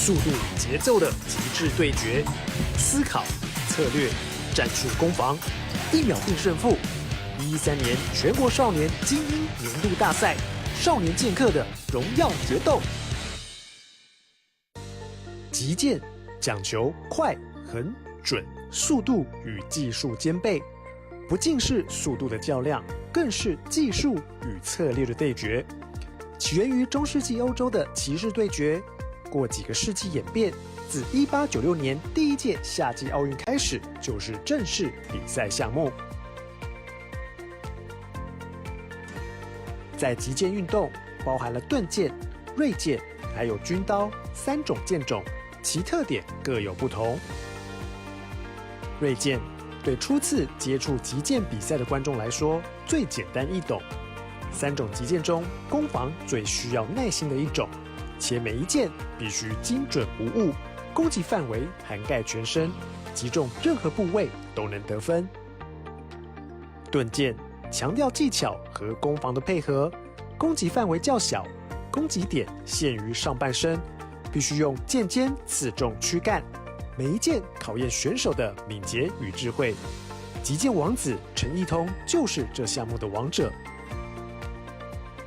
速度与节奏的极致对决，思考、策略、战术攻防，1秒定胜负。113年全国少年精英年度大赛，少年剑客的荣耀决斗。击剑讲求快、狠、准、速度与技术兼备，不仅是速度的较量，更是技术与策略的对决。起源于中世纪欧洲的骑士对决，过几个世纪演变，自1896年第1届夏季奥运开始，就是正式比赛项目。在击剑运动包含了盾剑、锐剑，还有军刀3种剑种，其特点各有不同。锐剑对初次接触击剑比赛的观众来说最简单易懂。3种击剑中，攻防最需要耐心的一种，且每一剑必须精准无误，攻击范围涵盖全身，击中任何部位都能得分。盾剑强调技巧和攻防的配合，攻击范围较小，攻击点限于上半身，必须用剑尖刺中躯干，每一剑考验选手的敏捷与智慧。击剑王子陈义通就是这项目的王者。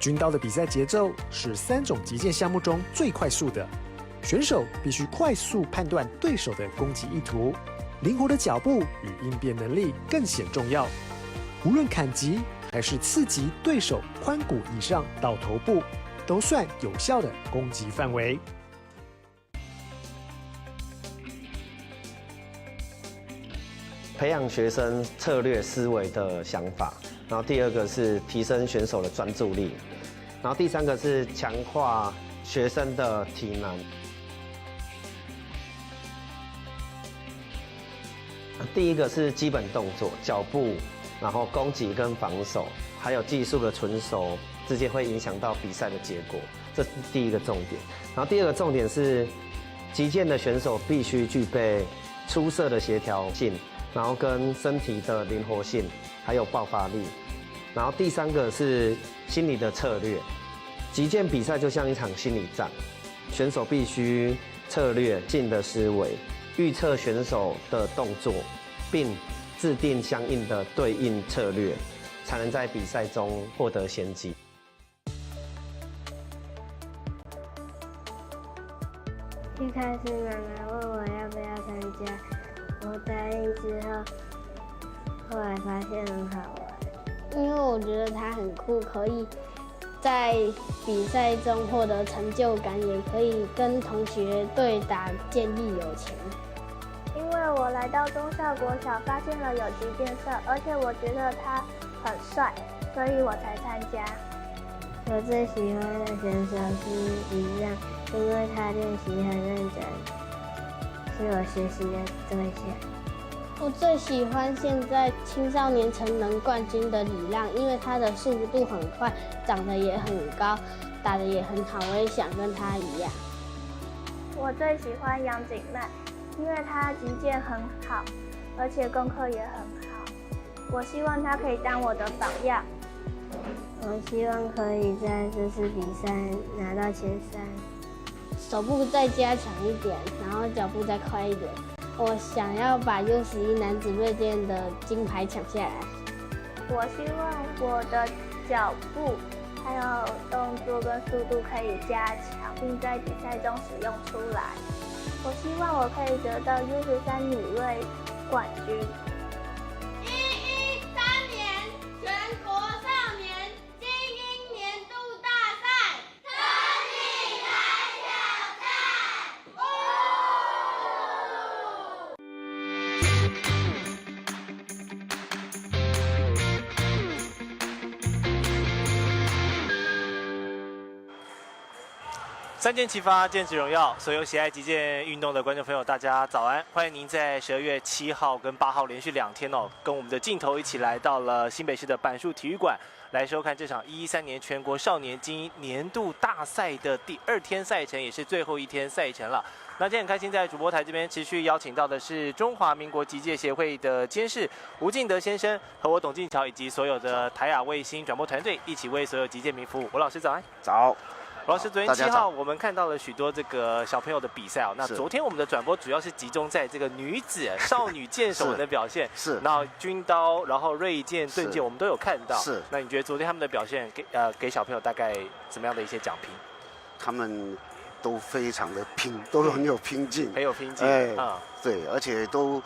军刀的比赛节奏是3种击剑项目中最快速的，选手必须快速判断对手的攻击意图，灵活的脚步与应变能力更显重要。无论砍击还是刺击对手髋骨以上到头部，都算有效的攻击范围。培养学生策略思维的想法，然后第2个是提升选手的专注力，然后第3个是强化学生的体能。第1个是基本动作，脚步，然后攻击跟防守，还有技术的纯熟，直接会影响到比赛的结果，这是第1个重点。然后第2个重点是，击剑的选手必须具备出色的协调性，然后跟身体的灵活性，还有爆发力。然后第3个是心理的策略，击剑比赛就像一场心理战，选手必须策略性的思维，预测选手的动作，并制定相应的对应策略，才能在比赛中获得先机。一开始妈妈问我要不要参加，我答应之后，后来发现很好玩，因为我觉得它很酷，可以在比赛中获得成就感，也可以跟同学对打建立友情。因为我来到忠孝国小，发现了有击剑社，而且我觉得他很帅，所以我才参加。我最喜欢的选手是李让，因为他练习很认真，是我学习的对象。我最喜欢现在青少年成能冠军的李让，因为他的速度很快，长得也很高，打得也很好，我也想跟他一样。我最喜欢杨景曼，因为他击剑很好，而且功课也很好。我希望他可以当我的榜样。我希望可以在这次比赛拿到前3，手部再加强一点，然后脚步再快一点。我想要把U11男子锐剑的金牌抢下来。我希望我的脚步还有动作跟速度可以加强，并在比赛中使用出来。我希望我可以得到U13女锐冠军。113年全国少年精英年度大赛，等你来挑战！3剑齐发，剑指荣耀。所有喜爱击剑运动的观众朋友，大家早安！欢迎您在12月7号跟8号连续2天哦，跟我们的镜头一起来到了新北市的板树体育馆，来收看这场113年全国少年精英年度大赛的第2天赛程，也是最后1天赛程了。那今天很开心，在主播台这边持续邀请到的是中华民国击剑协会的监事吴敬德先生，和我董敬桥以及所有的台亚卫星转播团队一起为所有击剑迷服务。吴老师早安。早。老师，昨天7大家早号我们看到了许多这个小朋友的比赛哦。那是昨天我们的转播主要是集中在这个女子少女剑手的表现，是然后军刀，然后锐剑、盾剑，我们都有看到。是。那你觉得昨天他们的表现给小朋友大概怎么样的一些奖评？他们都非常的拼，都很有拼劲，很有拼劲。对，而且都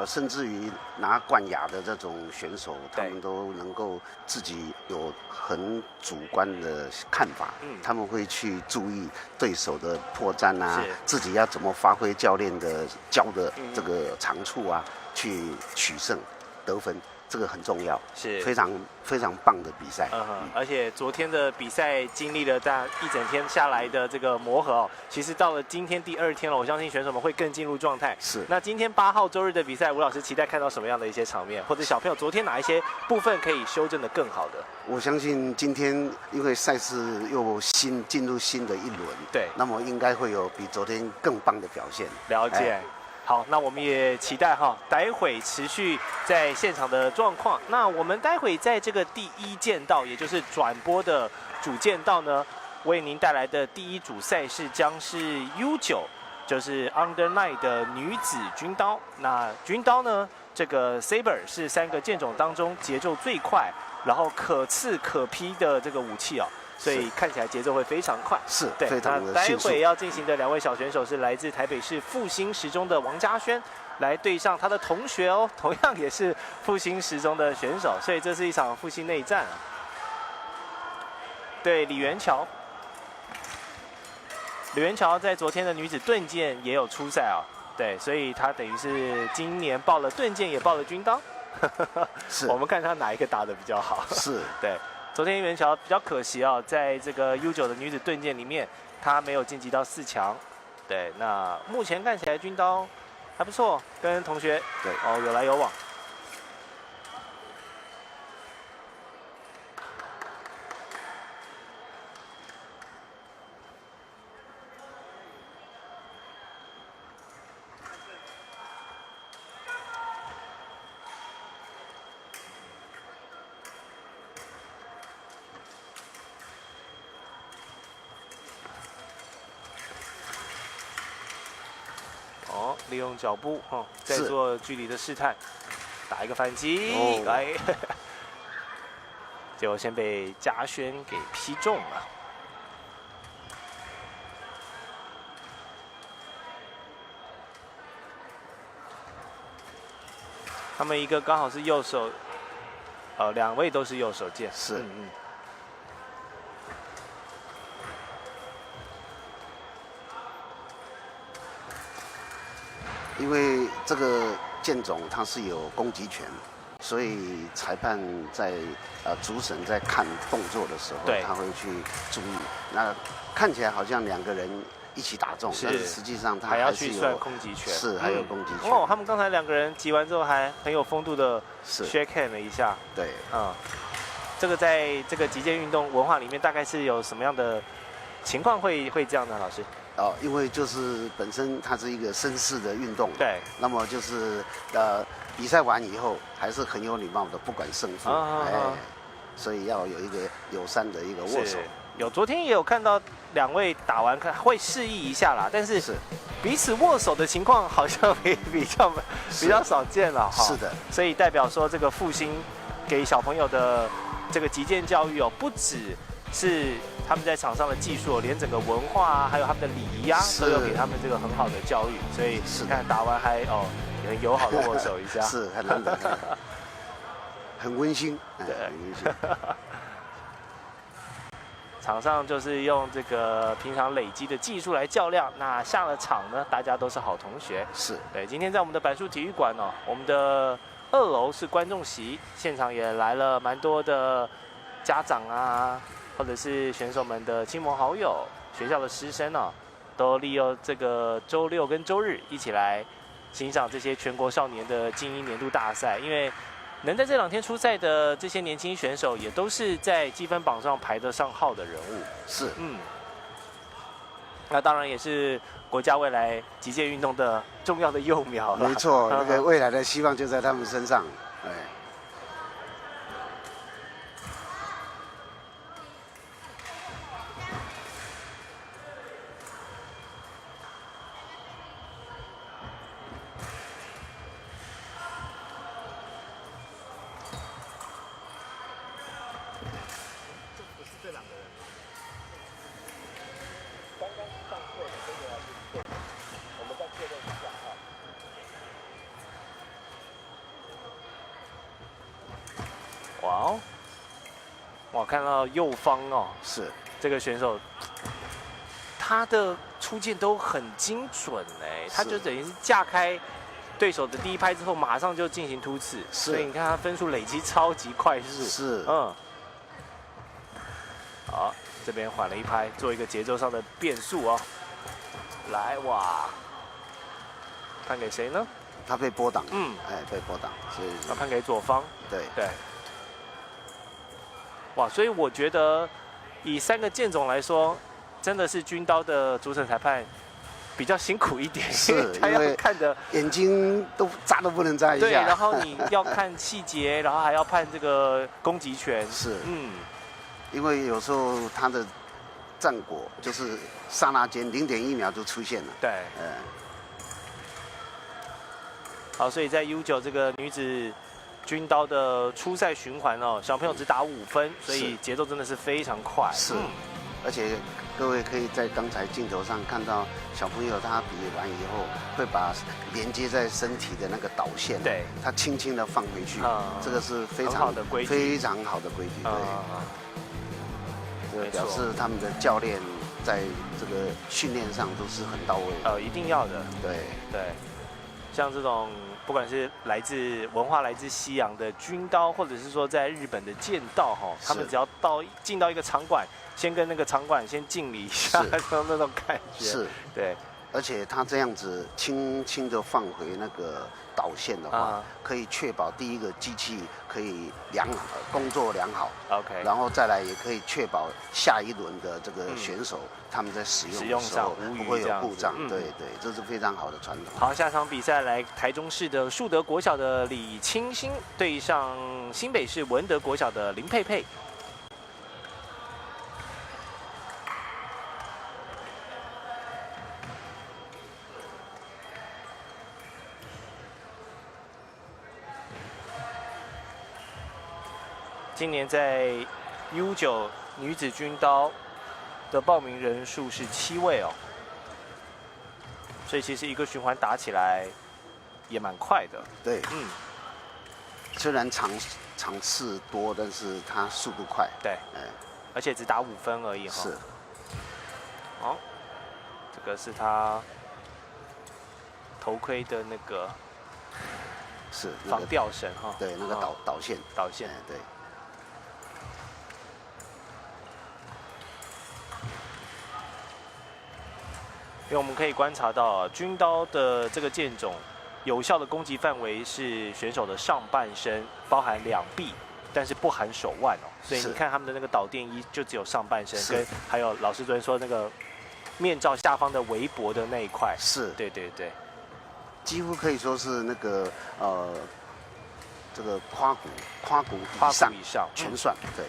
甚至于拿冠亚的这种选手，他们都能够自己有很主观的看法，他们会去注意对手的破绽啊，自己要怎么发挥教练的教的这个长处啊，去取胜得分。这个很重要，是非常非常棒的比赛。而且昨天的比赛经历了一整天下来的这个磨合哦，其实到了今天第2天了，我相信选手们会更进入状态。是。那今天8号周日的比赛，吴老师期待看到什么样的一些场面，或者小朋友昨天哪一些部分可以修正的更好的？我相信今天因为赛事又进入新的一轮，对，那么应该会有比昨天更棒的表现。了解。好，那我们也期待待会持续在现场的状况。那我们待会在这个第1剑道，也就是转播的主剑道呢，为您带来的第1组赛事将是 U9，就是 Under 9的女子军刀。那军刀呢，这个 Saber 是3个剑种当中节奏最快，然后可刺可劈的这个武器哦。所以看起来节奏会非常快，是，对。非常的那待会要进行的2位小选手是来自台北市复兴时中的王嘉轩，来对上他的同学哦，同样也是复兴时中的选手，所以这是一场复兴内战啊。对，李元桥，李元桥在昨天的女子盾剑也有出赛啊，对，所以他等于是今年报了盾剑，也报了军刀。是，我们看他哪一个打得比较好。是，对。昨天元桥比较可惜啊，在这个 U9 的女子盾剑里面，她没有晋级到4强。对，那目前看起来军刀还不错，跟同学有来有往。利用脚步再做距离的试探，打一个反击，来，结果先被嘉轩给劈中了。他们一个刚好是右手，2位都是右手剑，是，因为这个剑种它是有攻击权，所以裁判在主审在看动作的时候，他会去注意。那看起来好像2个人一起打中，但是实际上他还要去算攻击权，是还有攻击权。他们刚才2个人击完之后还很有风度的 shake hand 了一下。对，这个在这个击剑运动文化里面，大概是有什么样的情况会这样呢？老师？因为就是本身它是一个绅士的运动，对。那么就是比赛完以后还是很有礼貌的，不管胜负，所以要有一个友善的一个握手。昨天也有看到2位打完会示意一下啦，但是彼此握手的情况好像比较少见了哈。是的，所以代表说这个复兴给小朋友的这个击剑教育不只是他们在场上的技术，连整个文化啊，还有他们的礼仪啊，都有给他们这个很好的教育。所以看打完还也很友好的握手一下，是很难得，很温馨，对，很温馨。场上就是用这个平常累积的技术来较量，那下了场呢，大家都是好同学。是，对。今天在我们的板树体育馆我们的2楼是观众席，现场也来了蛮多的家长啊，或者是选手们的亲朋好友、学校的师生都利用这个周6跟周日一起来欣赏这些全国少年的精英年度大赛，因为能在这2天出赛的这些年轻选手，也都是在积分榜上排得上号的人物。是，那当然也是国家未来击剑运动的重要的幼苗了。没错，那个未来的希望就在他们身上。对。这两个人。刚刚上课的这个是我们再确认一下哈。哇哦，哇，看到右方哦，是这个选手，他的出剑都很精准哎，他就等于是架开对手的第一拍之后，马上就进行突刺，所以你看他分数累积超级快速。是，好，这边缓了一拍，做一个节奏上的变速哦。来哇，判给谁呢？他被拨挡，被拨挡，所以他判给左方。对。哇，所以我觉得以3个剑种来说，真的是军刀的主审裁判比较辛苦一点，是他要看的眼睛都眨都不能眨一下。对，然后你要看细节，然后还要判这个攻击权。是，因为有时候他的战果就是刹那间0.1秒就出现了。对，好，所以在 U9这个女子军刀的初赛循环哦，小朋友只打5分，所以节奏真的是非常快。是，而且各位可以在刚才镜头上看到小朋友他比完以后，会把连接在身体的那个导线，对，他轻轻的放回去，这个是非常好的规矩，非常好的规矩，对，这表示他们的教练在这个训练上都是很到位。一定要的，对，像这种。不管是文化来自西洋的军刀，或者是说在日本的剑道哈，他们只要进到一个场馆，先跟那个场馆先敬礼一下，那种感觉。是，对。而且他这样子轻轻的放回那个导线的话，可以确保第一个机器可以工作良好 ，OK， 然后再来也可以确保下一轮的这个选手他们在使用的时候不会有故障。对，这是非常好的传统。好，下场比赛来台中市的树德国小的李清新对上新北市文德国小的林佩佩。今年在 U9女子军刀的报名人数是7位哦，所以其实一个循环打起来也蛮快的。对，虽然场次多，但是它速度快。对，而且只打5分而已哈。是。好，这个是他头盔的那个是防掉绳哈。对，那个导线。对。因为我们可以观察到，军刀的这个剑种，有效的攻击范围是选手的上半身，包含两臂，但是不含手腕哦。所以你看他们的那个导电衣，就只有上半身，跟还有老师昨天说那个面罩下方的围脖的那一块。是，对，几乎可以说是那个这个胯骨以上全算。对。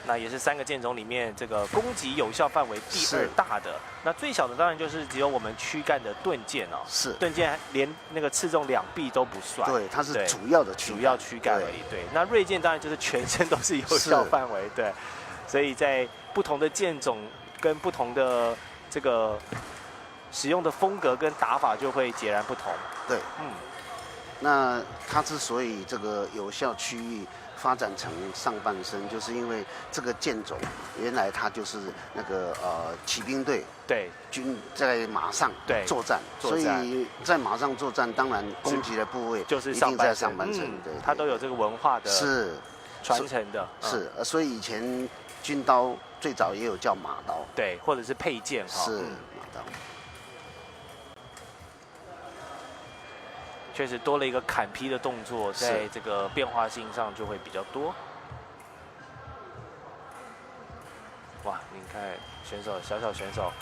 那也是3个剑种里面这个攻击有效范围第2大的。那最小的当然就是只有我们躯干的盾剑哦。是。盾剑连那个刺中2臂都不算。对，它是主要躯干而已。对。那锐剑当然就是全身都是有效范围。对。所以在不同的剑种跟不同的这个使用的风格跟打法就会截然不同。对。那它之所以这个有效区域发展成上半身，就是因为这个剑种原来它就是那个骑兵队在马上作战，所以在马上作战，当然攻击的部位就是一定在上半身。对，它都有这个文化的传承的。是，所以以前军刀最早也有叫马刀，对，或者是佩剑哈。是马刀。确实多了一个砍劈的动作，在这个变化性上就会比较多。哇，你看小选手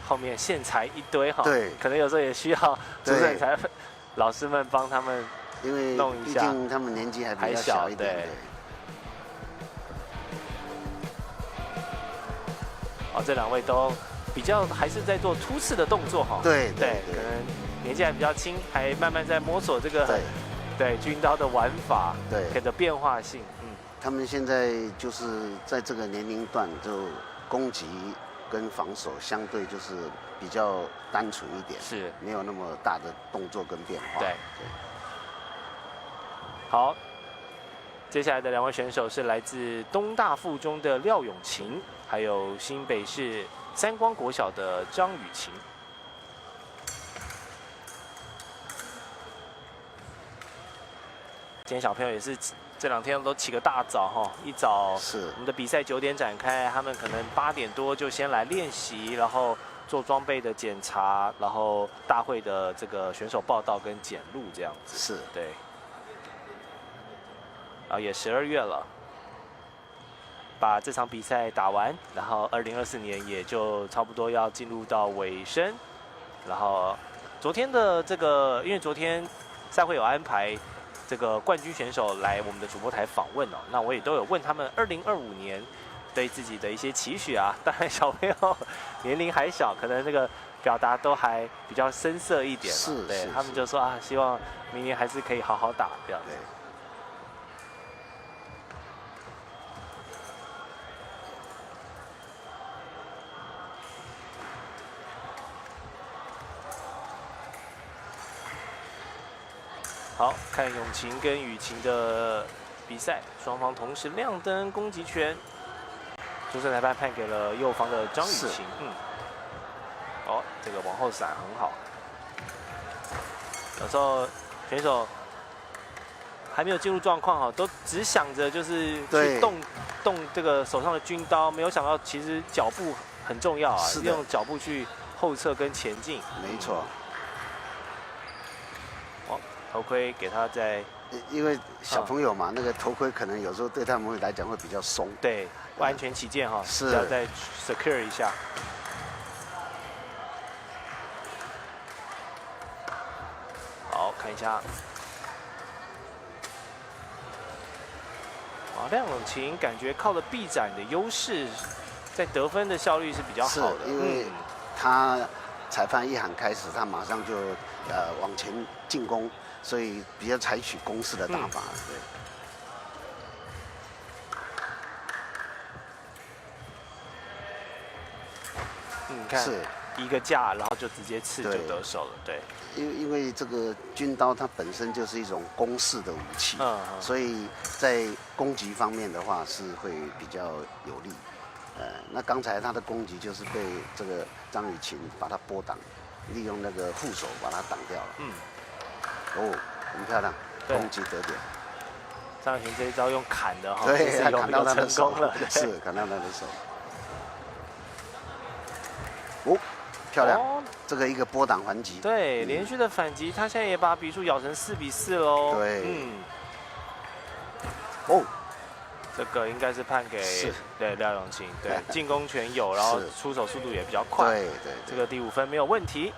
后面线材一堆哈，对，可能有时候也需要主审裁判老师们帮他们弄一下，毕竟他们年纪还比较小一点。哦，这2位都比较还是在做突刺的动作哈。对，可能年纪还比较轻，还慢慢在摸索这个对军刀的玩法，对给的变化性，他们现在就是在这个年龄段，就攻击跟防守相对就是比较单纯一点，是没有那么大的动作跟变化。对。好，接下来的2位选手是来自东大附中的廖永晴，还有新北市三光国小的张雨晴。今天小朋友也是这2天都起个大早哈，一早是我们的比赛9点展开，他们可能8点多就先来练习，然后做装备的检查，然后大会的这个选手报道跟检录这样子。是，对。然后也12月了，把这场比赛打完，然后2024年也就差不多要进入到尾声。然后昨天的这个，因为昨天赛会有安排这个冠军选手来我们的主播台访问哦，那我也都有问他们2025年对自己的一些期许啊。当然小朋友年龄还小，可能那个表达都还比较深色一点，对他们就说啊，希望明年还是可以好好打这样子。好看永晴跟雨晴的比赛，双方同时亮灯攻击权，主审裁判判给了右方的张雨晴。哦，这个往后闪很好。有时候选手还没有进入状况哈，都只想着就是去动这个手上的军刀，没有想到其实脚步很重要啊，用脚步去后撤跟前进。没错。头盔给他在，因为小朋友嘛，那个头盔可能有时候对他们来讲会比较松。对，为安全起见哈，是要再 secure 一下。好，看一下。廖永晴感觉靠着臂展的优势，在得分的效率是比较好的，因为他裁判一喊开始，他马上就往前进攻。所以比较采取攻势的打法，对。看是一个架，然后就直接刺就得手了，对。因为这个军刀它本身就是一种攻势的武器，所以在攻击方面的话是会比较有利。那刚才他的攻击就是被这个张雨晴把他拨挡，利用那个护手把他挡掉了。哦，很漂亮，攻击得点。张雨晴这一招用砍的哈，对，他砍到他的手了，是砍到他的手。哦，漂亮，这个一个波挡还击。对，连续的反击，他现在也把比数咬成4-4喽。对，哦，这个应该是判给对廖永晴，对，进攻权有，然后出手速度也比较快。对，这个第5分没有问题。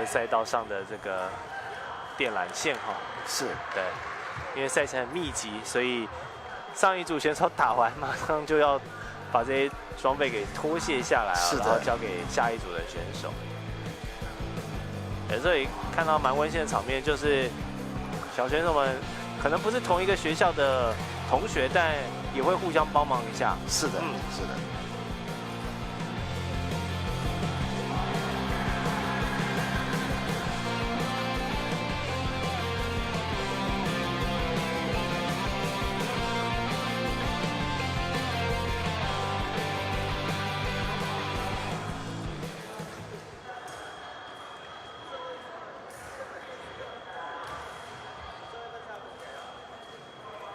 赛道上的这个电缆线哈，是对，因为赛程很密集，所以上一组选手打完，马上就要把这些装备给脱卸下来啊，然后交给下一组的选手。有时候也看到蛮温馨的场面，就是小选手们可能不是同一个学校的同学，但也会互相帮忙一下。是的，是的。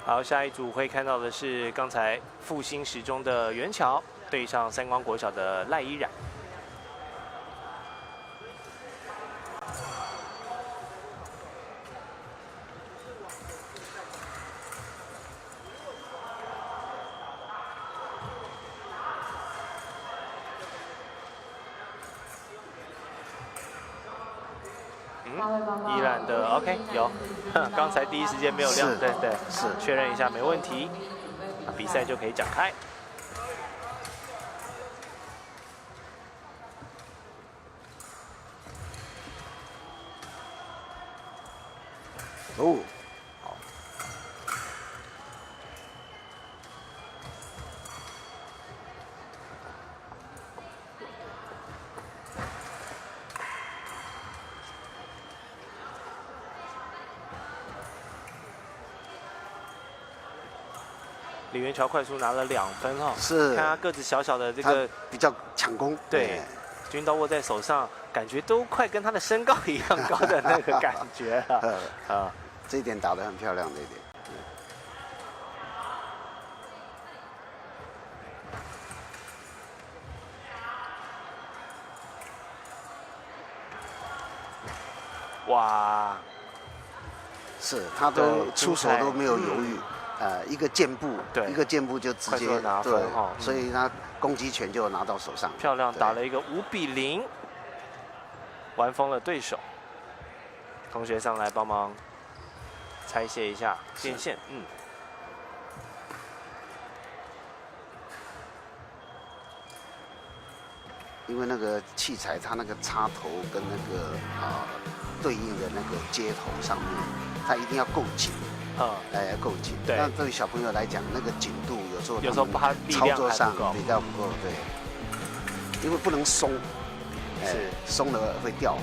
好，下一组会看到的是刚才复兴时中的袁乔对上三光国小的赖依然。依然的 OK 有，刚才第一时间没有亮，是对对，是确认一下没问题，那比赛就可以展开。哦，李元桥快速拿了2分哈，是看他个子小小的这他个，比较抢攻，对，军刀握在手上，感觉都快跟他的身高一样高的那个感觉了啊。这一点打得很漂亮，这一点。哇，是他都出手都没有犹豫，一个箭步，对一个箭步就直接快速拿分对哈，所以他攻击权就拿到手上，漂亮，对打了一个5比0，玩疯了对手。同学上来帮忙拆卸一下电线，因为那个器材它那个插头跟那个对应的那个接头上面，它一定要够紧，够紧。对那对于小朋友来讲，那个紧度有时候他力量操作上还不够比较不够，对，因为不能松，是松了会掉。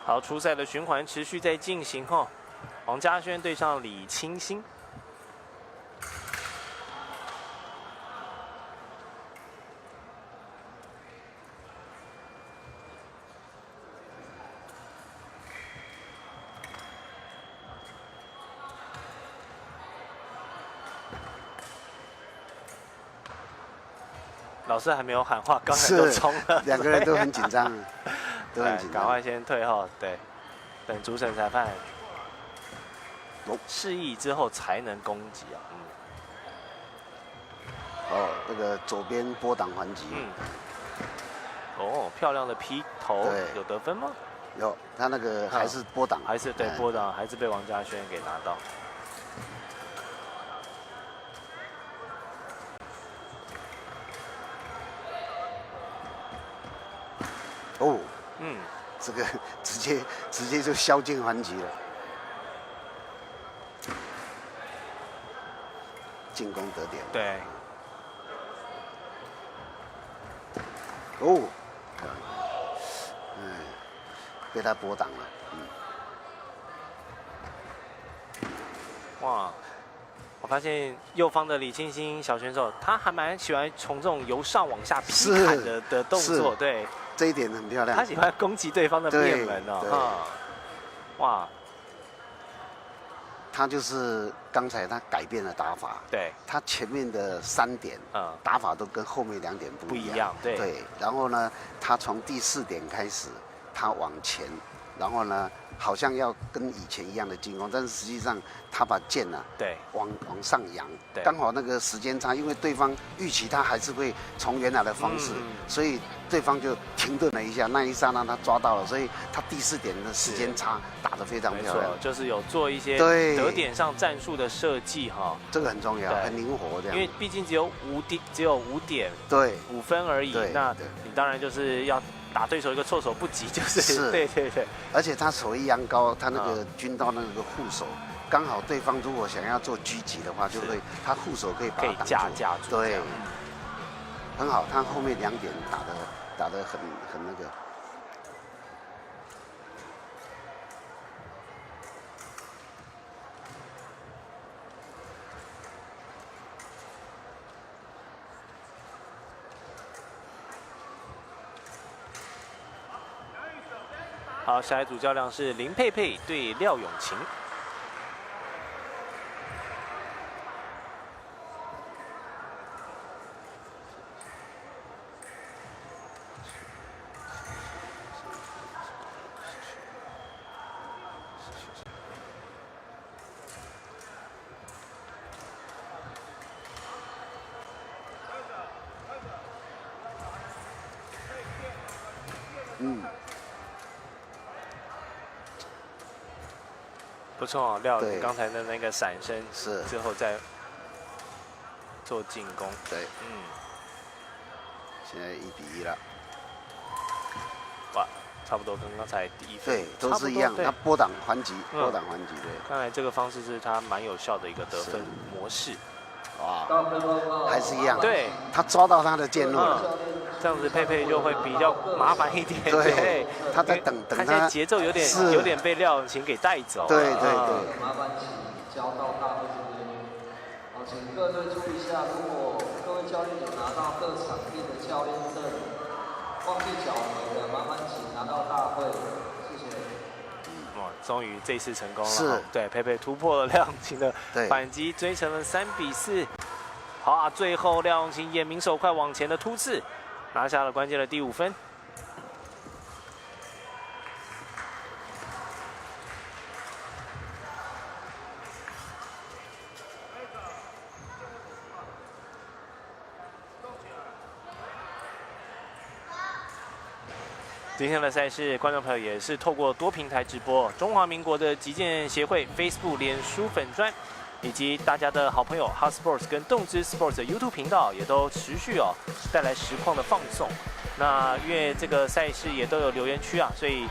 好，初赛的循环持续在进行哈。王嘉轩对上李清新。老师还没有喊话，刚才就冲了，两个人都很紧张，都很紧张。赶快先退后，对，等主审裁判示意之后才能攻击啊。那个左边波挡还击。漂亮的劈头，有得分吗？有，他那个还是波挡，还是对波挡，还是被王嘉轩给拿到。这个直接就宵禁还击了，进攻得点。对。被他波挡了。哇，我发现右方的李清新小选手，他还蛮喜欢从这种由上往下劈砍的动作，对。这一点很漂亮。他喜欢攻击对方的面门哦，哇！他就是刚才他改变了打法，对，他前面的3点，打法都跟后面2点不一样，对。然后呢，他从第4点开始，他往前，然后呢，好像要跟以前一样的进攻，但是实际上他把剑呢，对，往上扬，刚好那个时间差，因为对方预期他还是会从原来的方式，所以对方就停顿了一下，那一刹那他抓到了，所以他第4点的时间差打得非常漂亮，就是有做一些得点上战术的设计哈，这个很重要，很灵活这样，因为毕竟只有5点，对，5分而已，那你当然就是要打对手一个措手不及，就是对，而且他手一扬高，他那个军刀那个护手，刚好对方如果想要做狙击的话，就会他护手可以把它架住，对，很好，他后面2点打得很那个。好，下一组较量是林佩佩对廖永晴。不错哦，廖刚才的那个闪身是之后再做进攻。对，现在1-1了。哇，差不多跟刚才第一分对，都是一样，他拨挡还击，拨挡还击，对。看来这个方式是他蛮有效的一个得分模式。哇，还是一样，对，他抓到他的箭路了。这样子佩佩就会比较麻烦一点。对，他在等他现在节奏有点被廖永琴给带走。对对对。麻烦请交到大会这边。好，请各队注意一下，如果各位教练有拿到各场地的教练证，忘记缴回的，麻烦请拿到大会，谢谢。哇，终于这次成功了。是。对，佩佩突破了廖永琴的反击，追成了3-4。好啊，最后廖永琴眼明手快往前的突刺，拿下了关键的第5分。今天的赛事，观众朋友也是透过多平台直播，中华民国的击剑协会 Facebook、脸书粉专，以及大家的好朋友 Hot Sports 跟动之 Sports 的 YouTube 频道，也都持续带来实况的放送。那因为这个赛事也都有留言区啊，所以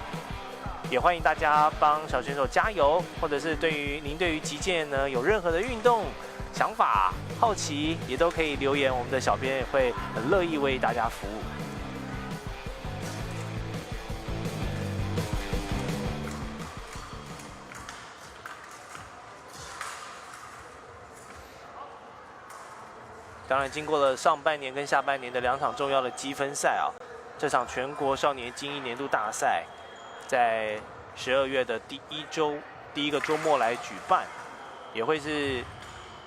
也欢迎大家帮小选手加油，或者是您对于击剑呢有任何的运动想法、好奇，也都可以留言，我们的小编也会很乐意为大家服务。当然，经过了上半年跟下半年的2场重要的积分赛啊，这场全国少年精英年度大赛，在12月的第一个周末来举办，也会是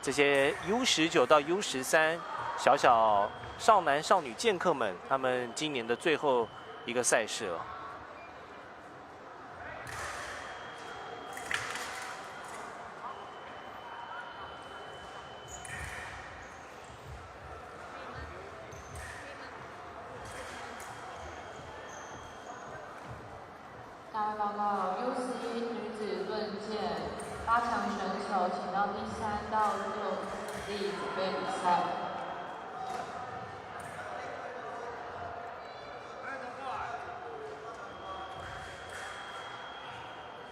这些 U19到 U13小少男少女剑客们他们今年的最后一个赛事了。大会报告 U11女子论剑8强选手，请到第3到6地准备比赛。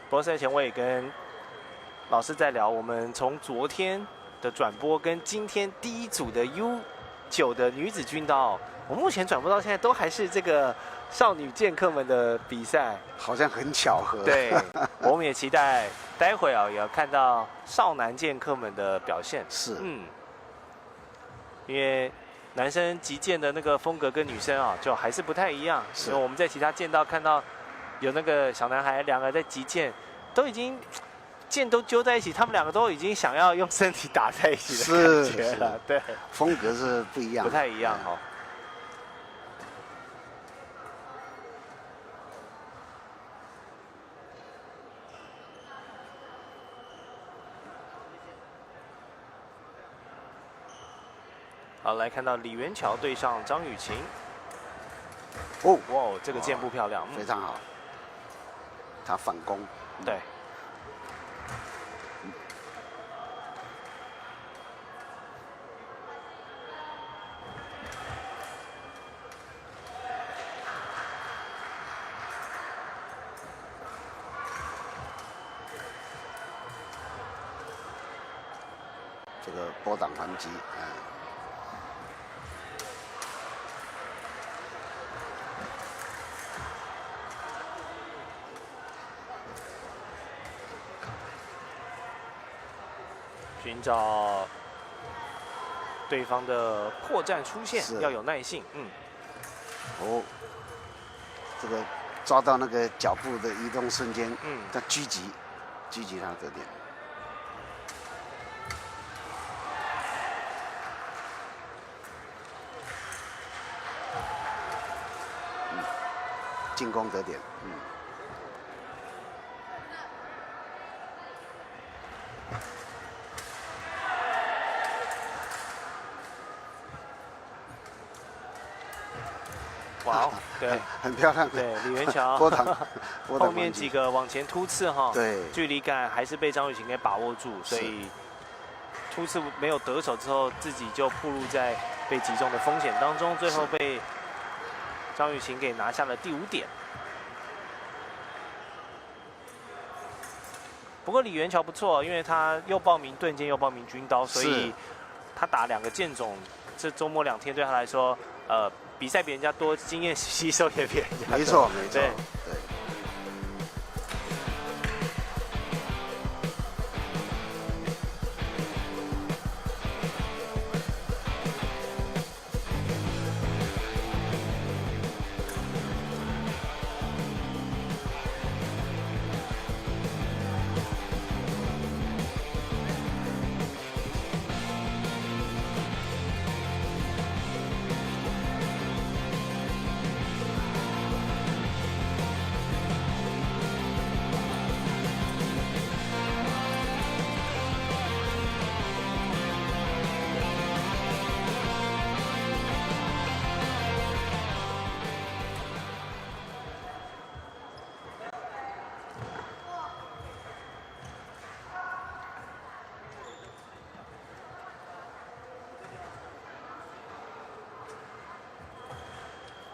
不过赛前我也跟老师在聊，我们从昨天的转播跟今天第1组的 U9的女子军刀，我目前转播到现在都还是这个少女剑客们的比赛，好像很巧合。对，我们也期待待会也要看到少男剑客们的表现。是，因为男生击剑的那个风格跟女生就还是不太一样。因为我们在其他剑道看到有那个小男孩2个在击剑，都已经剑都揪在一起，他们2个都已经想要用身体打在一起的感觉了。对，风格是不一样，不太一样好，来看到李元桥对上张雨晴。哇，这个箭步漂亮，非常好。他反攻。对。这个拨挡还击，寻找对方的破绽出现，要有耐性。这个抓到那个脚步的移动瞬间，他狙击他的得点。进攻得点，哇哦，对，很漂亮。对，李元桥波挡后面几个往前突刺哈，对，距离感还是被张雨晴给把握住，所以突刺没有得手之后，自己就暴露在被击中的风险当中，最后被张雨晴给拿下了第5点。不过李元桥不错，因为他又报名盾剑又报名军刀，所以他打2个剑种，这周末2天对他来说，比赛比人家多，经验吸收也比人家多。没错，没错，对。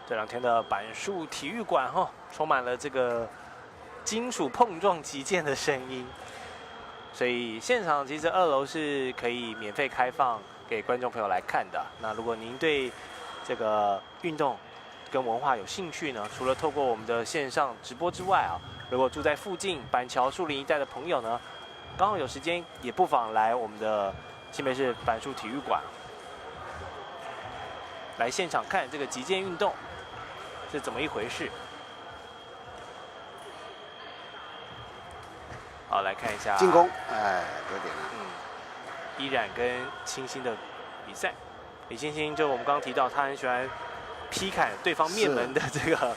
这2天的板树体育馆哈，充满了这个金属碰撞击剑的声音，所以现场其实2楼是可以免费开放给观众朋友来看的。那如果您对这个运动跟文化有兴趣呢，除了透过我们的线上直播之外啊，如果住在附近板桥树林一带的朋友呢，刚好有时间，也不妨来我们的新北市板树体育馆来现场看这个击剑运动是怎么一回事。好，来看一下进攻，哎，有点了。依然跟清新的比赛，李清新就我们刚刚提到，他很喜欢劈砍对方面门的这个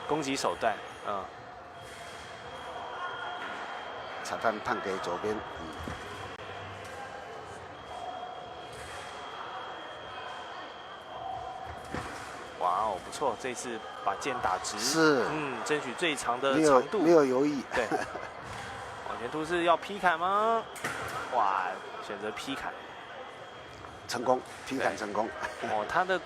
攻击手段，裁判判给左边，哇哦，不错，这次把剑打直，是，争取最长的长度，没有犹豫，对。往前突是要劈砍吗？哇，选择劈砍，成功，劈砍成功。哦，他的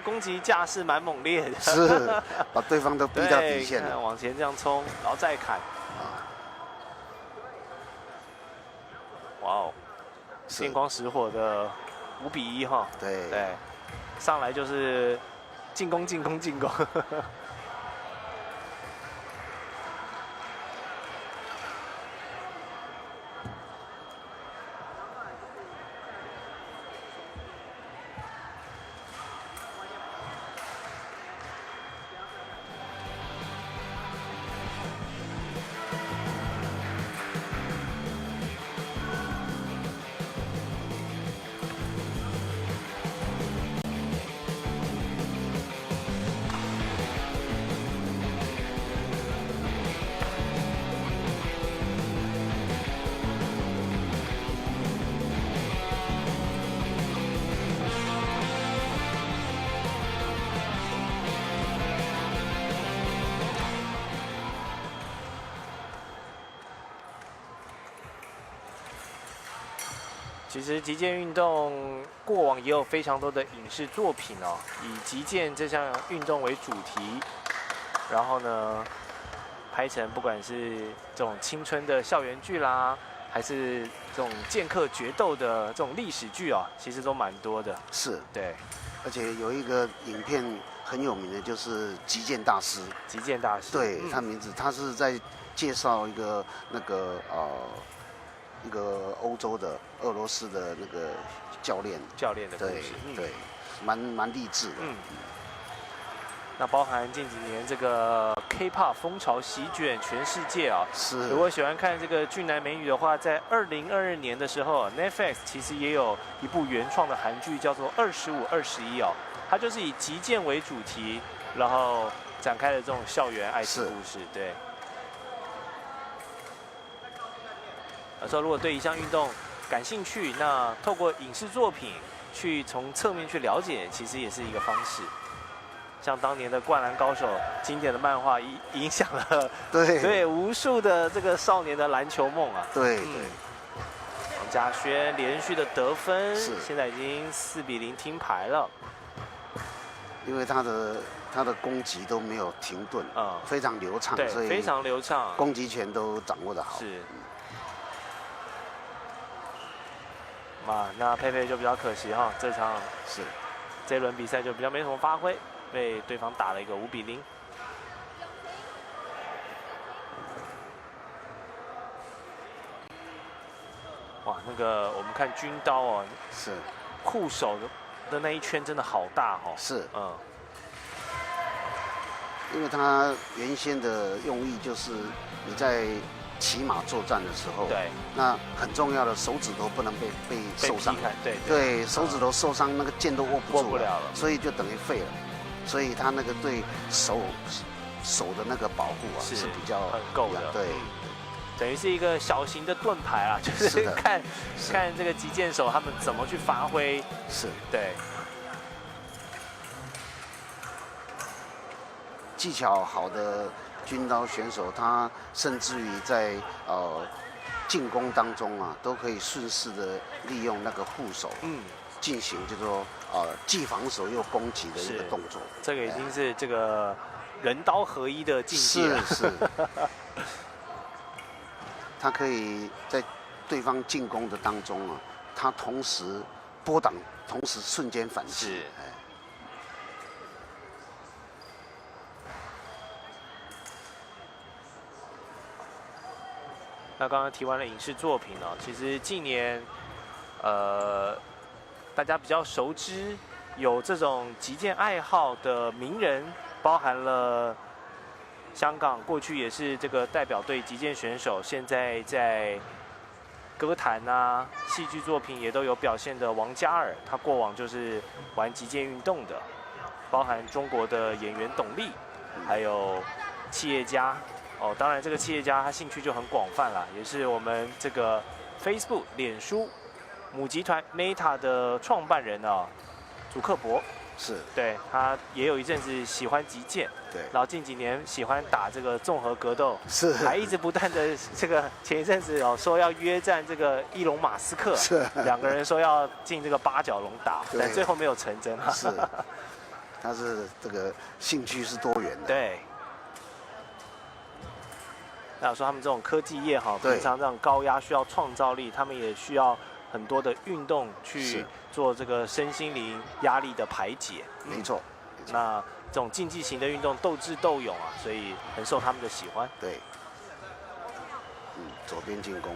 攻击架势蛮猛烈的，是，把对方都逼到底线了，往前这样冲，然后再砍。哇哦，电光石火的5-1哈，对，上来就是进攻进攻进攻。其实击剑运动过往也有非常多的影视作品哦，以击剑这项运动为主题，然后呢，拍成不管是这种青春的校园剧啦，还是这种剑客决斗的这种历史剧哦，其实都蛮多的。是，对，而且有一个影片很有名的，就是《击剑大师》。击剑大师，对，他名字，他是在介绍一个一个欧洲的俄罗斯的那个教练的故事，对，蛮励志的。那包含近几年这个 K-pop 风潮席卷全世界啊，是。如果喜欢看这个俊男美女的话，在2022年的时候 ，Netflix 其实也有一部原创的韩剧叫做《25、21》哦，它就是以击剑为主题，然后展开了这种校园爱情故事，对。说如果对一项运动感兴趣，那透过影视作品去从侧面去了解，其实也是一个方式。像当年的《灌篮高手》经典的漫画，影响了对无数的这个少年的篮球梦啊。对。王嘉轩连续的得分，是现在已经4-0听牌了。因为他的攻击都没有停顿，非常流畅，对，所以非常流畅，攻击权都掌握得好。是。那佩佩就比较可惜哈，这轮比赛就比较没什么发挥，被对方打了一个5-0。哇，那个我们看军刀哦，是护手的那一圈真的好大哦。是，因为他原先的用意就是你在骑马作战的时候，对，那很重要的手指头不能被受伤，对，手指头受伤那个剑都握不了了，所以就等于废了，所以他那个对手的那个保护啊是比较很够的，对。等于是一个小型的盾牌啊，就是看这个击剑手他们怎么去发挥。是，对。技巧好的军刀选手，他甚至于在进攻当中啊，都可以顺势的利用那个护手，进行就是说既防守又攻击的一个动作。这个已经是这个人刀合一的境界了。是。他可以在对方进攻的当中啊，他同时波挡，同时瞬间反击。那刚刚提完了影视作品呢，其实近年，大家比较熟知有这种击剑爱好的名人，包含了。香港过去也是这个代表队击剑选手，现在在歌坛啊、戏剧作品也都有表现的王嘉尔，他过往就是玩击剑运动的，包含中国的演员董力，还有企业家当然这个企业家他兴趣就很广泛啦，也是我们这个 Facebook 脸书母集团 Meta 的创办人祖克伯。是，对，他也有一阵子喜欢击剑，对，然后近几年喜欢打这个综合格斗，是，还一直不断的这个前一阵子说要约战这个伊隆马斯克，是，两个人说要进这个八角笼打，但最后没有成真啊。是，他是这个兴趣是多元的，对。那说他们这种科技业平常这种高压需要创造力，他们也需要很多的运动去做这个身心灵压力的排解。没错。那这种竞技型的运动斗智斗勇啊，所以很受他们的喜欢。对。左边进攻。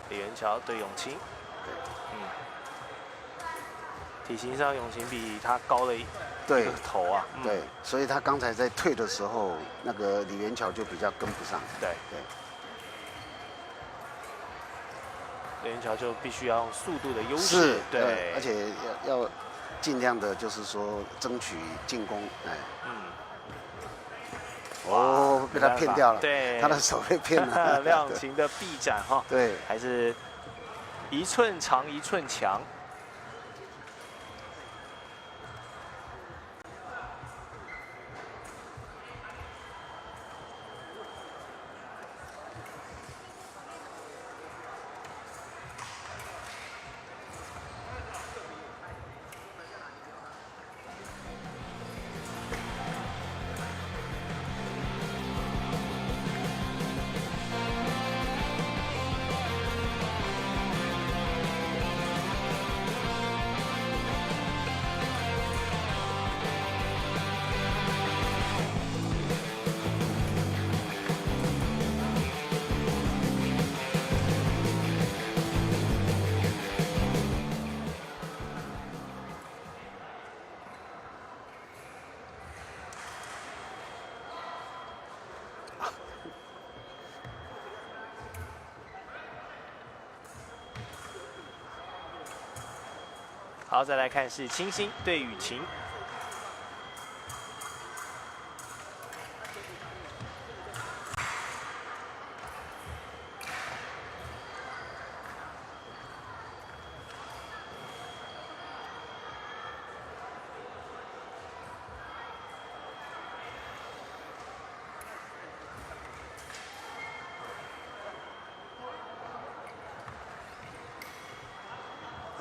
李元桥对永清。体型上永清比他高了一个头啊。对，所以他刚才在退的时候，那个李元桥就比较跟不上。对。李元桥就必须要用速度的优势，对，而且要尽量的，就是说争取进攻，被他骗掉了，对，他的手被骗了，亮琴的臂展哈，对，还是一寸长一寸强。好，再来看是清新对雨晴。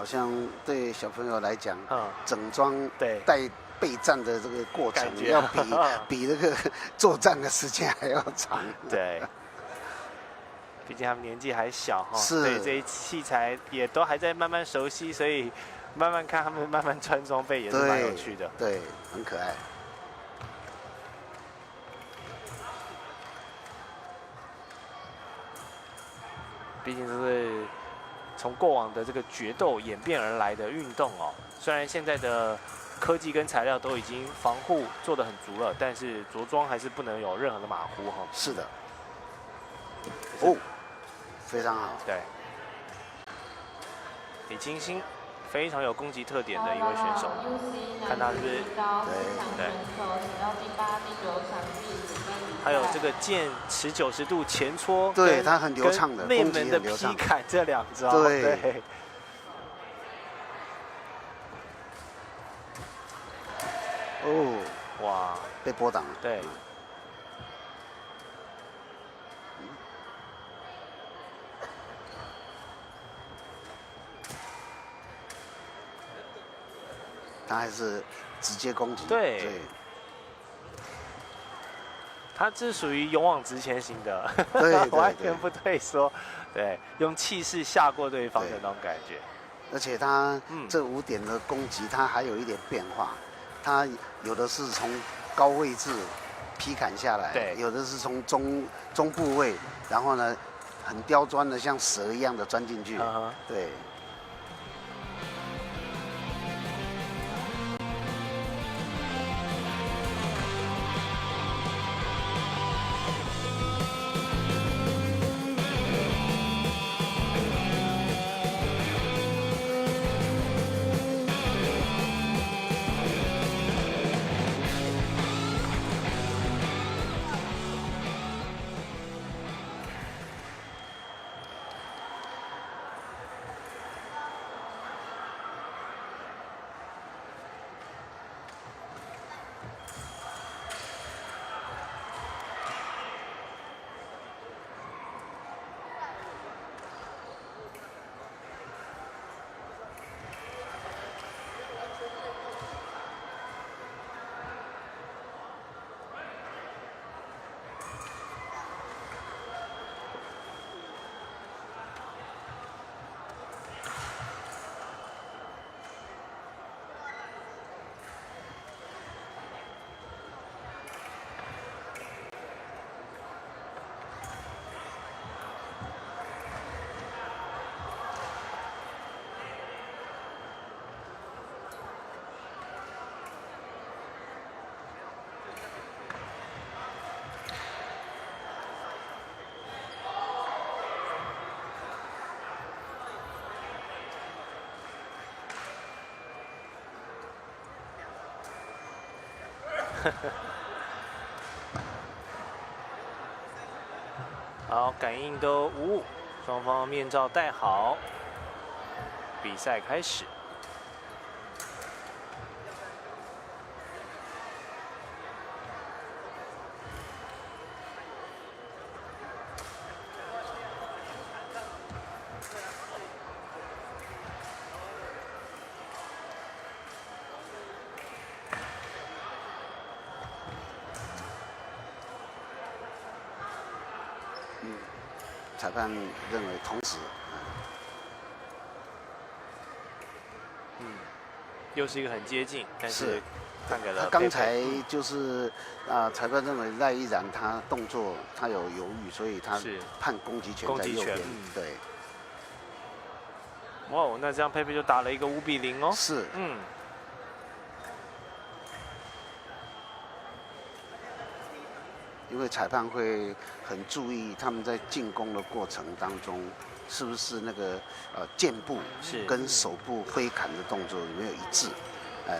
好像对小朋友来讲，整装对带备战的这个过程要比那个作战的时间还要长。对，毕竟他们年纪还小哈，是，对这些器材也都还在慢慢熟悉，所以慢慢看他们慢慢穿装备也是蛮有趣的。对，很可爱。毕竟都是从过往的这个决斗演变而来的运动哦。虽然现在的科技跟材料都已经防护做得很足了，但是着装还是不能有任何的马虎哈。是的。哦，非常好。对。李金星非常有攻击特点的一位选手，看他是不是对。还有这个剑持90度前戳，对他很流畅的，内门的劈砍这2招，对。哦，哇，被波挡了。对。他还是直接攻击。对。他这属于勇往直前型的，完全不退缩，对，用气势吓过对方的那种感觉。而且他这5点的攻击，他还有一点变化，他有的是从高位置劈砍下来，对，有的是从中部位，然后呢，很刁钻的像蛇一样的钻进去，对。好，感应都无误，双方面罩戴好，比赛开始。裁判认为同时，又是一个很接近，但是判给了他刚才就是裁判认为赖依然他动作他有犹豫，所以他是判攻击权在右边，对。哇，那这样佩佩就打了一个5-0哦。是，因为裁判会很注意他们在进攻的过程当中，是不是那个箭步跟手部挥砍的动作有没有一致？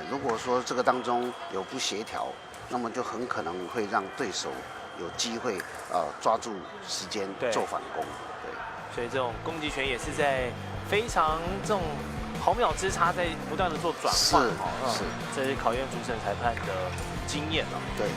如果说这个当中有不协调，那么就很可能会让对手有机会抓住时间做反攻。对，所以这种攻击权也是在非常这种毫秒之差在不断的做转换。是，这是考验主审裁判的经验了。对。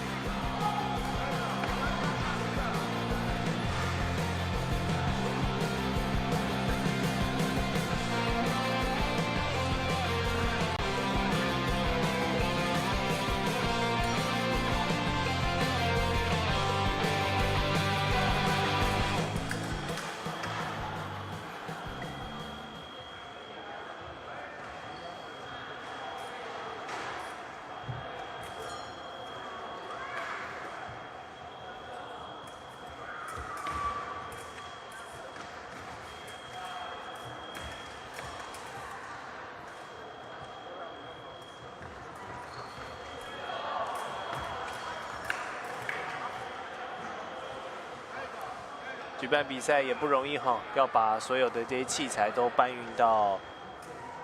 举办比赛也不容易哈，要把所有的这些器材都搬运到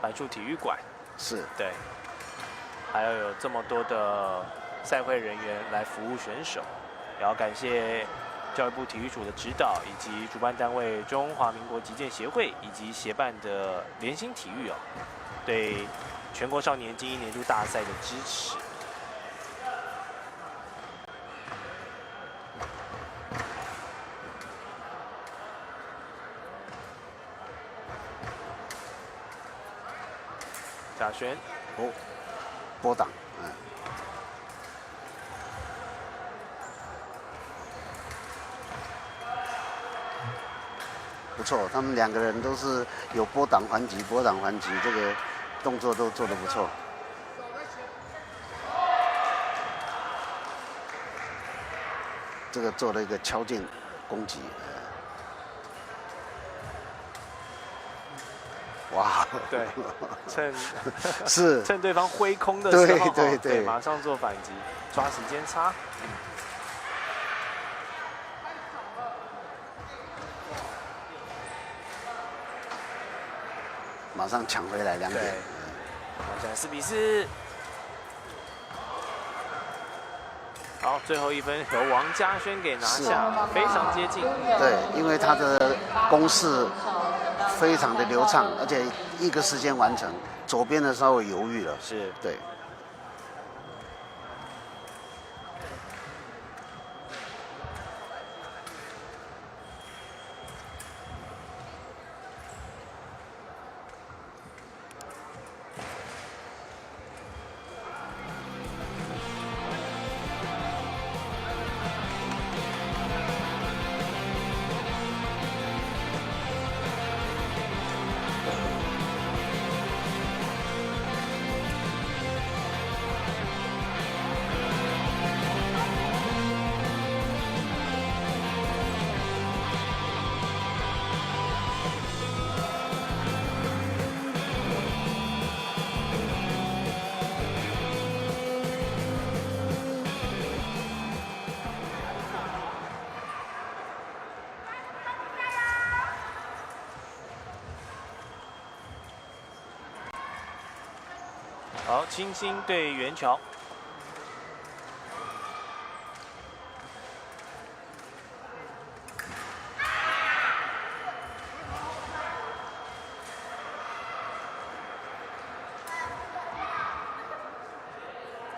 板树体育馆。是，对，还要有这么多的赛会人员来服务选手，也要感谢教育部体育署的指导，以及主办单位中华民国击剑协会以及协办的联兴体育哦，对全国少年精英年度大赛的支持。贾璇，波挡，不错，他们2个人都是有波挡还击，波挡还击，这个动作都做得不错。这个做了一个敲剑攻击，哇！对，趁是趁对方挥空的时候，对，马上做反击，抓时间差。马上抢回来2点。现在4比4。好，最后1分由王嘉轩给拿下，非常接近。对，因为他的攻势非常的流畅，而且一个时间完成。左边的稍微犹豫了，是对。好，清新对元桥。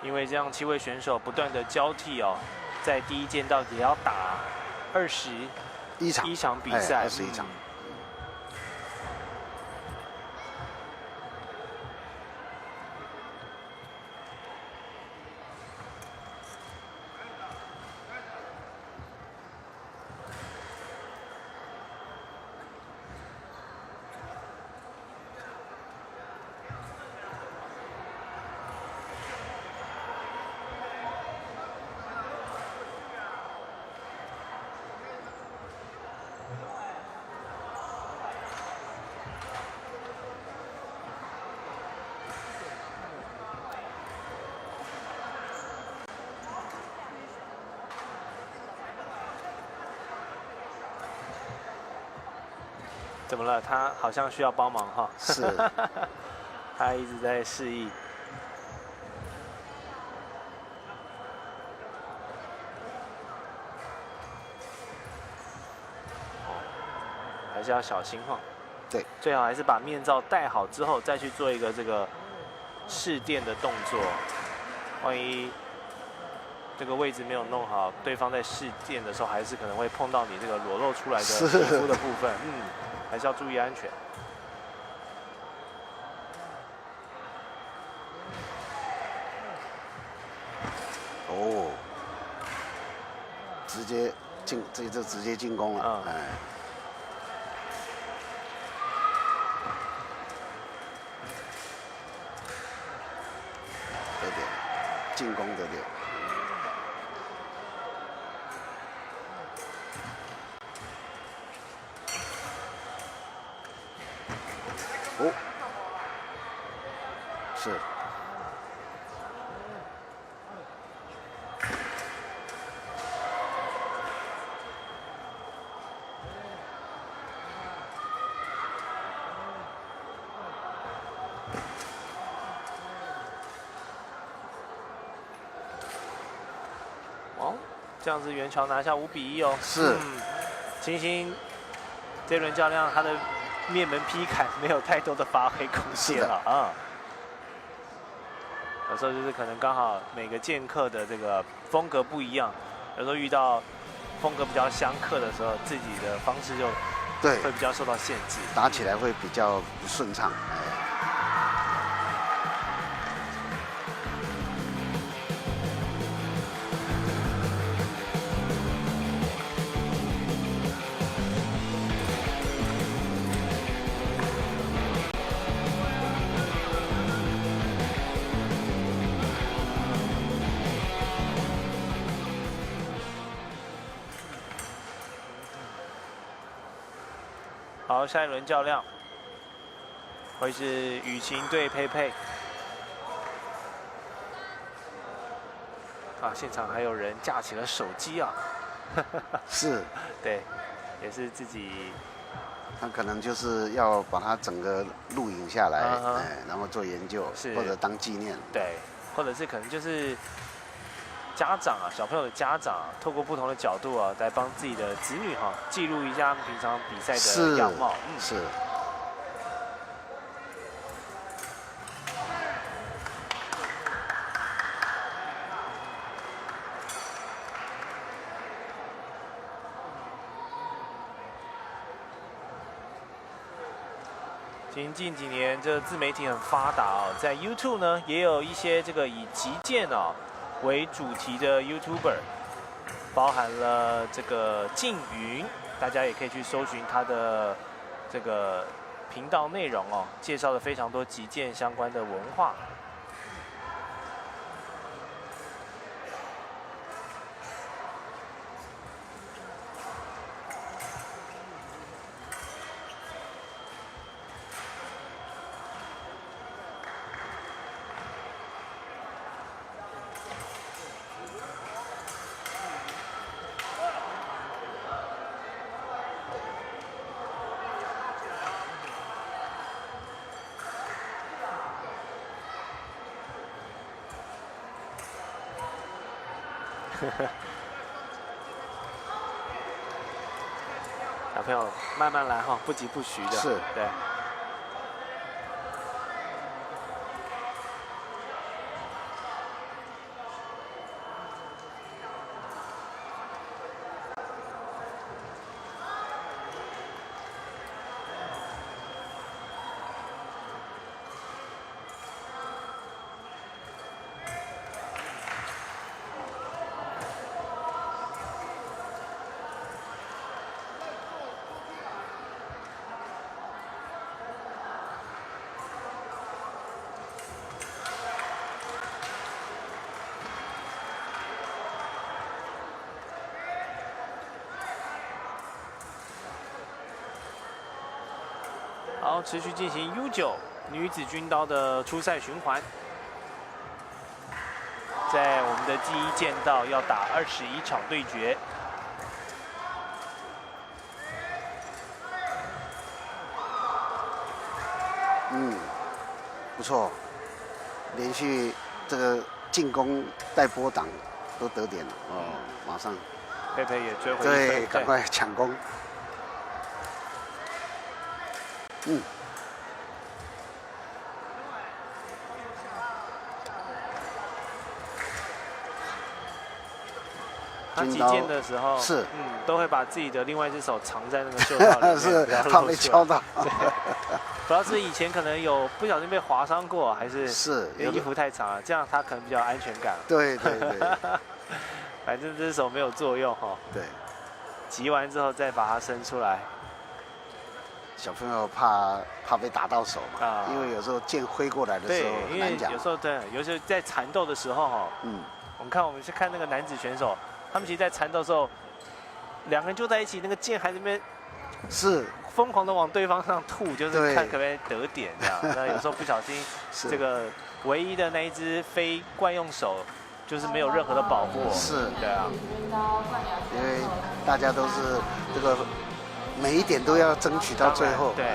因为这样7位选手不断的交替哦，在第1剑到底要打21场比赛，21场。怎么了？他好像需要帮忙哈。是。他一直在示意。还是要小心哈。对。最好还是把面罩戴好之后，再去做一个这个试电的动作。万一这个位置没有弄好，对方在试电的时候，还是可能会碰到你这个裸露出来的皮肤的部分。还是要注意安全。哦，直接进，这就直接进攻了。哎，得点，进攻得点。哦，是。这样子元朝拿下5-1哦。是，金星这轮较量他的面门劈砍没有太多的发挥空间了啊。有时候就是可能刚好每个剑客的这个风格不一样，有时候遇到风格比较相克的时候，自己的方式就对会比较受到限制，打起来会比较不顺畅。好，下一轮较量会是雨晴对佩佩。啊，现场还有人架起了手机啊。是，对，也是自己。他可能就是要把它整个录影下来，然后做研究，或者当纪念。对，或者是可能就是家长啊，小朋友的家长啊，透过不同的角度啊，来帮自己的子女哈、记录一下他们平常比赛的样貌。是。其实近几年这自媒体很发达哦，在 YouTube 呢也有一些这个以击剑哦为主题的 YouTuber， 包含了这个静云，大家也可以去搜寻他的这个频道内容哦，介绍了非常多击剑相关的文化。小朋友慢慢来哈，不急不徐的。是，对。好，持续进行 U9女子军刀的初赛循环，在我们的第一剑道要打21场对决。不错，连续这个进攻带波挡都得点了哦，马上。佩佩也追回一分，对，赶快抢攻。他击剑的时候是，都会把自己的另外一只手藏在那个袖套里面，是，怕被敲到。对，主要是以前可能有不小心被划伤过，还是因为衣服太长了，这样他可能比较安全感。对对对。反正这只手没有作用哈。对。击完之后再把它伸出来。小朋友怕被打到手嘛，因为有时候剑挥过来的时候很难讲。有时候对，有时候在缠斗的时候哈，我们去看那个男子选手，他们其实在缠斗的时候，两个人就在一起，那个剑还在那边是疯狂的往对方上吐，就是看可不可以得点这样。那有时候不小心，这个唯一的那一只非惯用手，就是没有任何的保护。是，对啊，因为大家都是这个每一点都要争取到最后。对。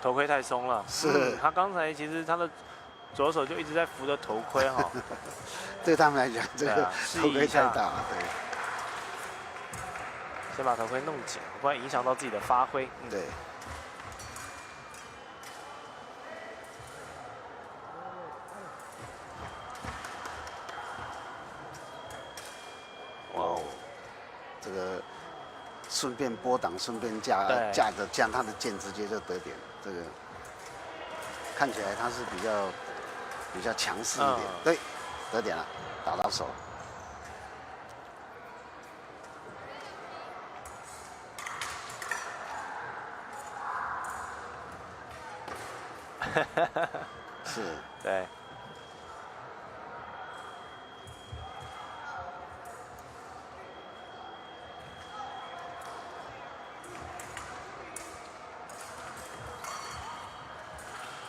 头盔太松了。是，他刚才其实他的左手就一直在扶着头盔哈。对他们来讲，这个头盔太大了。对。先把头盔弄紧，不然影响到自己的发挥。对。哇哦，这个顺便拨挡，顺便架着将他的剑直接就得点，这个看起来他是比较强势一点。对，得点了，打到手。是，对。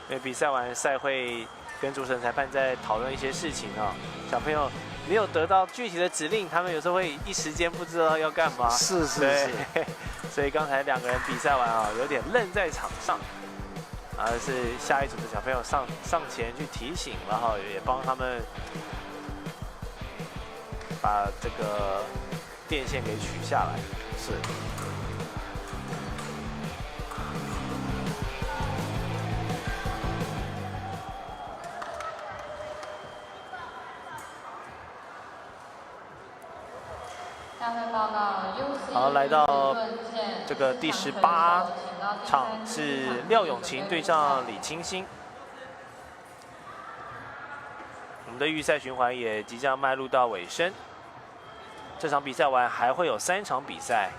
因为比赛完，赛会跟主审裁判在讨论一些事情啊。小朋友没有得到具体的指令，他们有时候会一时间不知道要干嘛。是。所以刚才2个人比赛完啊，有点愣在场上。而是下一组的小朋友上前去提醒，然后也帮他们把这个电线给取下来。是。好，来到这个第18场是廖永晴对上李清新。我们的预赛循环也即将迈入到尾声。这场比赛完还会有3场比赛，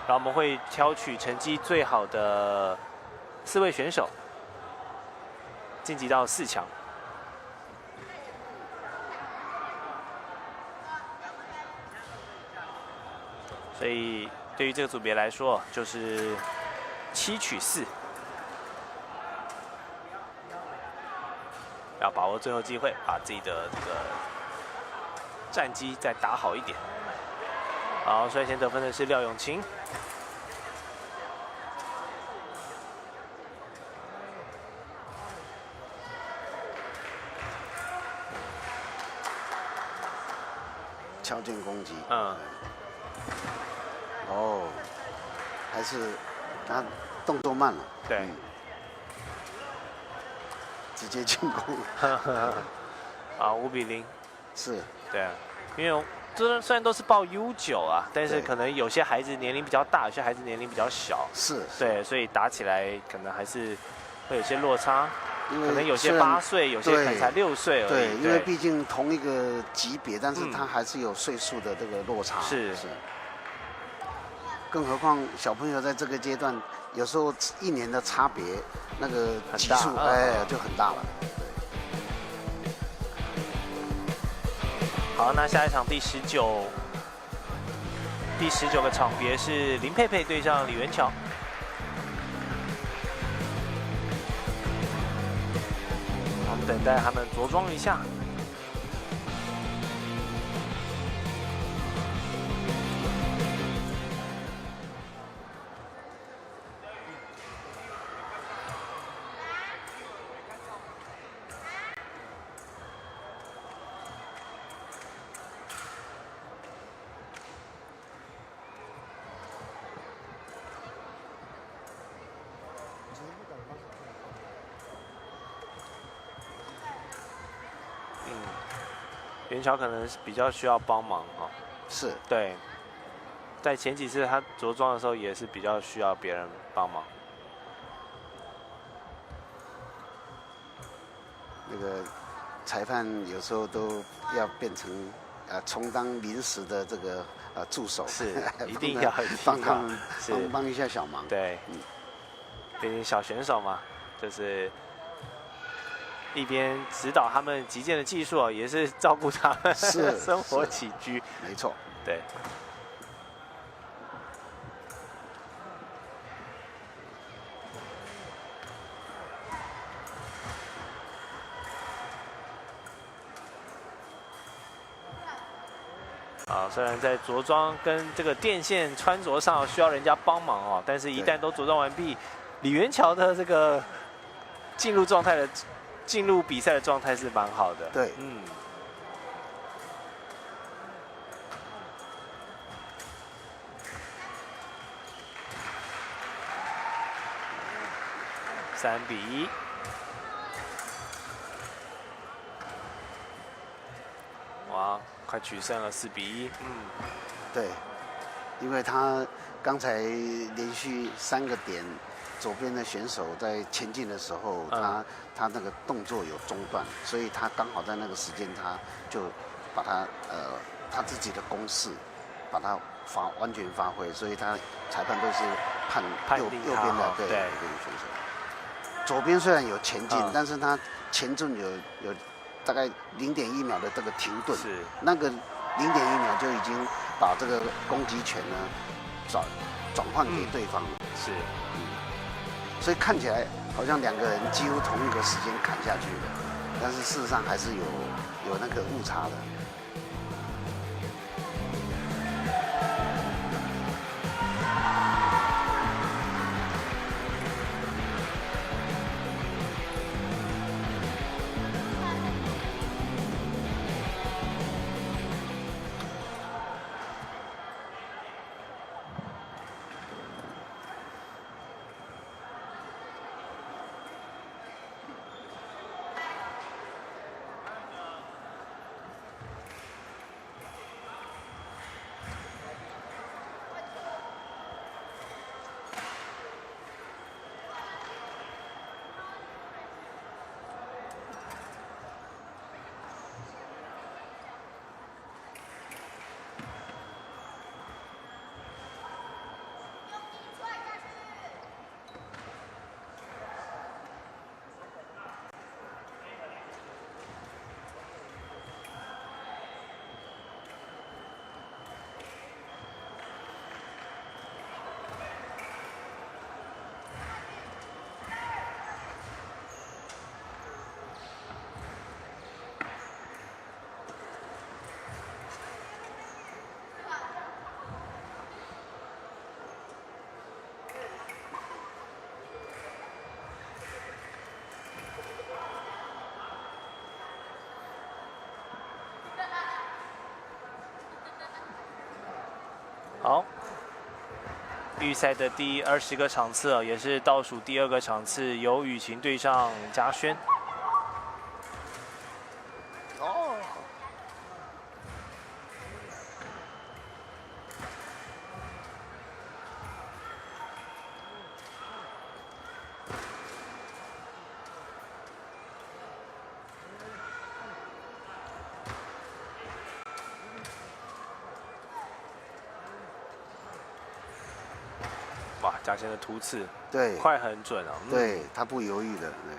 然后我们会挑取成绩最好的4位选手，晋级到4强。所以对于这个组别来说，就是7取4，要把握最后机会，把自己的这个战绩再打好一点。好，率先得分的是廖永晴。敲剑攻击。哦，还是他动作慢了。对。直接进攻。啊，5比0。是。对啊，因为这虽然都是报 U9啊，但是可能有些孩子年龄比较大，有些孩子年龄比较小。是。对，所以打起来可能还是会有些落差。可能有些8岁，有些可能才6岁而已。对，因为毕竟同一个级别，但是他还是有岁数的这个落差。是。更何况小朋友在这个阶段，有时候1年的差别，那个级数就很大了。好，那下一场第19个场别是林佩佩对上李元乔。我们等待他们着装一下。元乔可能是比较需要帮忙哈。是。对。在前几次他着装的时候也是比较需要别人帮忙。那个裁判有时候都要变成充当临时的这个助手。是。一定要帮他们帮一下小忙。对。毕竟小选手嘛，就是一边指导他们击剑的技术，也是照顾他们生活起居。没错。对。啊，虽然在着装跟这个电线穿着上需要人家帮忙哦，但是一旦都着装完毕，李元桥的这个进入比赛的状态是蛮好的。对，嗯。3-1。哇，快取胜了，4-1。嗯，对，因为他刚才连续3个点，左边的选手在前进的时候，他那个动作有中断，所以他刚好在那个时间，他就把他自己的攻势，把它完全发挥，所以他裁判都是判右边的右边选手。左边虽然有前进，但是他前进有大概0.1秒的这个停顿，是那个0.1秒就已经把这个攻击权呢转换给对方了。是，所以看起来好像2个人几乎同一个时间砍下去的，但是事实上还是有那个误差的。好，预赛的第20个场次也是倒数第2个场次，由雨晴对上嘉轩。哇，嘉轩的突刺，对，快很准啊！对，他不犹豫的，对。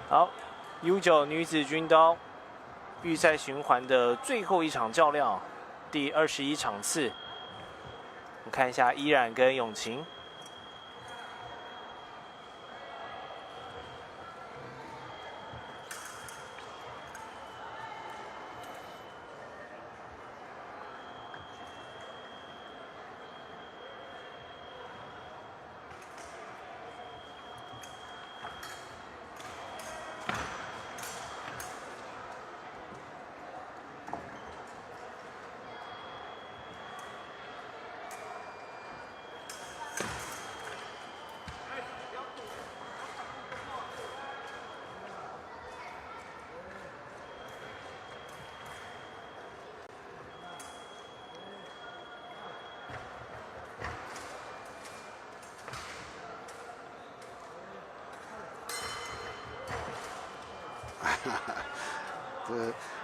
好 ，U9 女子军刀预赛循环的最后一场较量，第21场次。我们看一下依然跟永晴。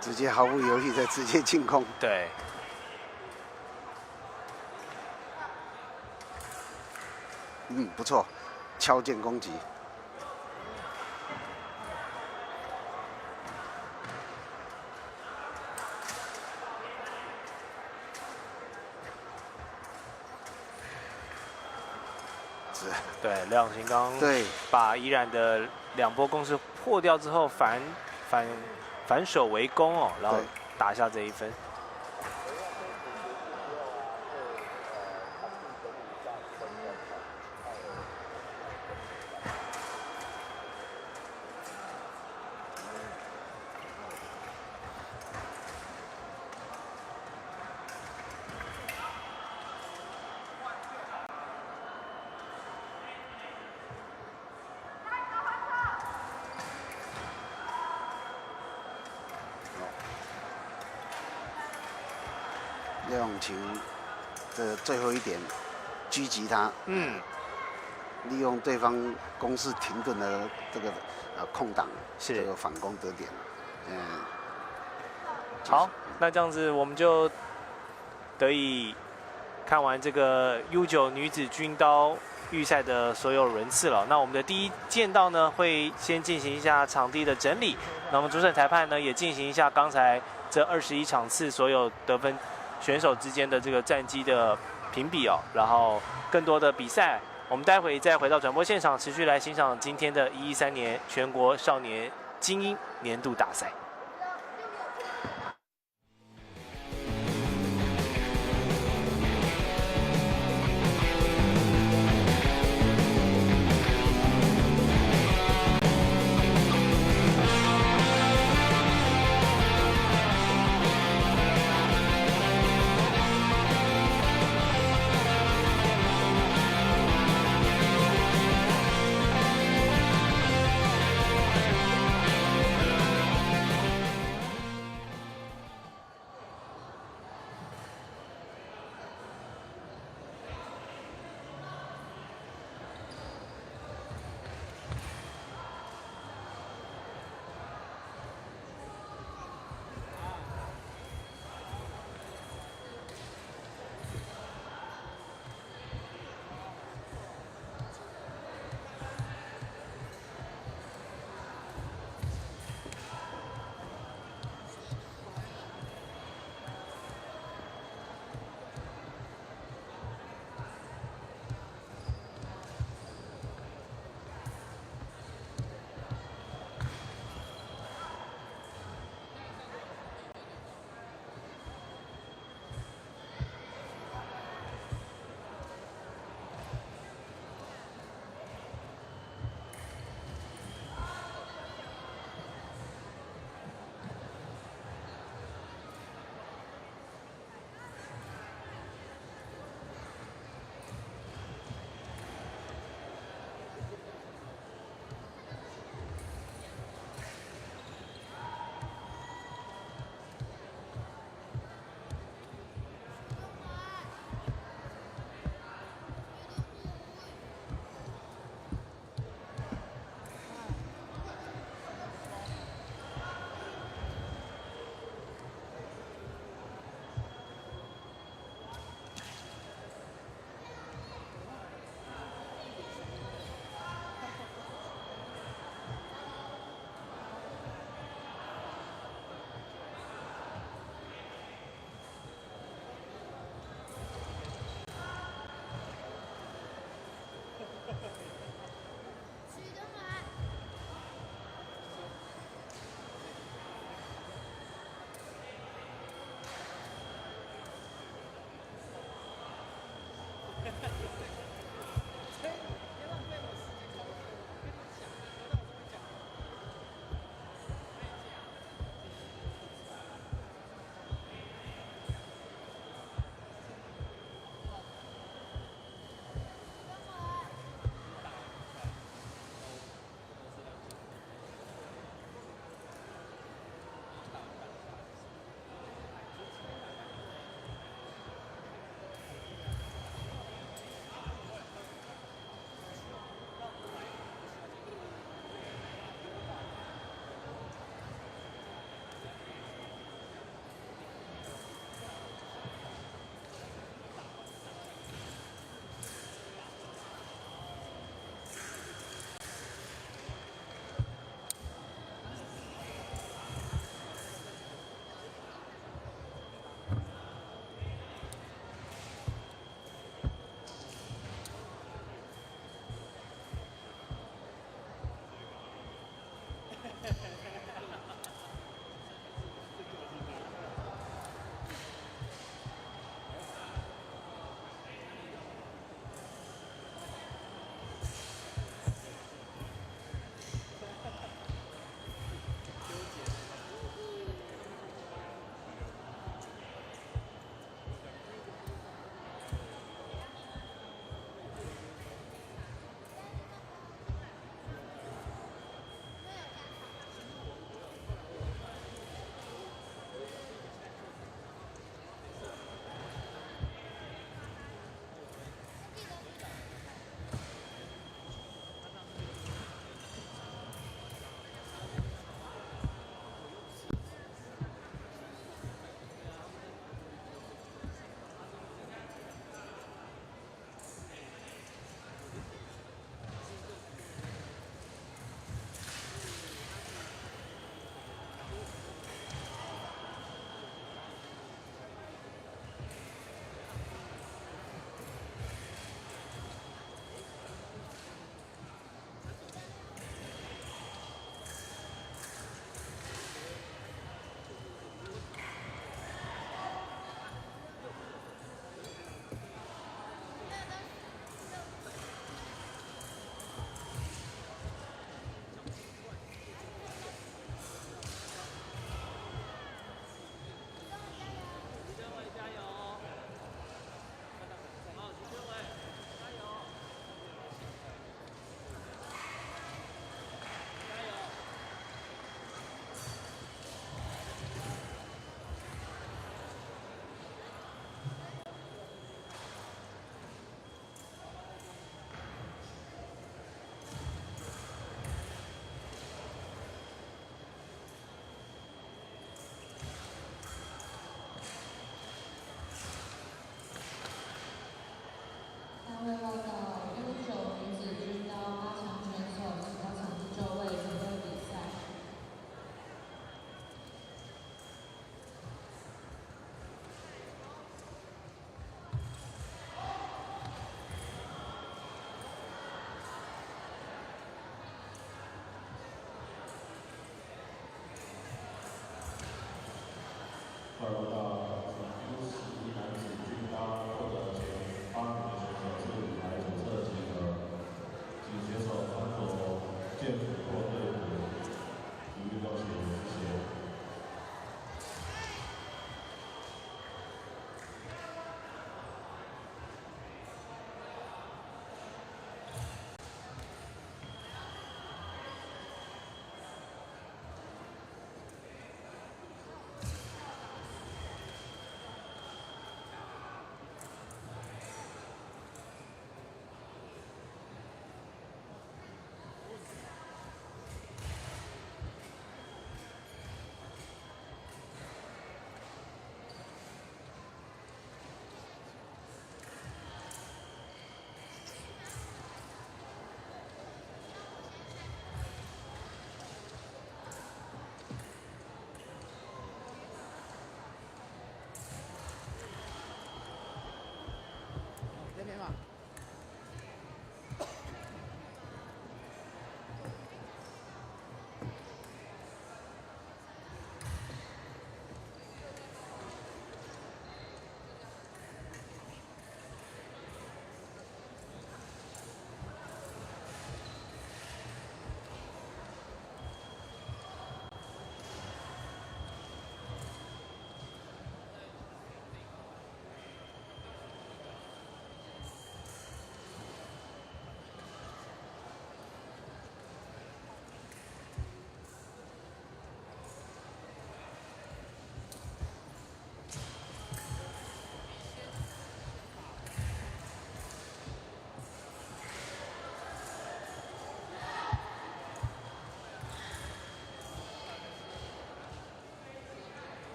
直接毫不犹豫的直接进攻。对。不错，敲键攻击。对，廖永晴刚把宜然的2波攻势破掉之后，反手为攻哦，然后打下这1分。廖永晴的最后一点狙击他，利用对方攻势停顿的这个空档，这个反攻得点。好，那这样子我们就得以看完这个 U9 女子军刀预赛的所有轮次了。那我们的第一剑道呢，会先进行一下场地的整理。那么主审裁判呢，也进行一下刚才这21场次所有得分选手之间的这个战绩的评比哦。然后更多的比赛，我们待会再回到转播现场，持续来欣赏今天的113年全国少年精英年度大赛。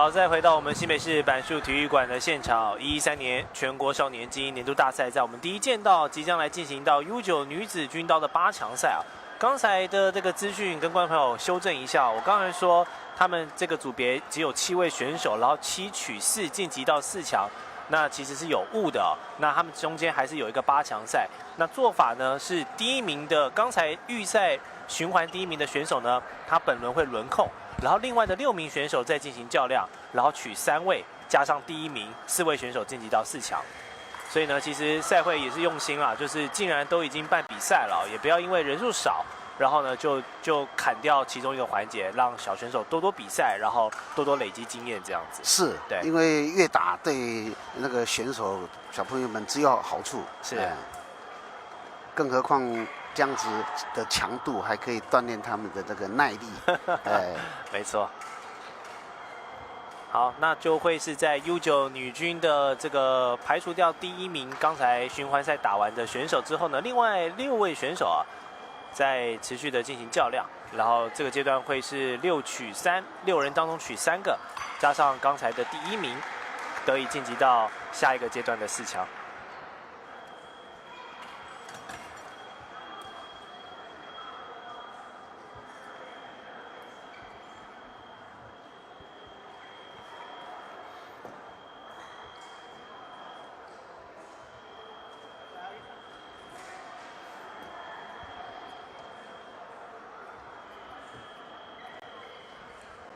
好，再回到我们新北市板树体育馆的现场，113年全国少年精英年度大赛，在我们第一剑道即将来进行到 U9 女子军刀的8强赛啊。刚才的这个资讯跟观众朋友修正一下，我刚才说他们这个组别只有7位选手，然后7取4晋级到4强，那其实是有误的哦。那他们中间还是有一个8强赛，那做法呢是第1名的，刚才预赛循环第1名的选手呢，他本轮会轮空。然后另外的6名选手再进行较量，然后取3位，加上第1名4位选手晋级到4强。所以呢，其实赛会也是用心啦，就是既然都已经办比赛了，也不要因为人数少，然后呢就砍掉其中一个环节，让小选手多多比赛，然后多多累积经验这样子。是，对，因为越打对那个选手小朋友们只有好处。是，更何况。这样子的强度还可以锻炼他们的这个耐力，没错。好，那就会是在 U9 女军的这个排除掉第1名刚才循环赛打完的选手之后呢，另外6位选手啊，在持续的进行较量，然后这个阶段会是6取3，6人当中取3个，加上刚才的第1名，得以晋级到下一个阶段的4强。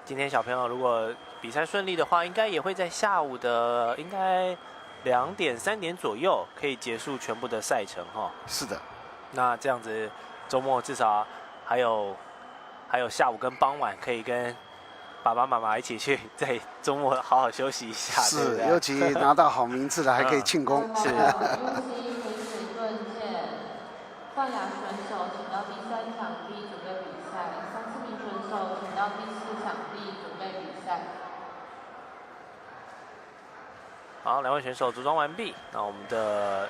今天小朋友如果比赛顺利的话，应该也会在下午的应该2点3点左右可以结束全部的赛程哈。是的，那这样子周末至少还有下午跟傍晚可以跟爸爸妈妈一起去在周末好好休息一下。是，尤其拿到好名次了还可以庆功。是。冠亚选手请到第3场地准备比赛，3、4名选手请到第4场地准备比赛。好，2位选手组装完毕，那我们的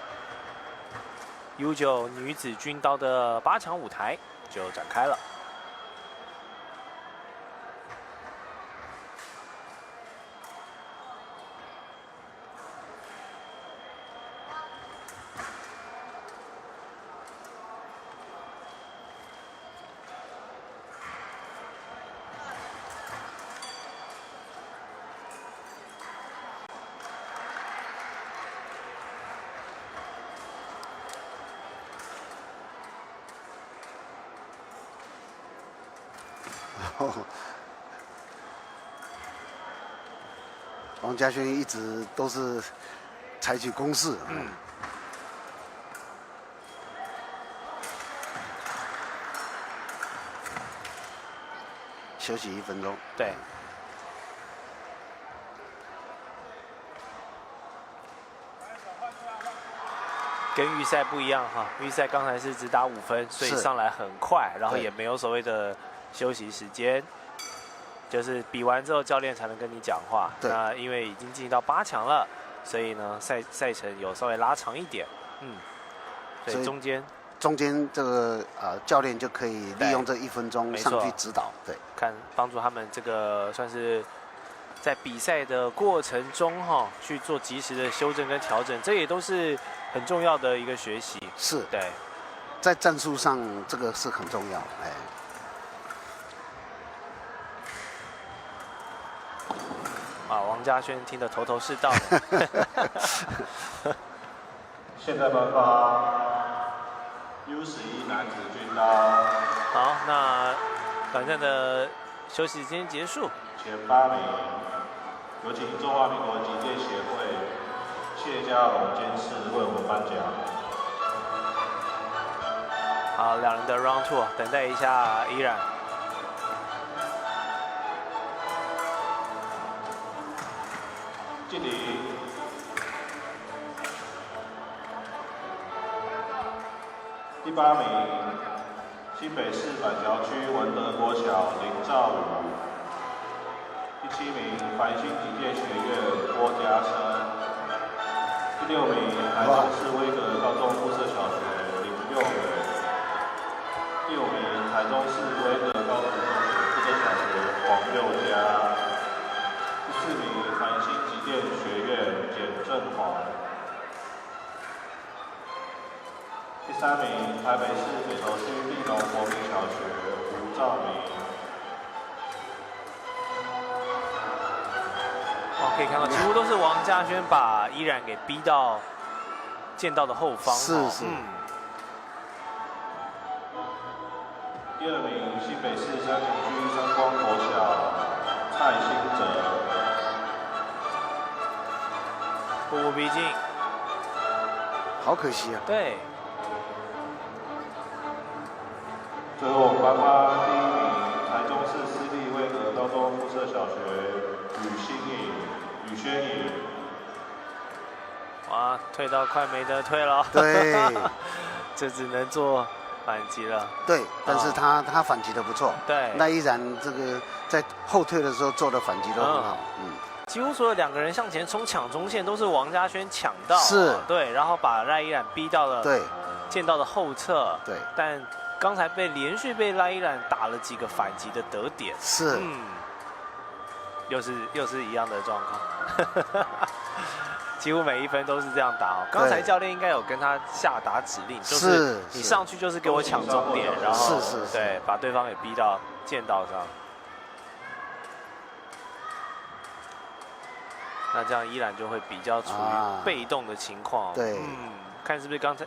U9 女子军刀的8强舞台就展开了。王嘉轩一直都是采取攻势，休息1分钟。对。跟预赛不一样哈，预赛刚才是只打5分，所以上来很快，然后也没有所谓的休息时间，就是比完之后教练才能跟你讲话。那因为已经进行到8强了，所以呢赛程有稍微拉长一点，所以中间这个教练就可以利用这1分钟上去指导，对，看帮助他们这个算是在比赛的过程中去做及时的修正跟调整，这也都是很重要的一个学习。是，对，在战术上这个是很重要，王嘉轩听得头头是道的。现在颁发 U11男子军刀。好，那短暂的休息时间结束。前8名，有请中华民国击剑协会谢家龙监事为我们颁奖。好，2人的 round 2，等待一下依然。敬礼。第8名，新北市板桥区文德国小林兆宇。第7名，繁星击剑学院郭家生。第6名，台中市威格高中附设小学林佑伟。第5名，台中市威格高职中学附设小学黄佑佳。第4 3名台北市北投区立农国民小学吴兆明。可以看到几乎都是王嘉轩把依然给逼到剑道的后方。是。第2名新北市三重区三光国小蔡兴哲。步步逼近。好可惜啊。对。最后班花第1名台中市私立威格高中附设小学吕轩颖。哇，退到快没得退了。对。这只能做反击了。对，但是他反击的不错。对。那依然这个在后退的时候做的反击都很好。几乎所有2个人向前冲抢中线都是王嘉轩抢到。是。对，然后把赖依然逼到了剑道的后侧。对。但刚才连续被赖依然打了几个反击的得点。是。又是一样的状况。几乎每一分都是这样打哦。刚才教练应该有跟他下达指令，就是你上去就是给我抢终点，然后对把对方给逼到剑道上。那这样依然就会比较处于被动的情况。对，看是不是刚才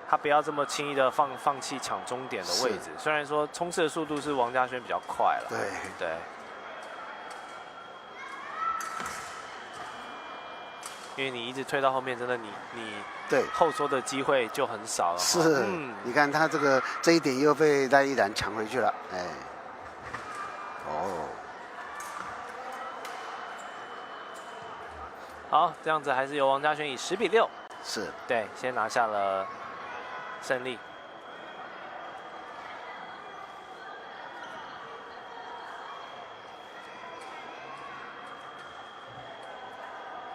他不要这么轻易的放弃抢终点的位置。虽然说冲刺的速度是王嘉轩比较快了。对。因为你一直推到后面，真的你后缩的机会就很少了。是，你看他这一点又被赖依然抢回去了，哎，好，这样子还是由王嘉轩以10比6，是对，先拿下了胜利。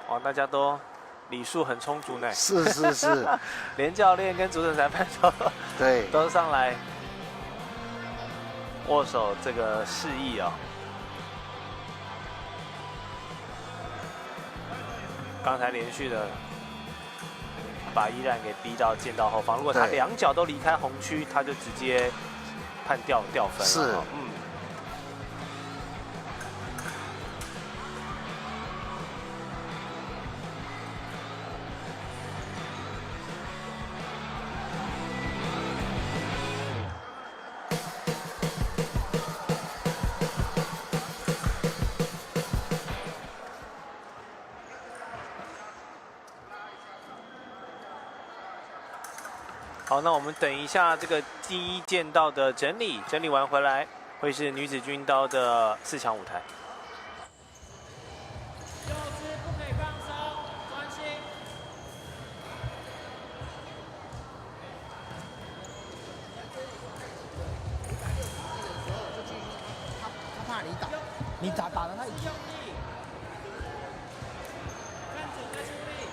哇，大家都礼数很充足呢。是，连教练跟主审裁判都上来握手这个示意哦。刚才连续的把依然给逼到剑道后方，如果他2脚都离开红区，他就直接判掉分了。是，好，那我们等一下这个第1剑道的整理完回来，会是女子军刀的4强舞台。右肢不可以放松，专心。他怕你打，你打了他。用力，看准再出力。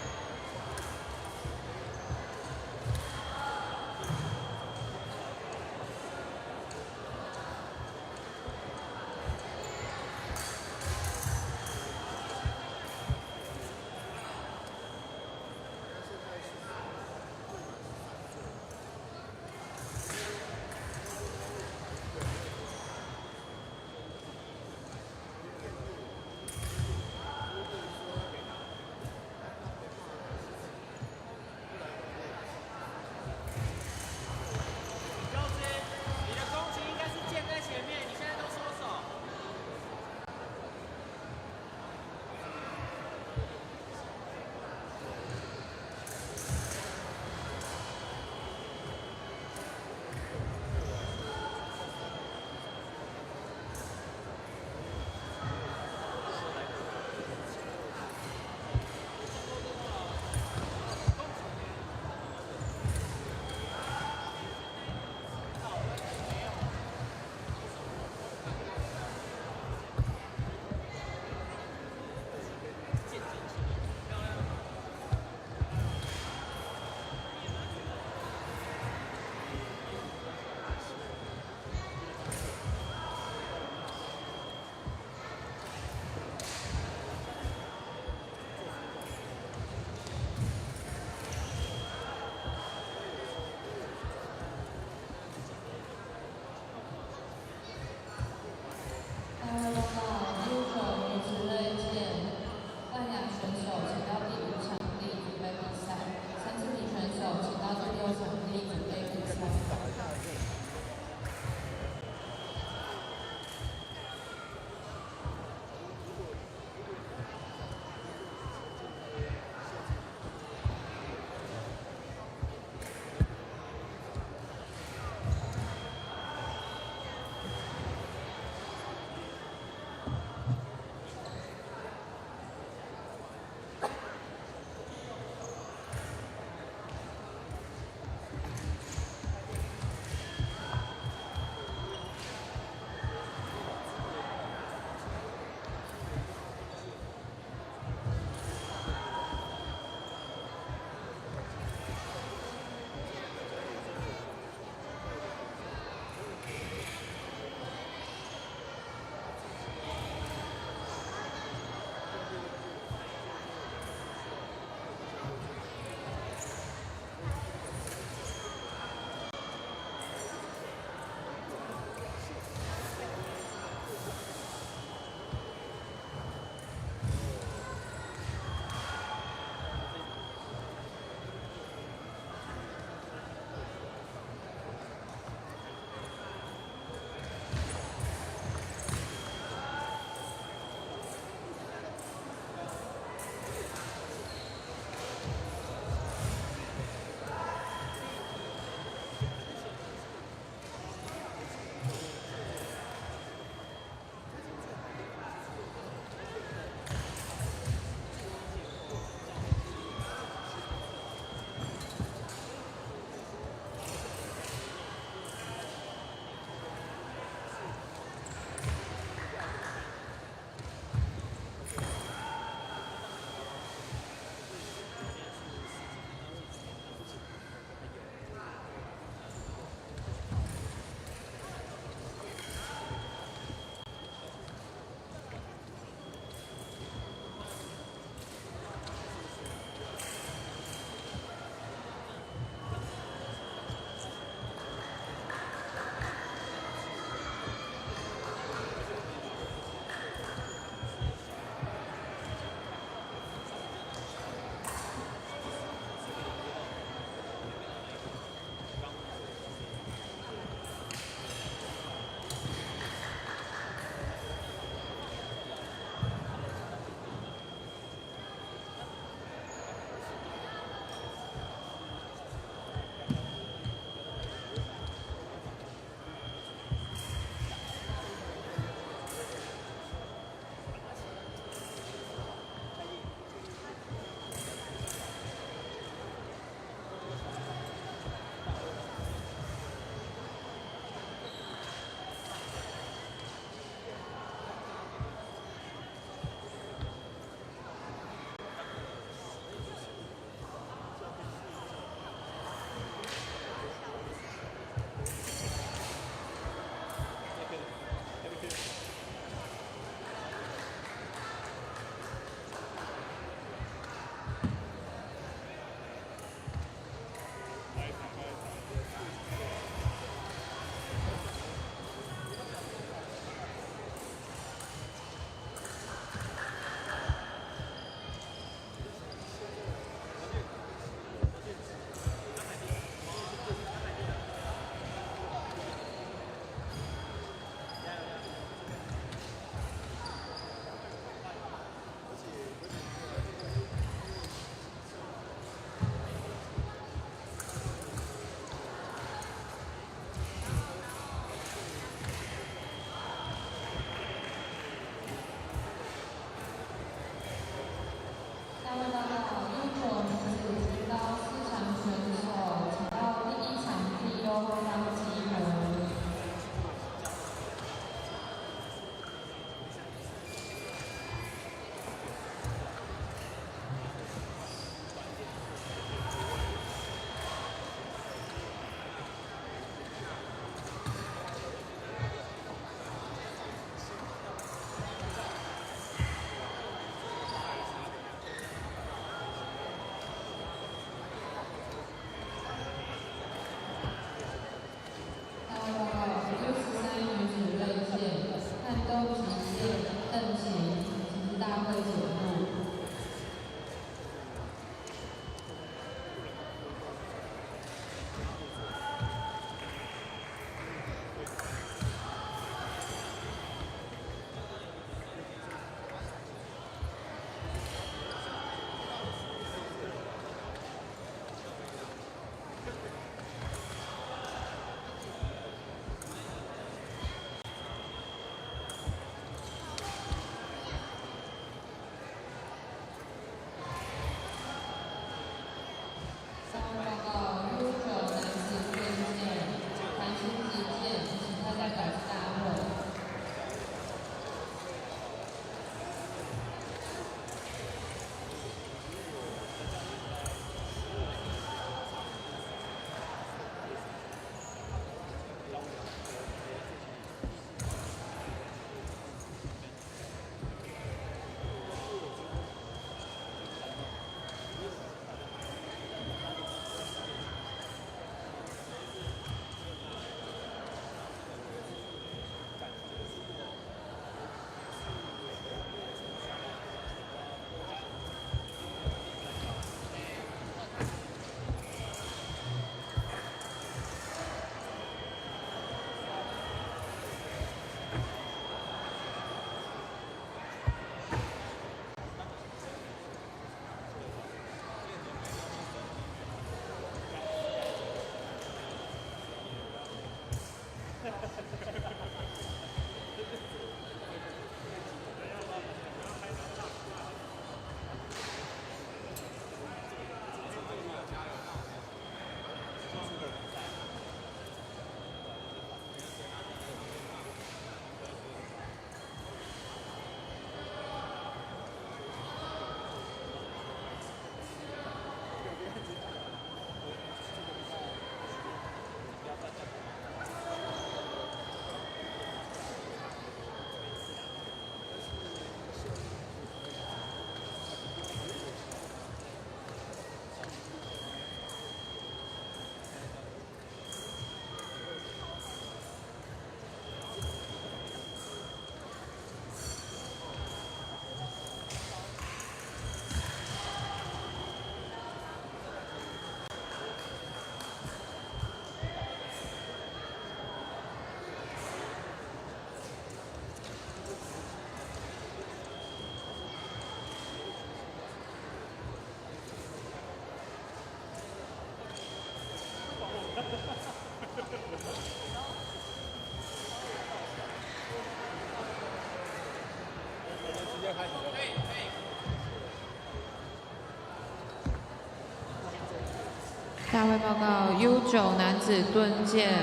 大会报告 U9 男子盾剑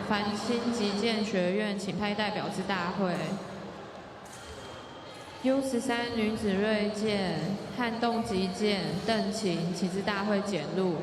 繁星击剑学院请派代表至大会。U13 女子锐剑撼动击剑邓晴请至大会检录。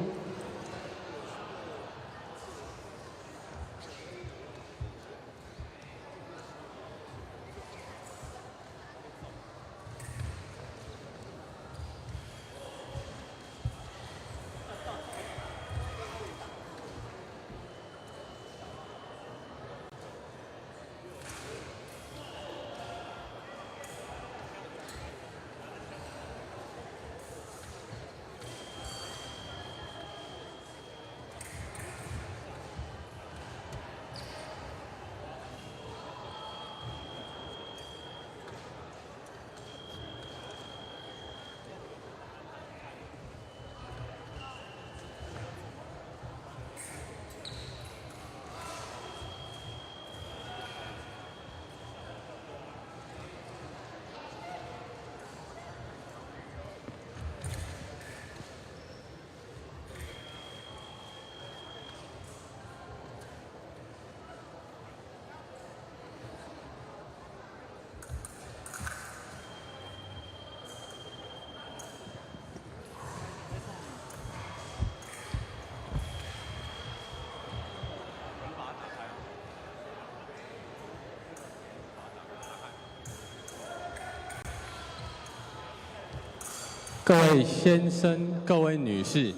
各位先生、各位女士，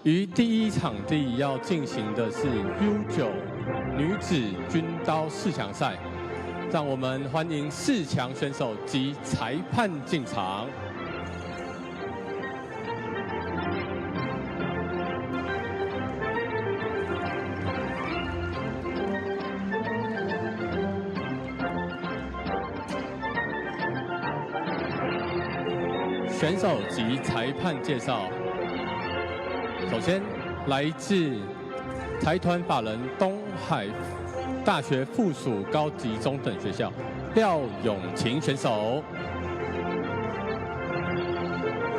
于第一场地要进行的是 U9 女子军刀4强赛，让我们欢迎4强选手及裁判进场。选手及裁判介绍。首先，来自财团法人东海大学附属高级中等学校廖永晴选手，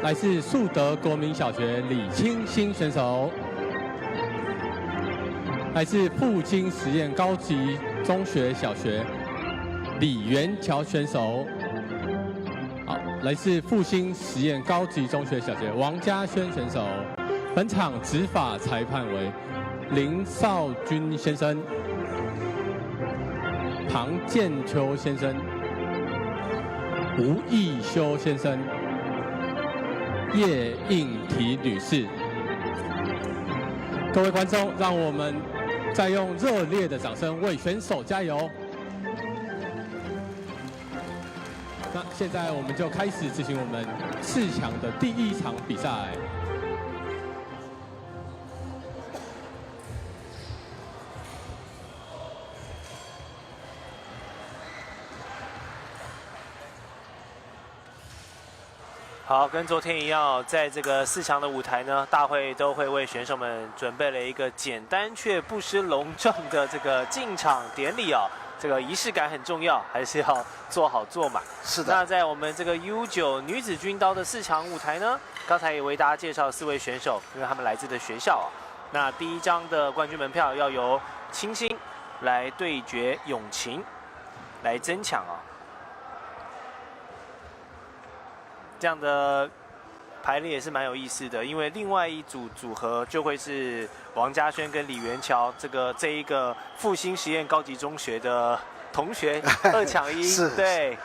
来自树德国民小学李清新选手，来自复兴实验高级中学小学李元桥选手。来自复兴实验高级中学小学王家轩选手，本场执法裁判为林少君先生、庞建秋先生、吴义修先生、叶应缇女士。各位观众，让我们再用热烈的掌声为选手加油！那现在我们就开始执行我们4强的第一场比赛。好，跟昨天一样，在这个4强的舞台呢，大会都会为选手们准备了一个简单却不失隆重的这个进场典礼哦。这个仪式感很重要，还是要做好做满。是的。那在我们这个 U9 女子军刀的4强舞台呢，刚才也为大家介绍4位选手，因为他们来自的学校啊。那第一张的冠军门票要由清新来对决永晴，来争抢啊。这样的排列也是蛮有意思的，因为另外一组组合就会是王家轩跟李元桥这一个复兴实验高级中学的同学2抢1，是对。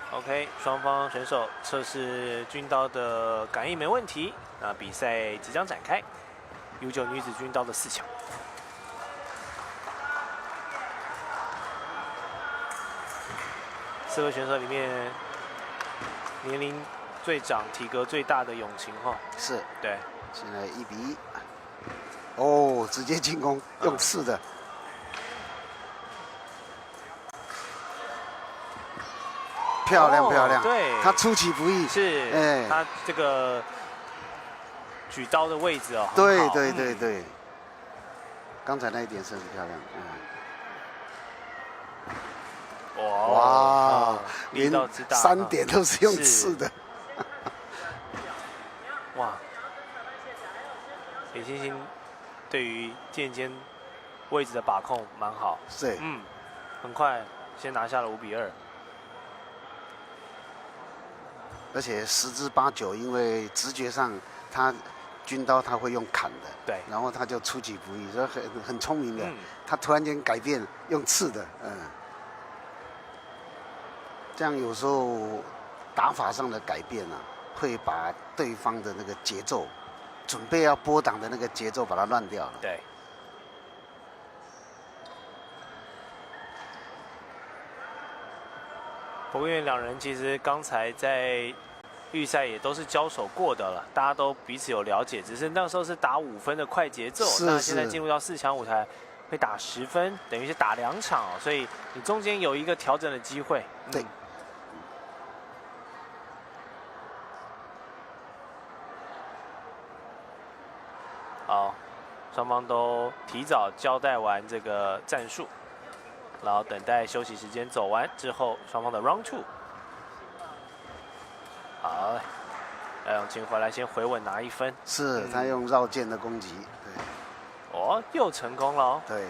OK， 双方选手测试军刀的感应没问题，那比赛即将展开。U9 女子军刀的4强。4位选手里面，年龄最长、体格最大的永晴哈。是。对。现在1比1。哦，直接进攻，用刺的。漂亮漂亮，对，他出其不意，是，他这个举刀的位置哦。对对对对，刚才那一点是很漂亮。哇，力道之大，3点都是用刺的。哇，李星星对于剑尖位置的把控蛮好。对，很快先拿下了5比2。而且10之8九，因为直觉上他军刀他会用砍的，对，然后他就出其不意，所以很聪明的，他突然间改变用刺的，这样有时候打法上的改变啊，会把对方的那个节奏，准备要拨挡的那个节奏把它乱掉了。对。不过因为两人其实刚才在预赛也都是交手过的了，大家都彼此有了解，只是那时候是打5分的快节奏，那现在进入到4强舞台会打10分，等于是打2场哦，所以你中间有一个调整的机会。对。好，双方都提早交代完这个战术，然后等待休息时间走完之后，双方的 Round 2。好，赖永清回来先回稳拿1分。是他用绕剑的攻击，对。哦，又成功了哦。对，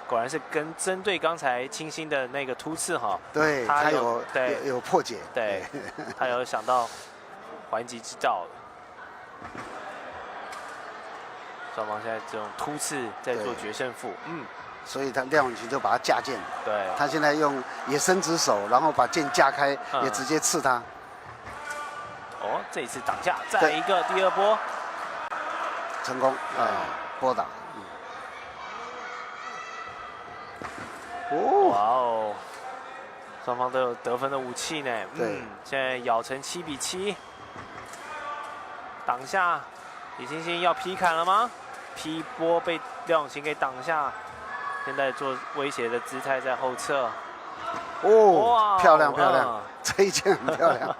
果然是跟针对刚才清新的那个突刺哈。对，他有破解。对，他有想到还击之道。双方现在这种突刺在做决胜负，所以他廖永清就把他架剑，对，他现在用野生之手，然后把剑架开，也直接刺他。哦，这一次挡下，再一个第2波，成功拨挡。哇哦，双方都有得分的武器呢。现在咬成7比7，挡下，李星星要劈砍了吗？劈波被廖永清给挡下，现在做威胁的姿态在后撤。哦，漂亮漂亮，这一剑很漂亮。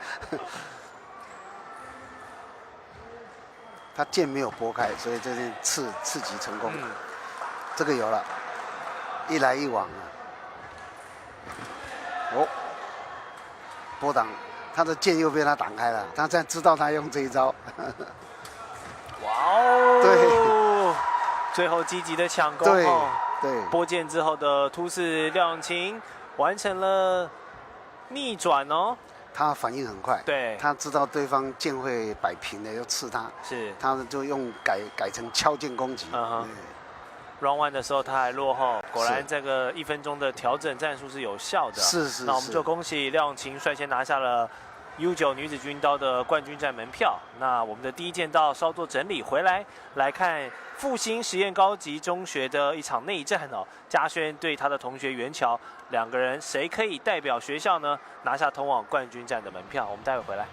他剑没有拨开，所以这件刺击成功。这个有了，一来一往啊。哦，拨挡，他的剑又被他挡开了，他现在知道他用这一招。哇哦！对，最后积极的抢攻哦。对，拨剑之后的突刺，廖永清完成了逆转哦。他反应很快，对，他知道对方剑会摆平的，又刺他，是，他就用改成敲剑攻击。Round 1的时候他还落后，果然这个1分钟的调整战术是有效的。是。那我们就恭喜廖永清率先拿下了 U9 女子军刀的冠军战门票。那我们的第一剑道稍作整理回来看复兴实验高级中学的一场内战哦，嘉轩对他的同学袁乔，两个人谁可以代表学校呢拿下通往冠军战的门票？我们待会回来。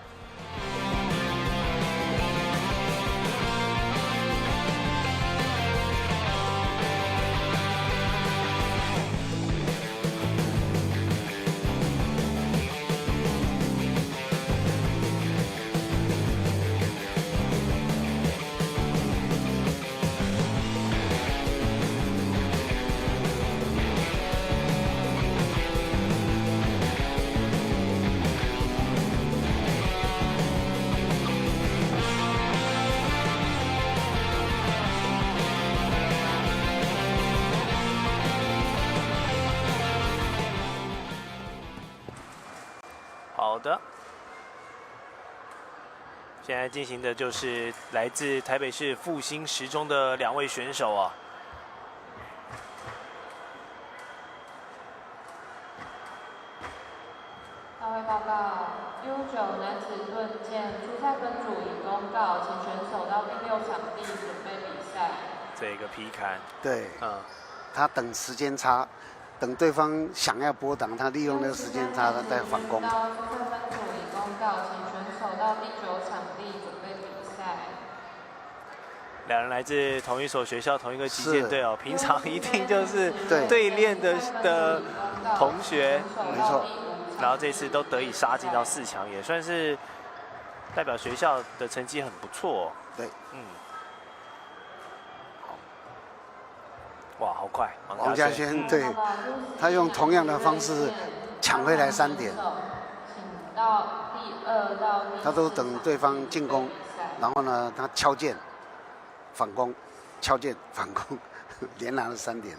好的，现在进行的就是来自台北市复兴实中的2位选手啊。大会报告 ：U9 男子盾剑初赛分组已公告，请选手到第6场地准备比赛。这个劈砍，对，他等时间差。等对方想要拨挡，他利用那个时间差，他再反攻。到初赛分组已公告，请选手到第9场地准备比赛。两人来自同一所学校、同一个击剑队哦，平常一定就是对练的同学，没错。然后这次都得以杀进到4强，也算是代表学校的成绩很不错哦。对，哇，好快！王家轩对，他用同样的方式抢回来3点。他都等对方进攻，然后呢，他敲键反攻，敲键反攻，连拿了3点。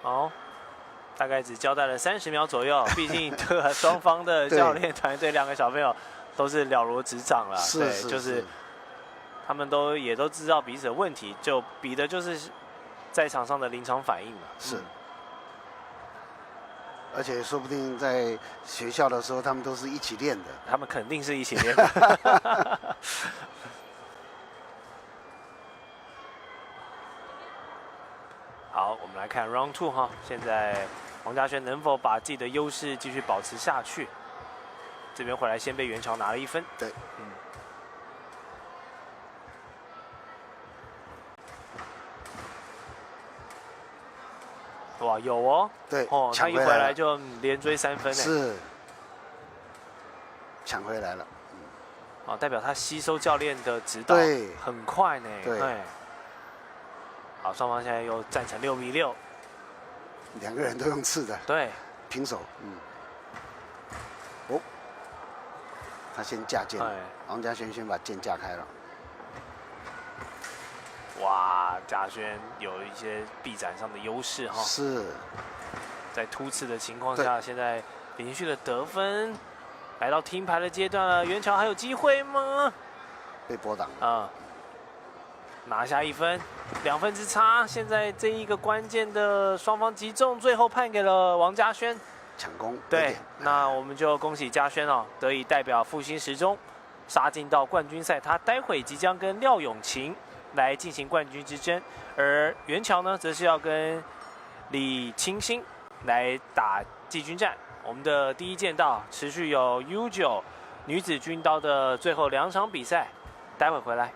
好，大概只交代了30秒左右，毕竟这个双方的教练团队2个小朋友都是了如指掌了，对，就是他们也都知道彼此的问题，就比的就是在场上的临场反应嘛。是，而且说不定在学校的时候，他们都是一起练的。他们肯定是一起练的。好，我们来看 Round 2哈，现在王家轩能否把自己的优势继续保持下去？这边回来先被元朝拿了1分。对，哇，有哦，对，哦，他一回来就连追3分，是，抢回来了。啊，代表他吸收教练的指导，对，很快呢。对。好，双方现在又战成6比6，2个人都用刺的，对，平手，哦，他先架键，王家轩先把键架开了。哇，家轩有一些臂展上的优势哈，是，在突刺的情况下，现在连续的得分，来到听牌的阶段了，元朝还有机会吗？被拨挡啊。拿下1分，2分之差。现在这一个关键的双方击中，最后判给了王家轩抢攻。对，那我们就恭喜家轩哦，得以代表复兴时钟杀进到冠军赛。他待会即将跟廖永晴来进行冠军之争，而元朝呢，则是要跟李清新来打季军战。我们的第一剑道持续有 U9女子军刀的最后2场比赛，待会回来。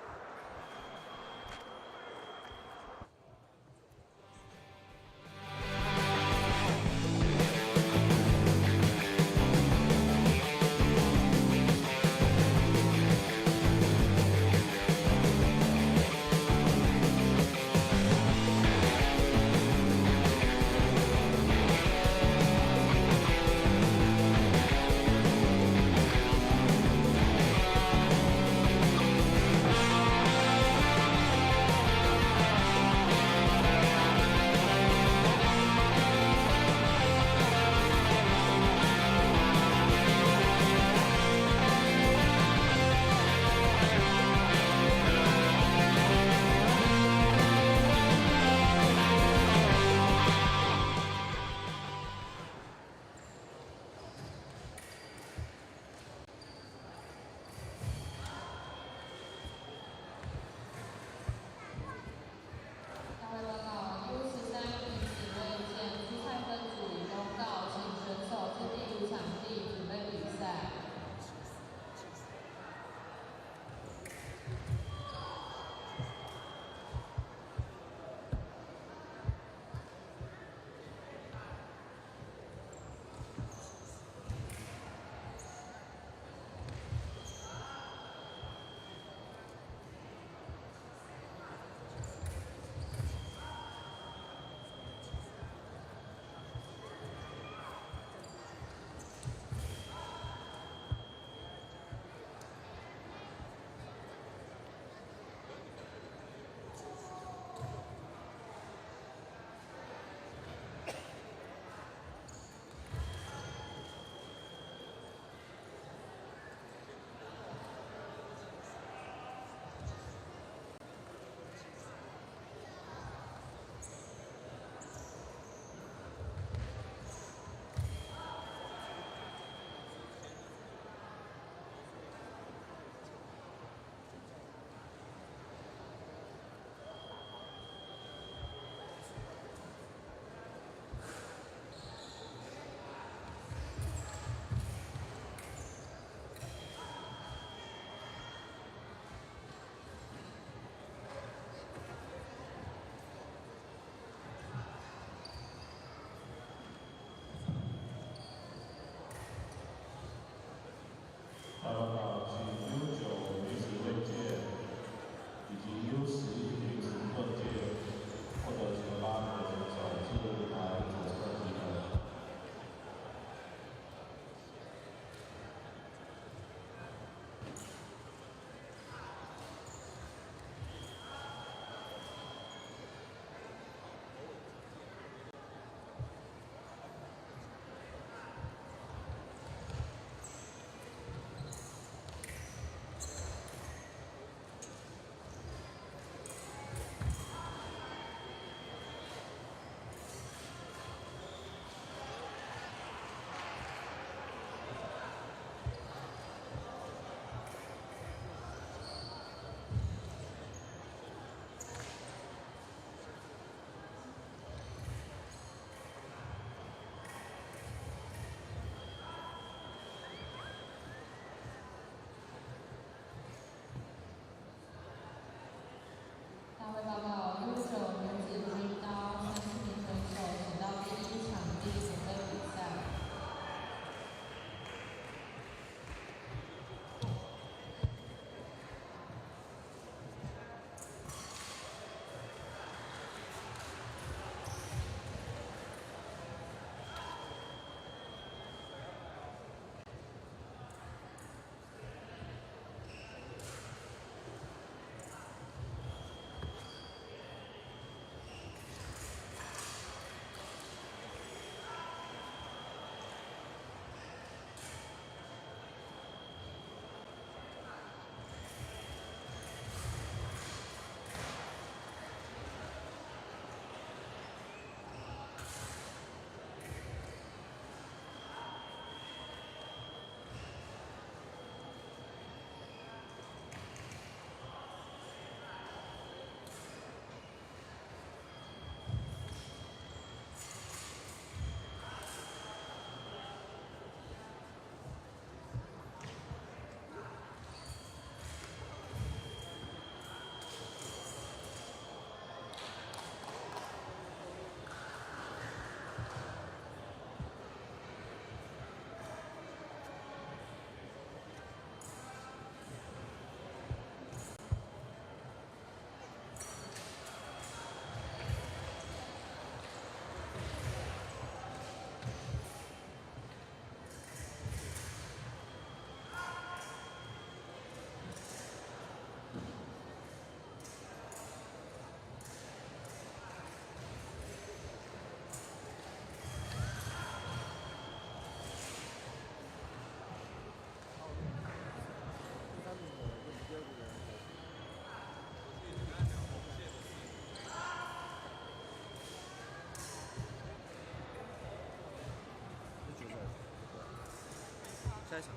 下一场，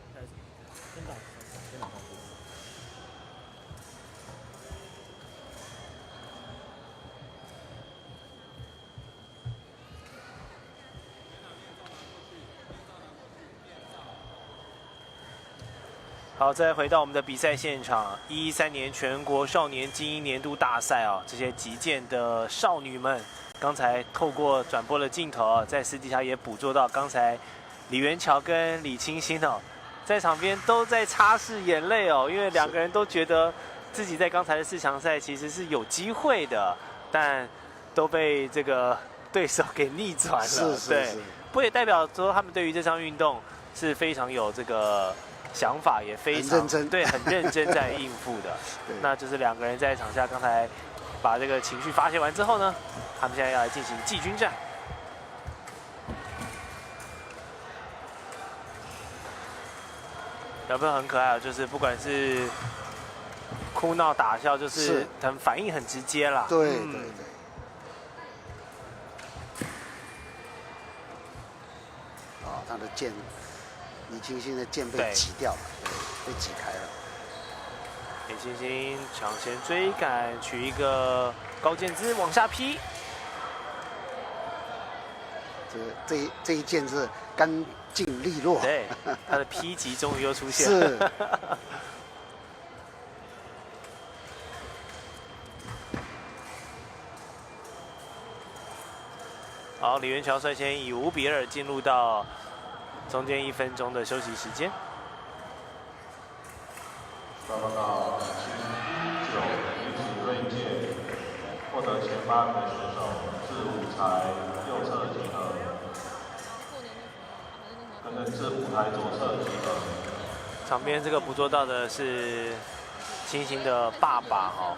先打上去。好，再回到我们的比赛现场，113年全国少年精英年度大赛哦，这些击剑的少女们，刚才透过转播的镜头啊，在私底下也捕捉到，刚才李元乔跟李清新哦，在场边都在擦拭眼泪哦，因为两个人都觉得自己在刚才的4强赛其实是有机会的，但都被这个对手给逆转了。对，不过也代表说他们对于这项运动是非常有这个想法，也非常认真，对，很认真在应付的。那就是两个人在场下刚才把这个情绪发泄完之后呢，他们现在要来进行季军战。小朋友很可爱啊，就是不管是哭闹打笑，就是很反应很直接啦。对。他的剑，李清新的剑被挤掉了，被挤开了。李清新抢先追赶，取一个高剑姿往下劈。这一剑是干净利落。对，他的劈击终于又出现了。是。好，李元乔率先以5比2进入到中间1分钟的休息时间。报告19女子锐剑获得前8名的选手至舞台右侧集合，跟至舞台左侧集合。场边这个捕捉到的是清新的爸爸哈，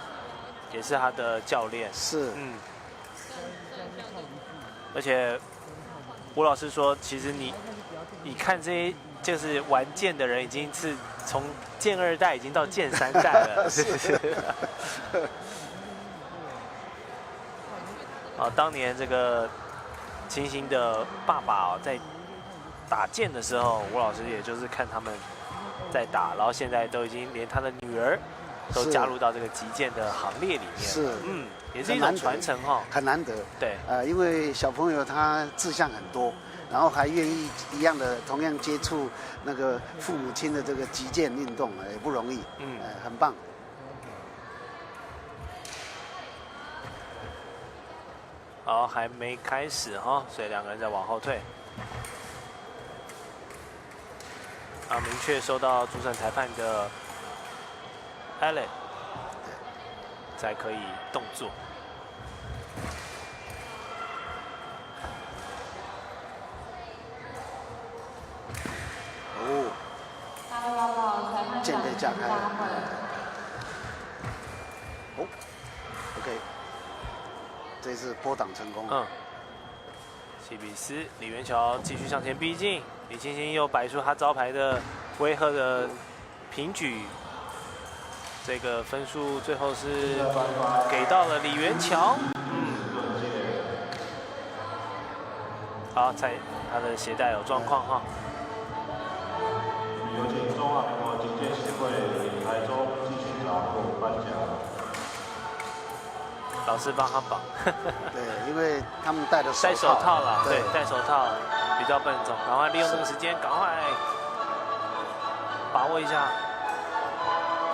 也是他的教练。是。而且吴老师说，其实你看这些就是玩剑的人，已经是从剑2代已经到剑3代了。啊，当年这个清新的爸爸在打剑的时候，吴老师也就是看他们在打，然后现在都已经连他的女儿都加入到这个击剑的行列里面。是，也是一种传承哈，很难得。对，因为小朋友他志向很多，然后还愿意同样接触那个父母亲的这个击剑运动，也不容易。很棒。好，还没开始哈，所以两个人再往后退。啊，明确收到主审裁判的 Allen， 才可以动作。剑被架开了。OK， 这次拨挡成功。7比4，李元乔继续向前逼近，李清新又摆出他招牌的威吓的平举，这个分数最后是给到了李元乔。好，他的鞋带有状况哈。有请中华民国击剑协会台中继续掌握颁奖。老师帮他绑。对，因为他们戴手套了，对，戴手套比较笨重，赶快利用这个时间，赶快把握一下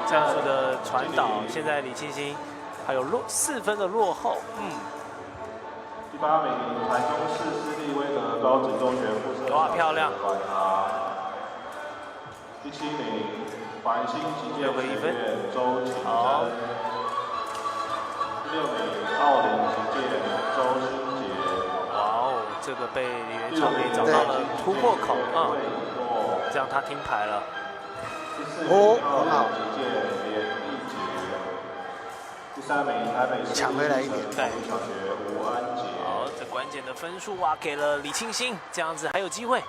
战术的传导。现在李清新还有4分的落后。第8名，台中市私立威格高职中学附设。哇，漂亮！第7名，繁星击剑学院周晴好。第6名，奥林击剑周新杰。哇哦，这个被李元乔给找到了突破口，这样他听牌了。第4名，奥林击剑连义杰。第3名，台北市抢回来一点，小学吴安杰。好，这关键的分数啊，给了李清新，这样子还有机会。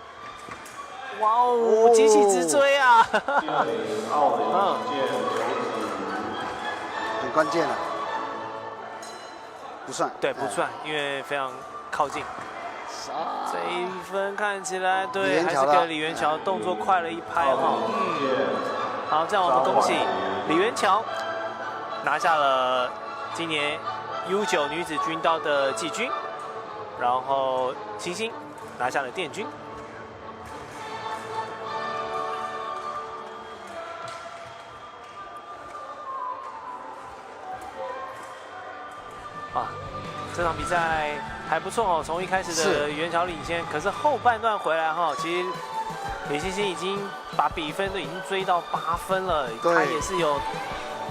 哇哦，急起直追啊！第2名，奥林击剑刘子瑜。很关键了。不算，对，不算，因为非常靠近。这一分看起来对，还是跟李元桥动作快了一拍哈。好，这样我们恭喜李元桥拿下了今年 U9 女子军刀的季军，然后星星拿下了殿军。啊，这场比赛还不错哦，从一开始的李元桥领先，可是后半段回来哈，其实李星星已经把比分都已经追到8分了，他也是有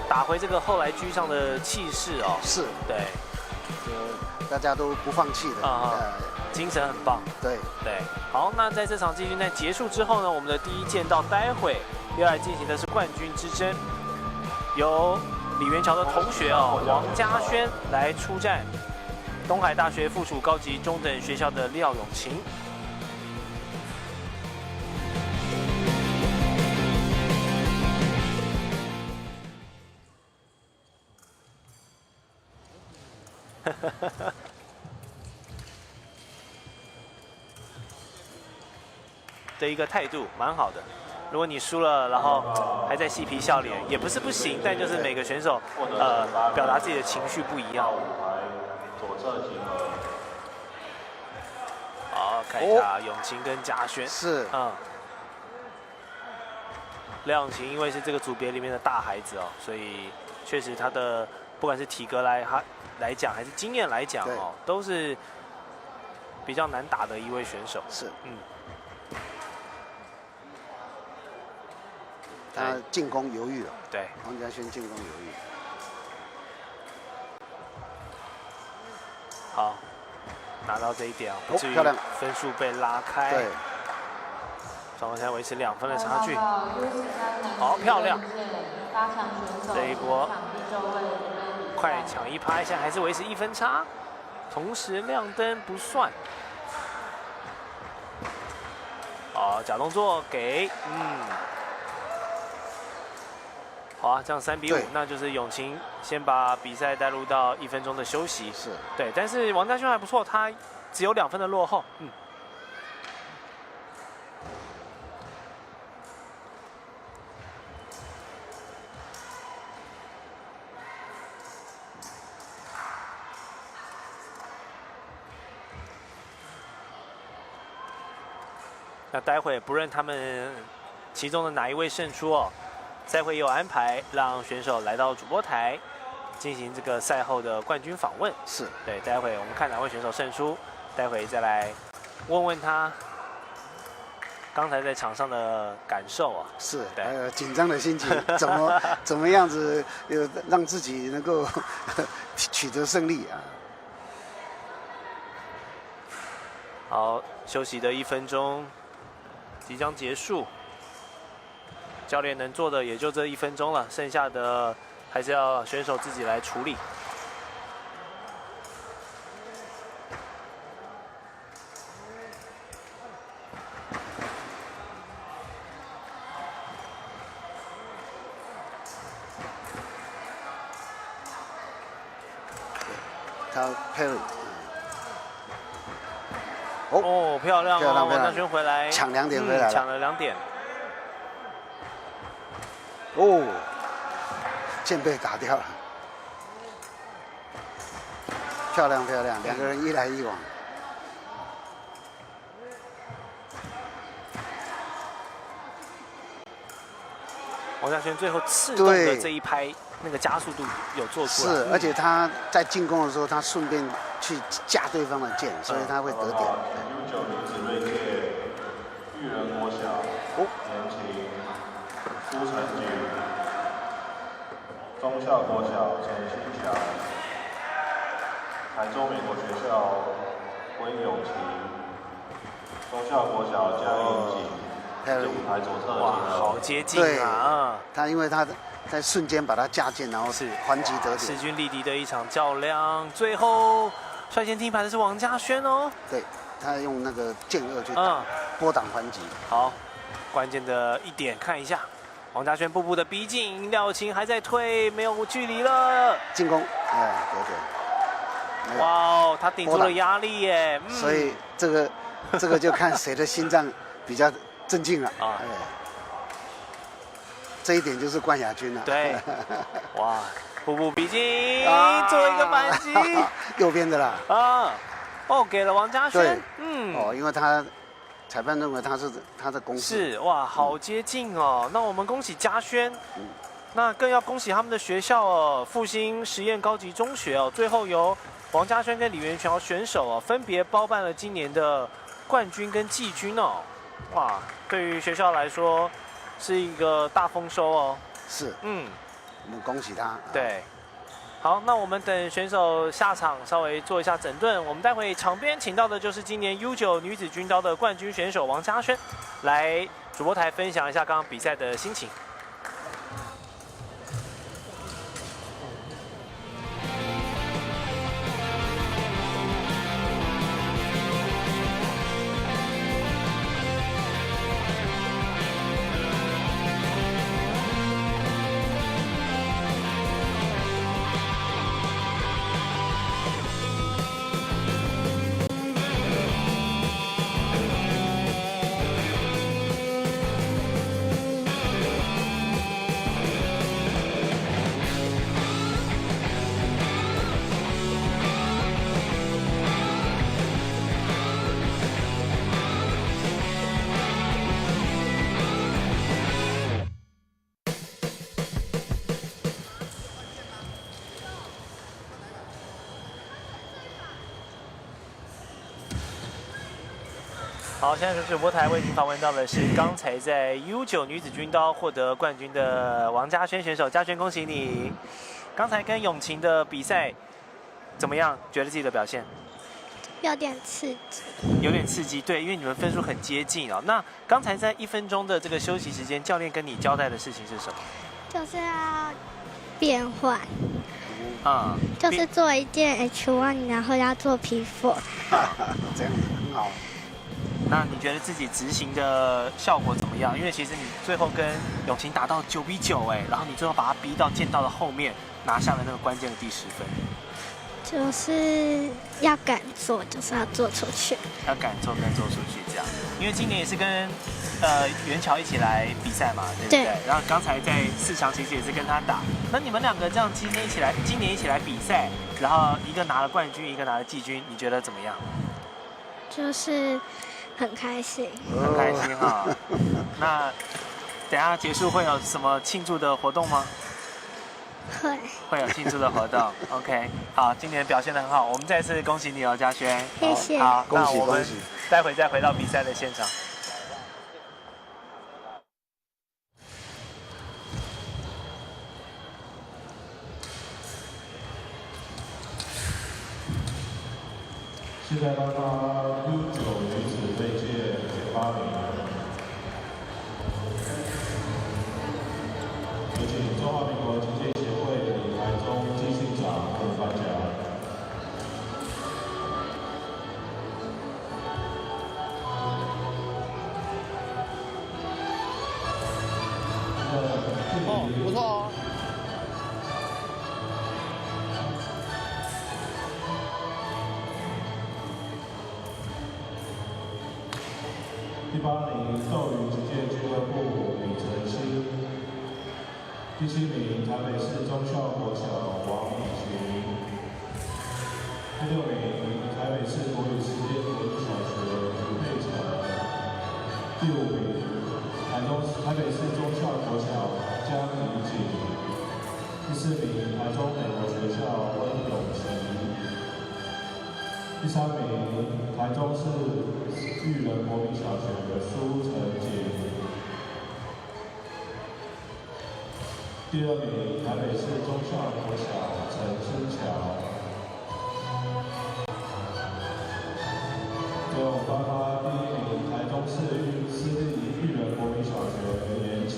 打回这个后来居上的气势哦。是，对，大家都不放弃的，精神很棒。对对，好，那在这场季军赛结束之后呢，我们的第一剑道待会要来进行的是冠军之争，由李元桥的同学哦，王嘉轩来出战东海大学附属高级中等学校的廖永晴。的一个态度蛮好的。如果你输了，然后还在嬉皮笑脸，也不是不行，但就是每个选手表达自己的情绪不一样。好，看一下永晴跟嘉轩。是，廖永晴因为是这个组别里面的大孩子哦，所以确实他的不管是体格来讲，还是经验来讲哦，都是比较难打的一位选手。是，他进攻犹豫了。对，王嘉轩进攻犹豫。好，拿到这一点，不至于分数被拉开。对，双方现在维持2分的差距。好漂亮！这一波快抢一拍，现在还是维持1分差，同时亮灯不算。好，假动作给，好啊，这样3比5，那就是永晴先把比赛带入到1分钟的休息。是，对，但是王嘉轩还不错，他只有2分的落后。那待会不论他们其中的哪一位胜出哦，赛会也有安排让选手来到主播台进行这个赛后的冠军访问。是，对，待会我们看哪位选手胜出，待会再来问问他刚才在场上的感受啊。是，还有紧张的心情，怎么样子让自己能够取得胜利啊？好，休息的1分钟即将结束，教练能做的也就这1分钟了，剩下的还是要选手自己来处理。他 Perry。哦，漂亮哦！王嘉轩回来抢2点回来了，抢了2点。哦，剑被打掉了，漂亮漂亮，两个人一来一往。王嘉轩最后刺动的这一拍，那个加速度有做出来。是，而且他在进攻的时候，他顺便去架对方的剑，所以他会得点。U9女子锐界育人国小年轻朱成菊，忠孝国小陈新祥，台中美国学校温永琪，忠孝国小江映锦。这舞台左侧哇，好接近啊！他因为他在瞬间把他架剑，然后是还击得点，势均力敌的一场较量。最后率先听牌的是王嘉轩哦。对，他用那个剑二去打拨挡还击。好，关键的一点看一下，王嘉轩步步的逼近，廖永晴还在推，没有距离了。进攻，得点。哇哦，他顶住了压力耶。所以这个就看谁的心脏比较镇静了啊。这一点就是冠亚军了。对，哇，步步逼近，做一个反击，右边的啦。给了王嘉轩。因为裁判认为他是他的攻势。是哇，好接近哦。那我们恭喜嘉轩。那更要恭喜他们的学校哦，复兴实验高级中学哦，最后由王嘉轩跟李元桥选手哦，分别包办了今年的冠军跟季军哦。哇，对于学校来说是一个大丰收哦。是，我们恭喜他。对，好，那我们等选手下场稍微做一下整顿，我们待会场边请到的就是今年 U9 女子军刀的冠军选手王嘉轩，来主播台分享一下刚刚比赛的心情。好，现在是主播台为您访问到的是刚才在 U9 女子军刀获得冠军的王嘉轩选手，嘉轩恭喜你！刚才跟永晴的比赛怎么样？觉得自己的表现？有点刺激。有点刺激，对，因为你们分数很接近哦。那刚才在1分钟的这个休息时间，教练跟你交代的事情是什么？就是要变换。就是做一件 H1， 然后要做 P4。这样子很好。那你觉得自己执行的效果怎么样？因为其实你最后跟永晴打到9比9，然后你最后把他逼到剑道的后面，拿下了那个关键的第10分。就是要敢做，就是要做出去。要敢做跟做出去这样。因为今年也是跟元桥一起来比赛嘛，对不对？然后刚才在4强其实也是跟他打。那你们两个这样今年一起来比赛，然后一个拿了冠军，一个拿了季军，你觉得怎么样？就是很开心，很开心哈。那等下结束会有什么庆祝的活动吗？会有庆祝的活动。OK， 好，今年表现得很好，我们再次恭喜你哦，嘉轩。谢谢。好，那我们待会再回到比赛的现场。现在刚刚 U9 女子队界前8名，有请中华民国击剑协会李台中基训长和颁奖。不错哦。第8名斗鱼击剑俱乐部李晨曦，第7名台北市忠孝国小王以群，第6名台北市国语实验国际小学李佩成，第5名台北市忠孝国小江怡景，第4名台中美国学校温永琪，第3名台中市育人国民小学的苏成锦，第2名台北市忠孝国小陈之乔，最后颁发第1名台中市私立育人国民小学刘延琪。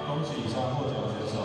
恭喜以上获奖选手。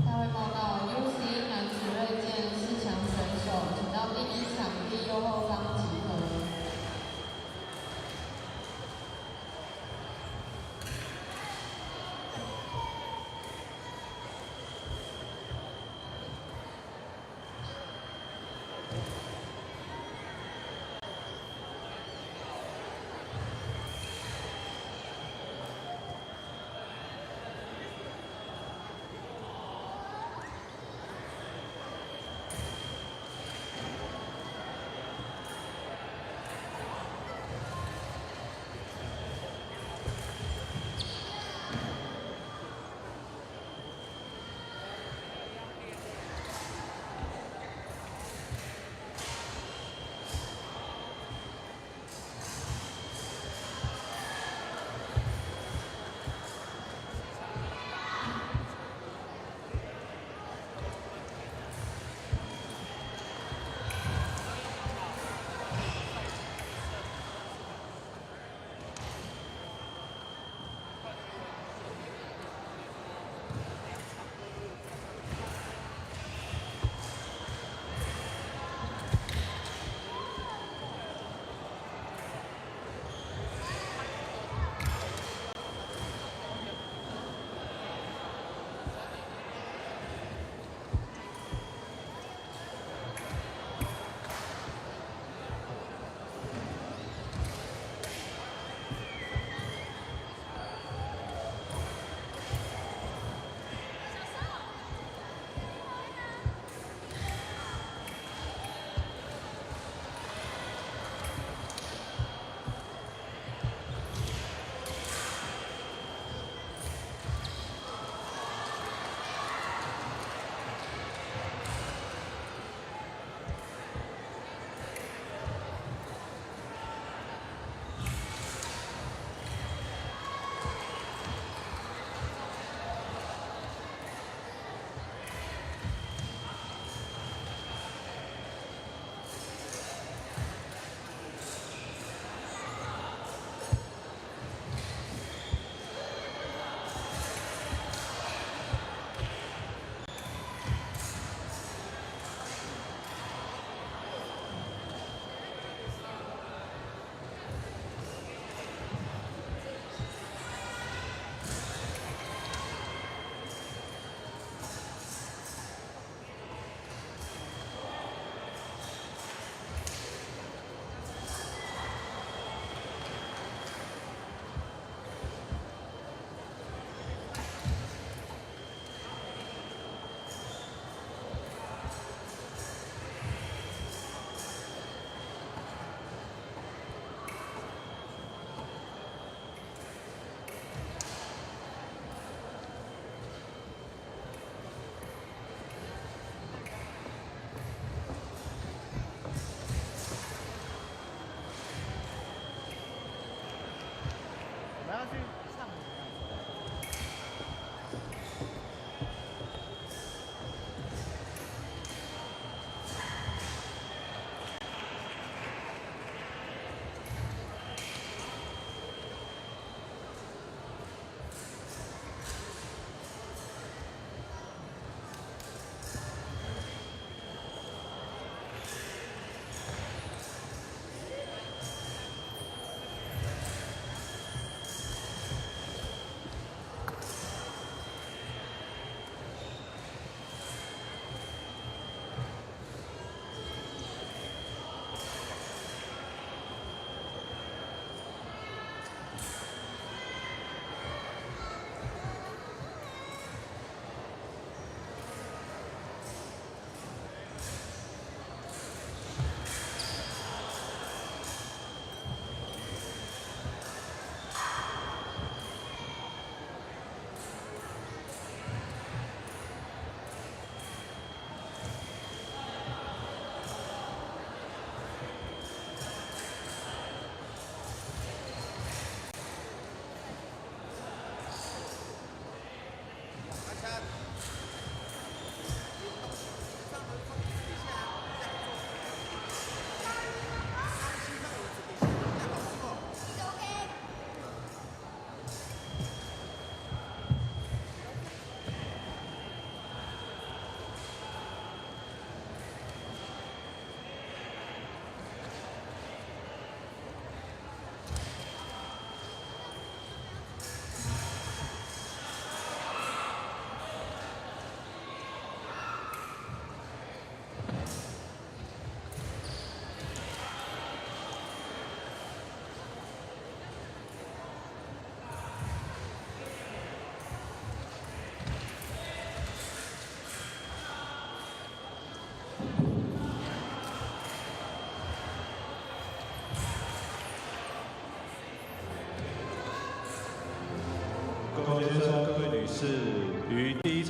大会报告 UC 男子锐剑4强选手，请到第1场地右后方集合。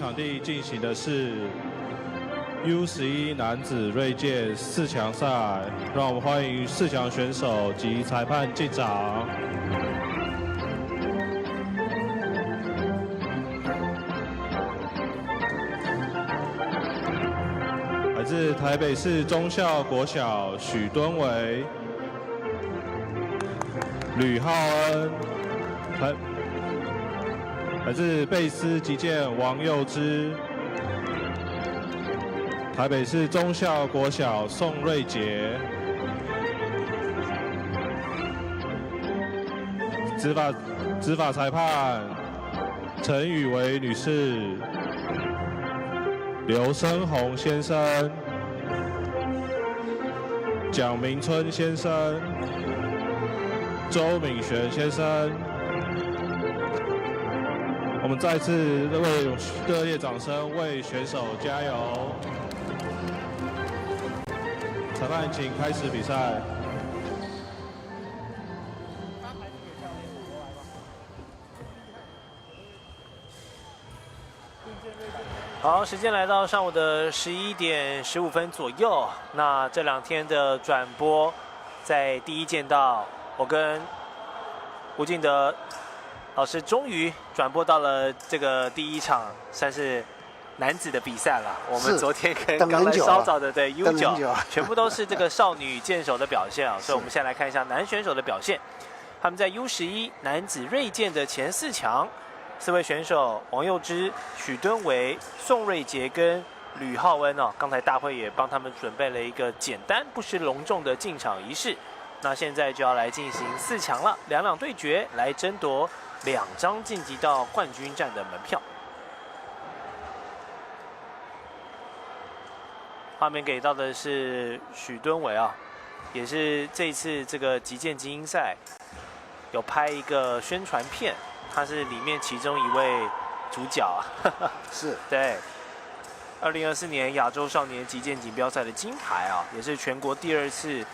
场地进行的是 U11 男子锐剑4强赛，让我们欢迎4强选手及裁判进场。来自台北市忠孝国小许敦伟、吕浩恩，来自贝斯击剑王佑之，台北市忠孝国小宋瑞杰，执法裁判陈雨薇女士、刘生宏先生、蒋明春先生、周敏璇先生。我们再次为热烈掌声为选手加油！裁判，请开始比赛。好，时间来到上午的11点15分左右。那这2天的转播，在第一剑道，我跟吴敬德老师终于转播到了这个第一场，算是男子的比赛了。我们昨天跟刚才稍早的对 U9，全部都是这个少女剑手的表现啊。所以我们先来看一下男选手的表现。他们在 U11 男子锐剑的前4强，4位选手王佑之、许敦维、宋瑞杰跟吕浩恩哦，刚才大会也帮他们准备了一个简单不失隆重的进场仪式。那现在就要来进行4强了，两对决来争夺2张晋级到冠军战的门票。画面给到的是许敦伟啊，也是这一次这个击剑精英赛有拍一个宣传片，他是里面其中一位主角啊。是，对。2024年亚洲少年击剑锦标赛的金牌啊，也是全国第2次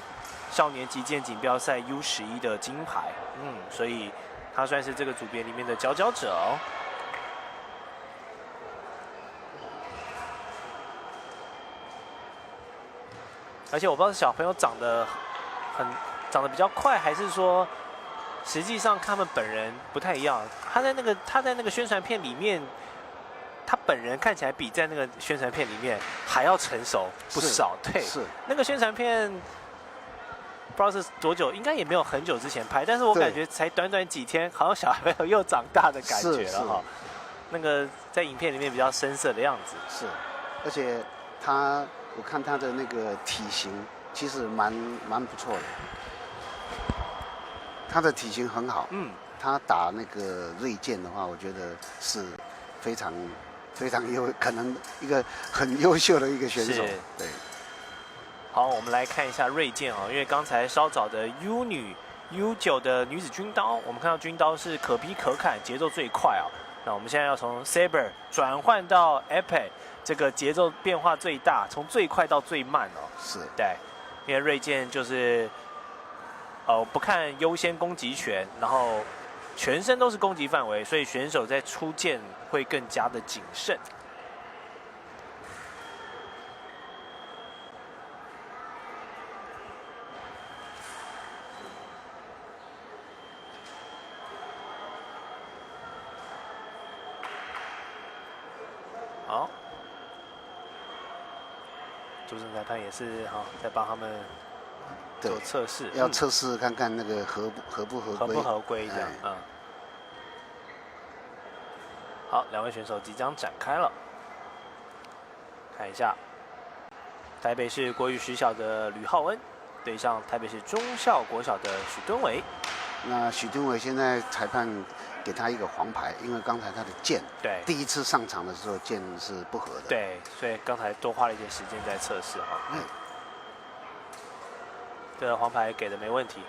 少年击剑锦标赛 U11的金牌。所以他算是这个组别里面的佼佼者哦。而且我不知道小朋友长得比较快，还是说实际上他们本人不太一样。他在那个宣传片里面，他本人看起来比在那个宣传片里面还要成熟不少。对，是那个宣传片不知道是多久，应该也没有很久之前拍，但是我感觉才短短几天，好像小朋友又长大的感觉了哈。那个在影片里面比较深色的样子。是，而且我看他的那个体型其实蛮不错的，他的体型很好。他打那个锐剑的话，我觉得是非常可能一个很优秀的一个选手。对。好，我们来看一下锐剑啊，因为刚才稍早的 U9 的女子军刀，我们看到军刀是可劈可砍，节奏最快啊。那我们现在要从 Saber 转换到 Epic， 这个节奏变化最大，从最快到最慢哦。是，对，因为锐剑就是不看优先攻击权，然后全身都是攻击范围，所以选手在出剑会更加的谨慎。好，主审裁判也是在帮他们做测试，要测试看看那个合不合规这样。好，两位选手即将展开了，看一下，台北市国语实小的吕浩恩对上台北市忠孝国小的许敦维。那许敦维现在裁判给他一个黄牌，因为刚才他的剑，对，第一次上场的时候剑是不合的，对，所以刚才多花了一点时间在测试哈。这个黄牌给的没问题，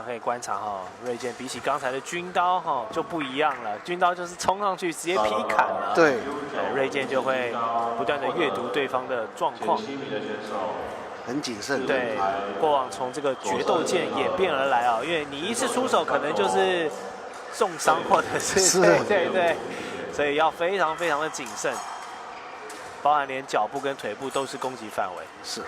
可以观察锐剑比起刚才的军刀就不一样了，军刀就是冲上去直接劈砍了，对，锐剑就会不断的阅读对方的状况。很谨慎。对，过往从这个决斗剑演变而来啊，因为你一次出手可能就是重伤或者是对，所以要非常非常的谨慎，包含连脚步跟腿部都是攻击范围。是，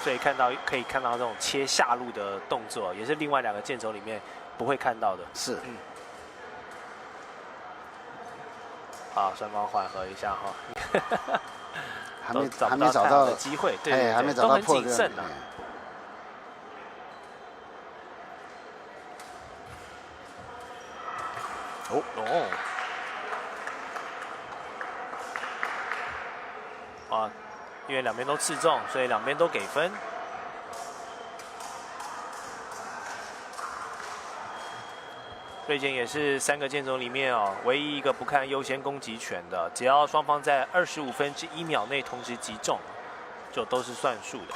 所以可以看到这种切下路的动作，也是另外2个剑手里面不会看到的。是，好，双方缓和一下哈。还没找到机会，对，还没找到破绽啊。因为2边都刺中，所以2边都给分。瑞剑也是3个剑种里面唯一一个不看优先攻击权的，只要双方在25分之1秒内同时击中，就都是算数的。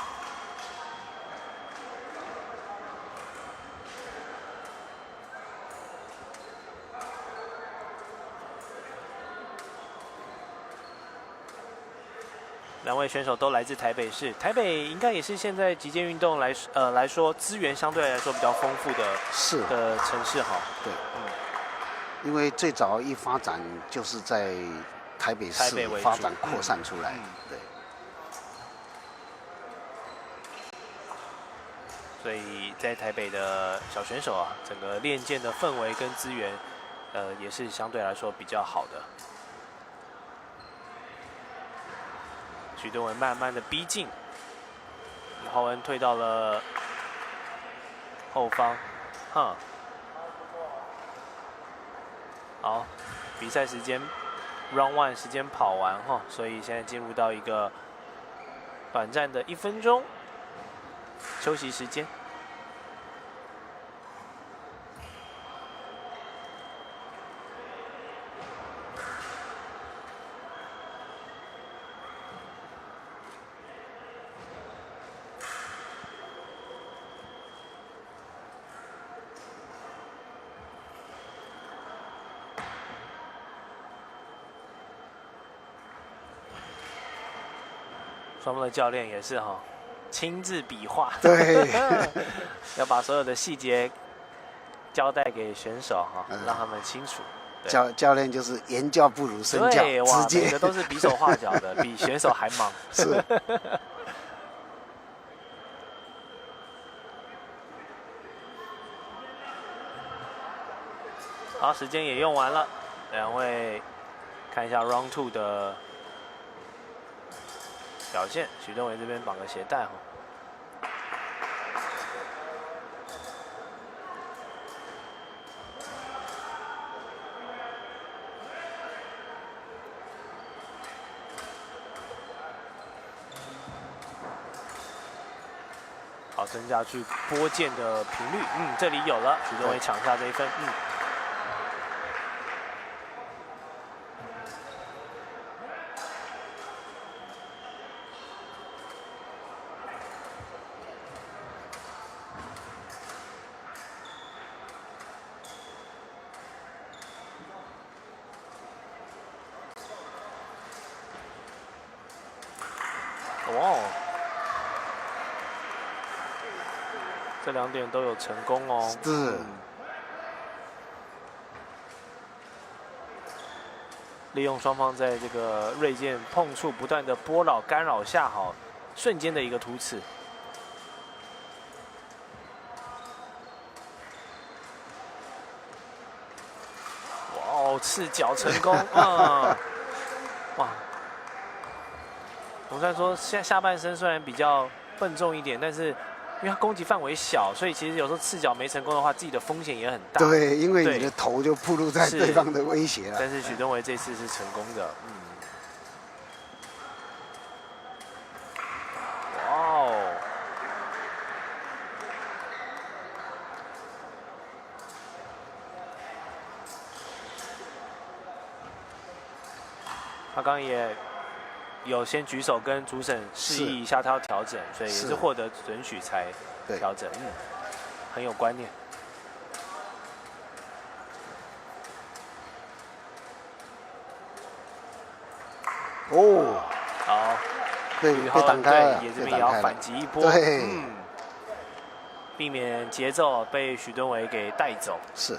2位选手都来自台北市，台北应该也是现在击剑运动来说资源相对来说比较丰富的城市哈。对，因为最早一发展就是在台北市发展扩散出来，对。所以在台北的小选手整个练剑的氛围跟资源，也是相对来说比较好的。许敦文慢慢的逼近，李浩恩退到了后方，好，比赛时间 Round 1时间跑完所以现在进入到一个短暂的1分钟休息时间。双方的教练也是亲自比划，对，要把所有的细节交代给选手让他们清楚。教练就是言教不如身教，对，直接每个都是比手画脚的，比选手还忙。是。好，时间也用完了，2位看一下 Round 2的表现。许敦伟这边绑个鞋带好，增加去拨剑的频率，这里有了，许敦伟抢下这一分，这2点都有成功哦。是。利用双方在这个锐剑碰触不断的波扰干扰下，瞬间的一个突刺。哇哦，刺脚成功哇！总算说下半身虽然比较笨重一点，但是因为它攻击范围小，所以其实有时候刺脚没成功的话，自己的风险也很大。对，因为你的头就暴露在对方的威胁了。但是许敦维这次是成功的，哇哦！他刚刚也有先举手跟主审示意一下，他要调整，所以也是获得准许才调整，很有观念。哦，好，被挡开了，也这边也要反击一波，对，避免节奏被许敦伟给带走。是，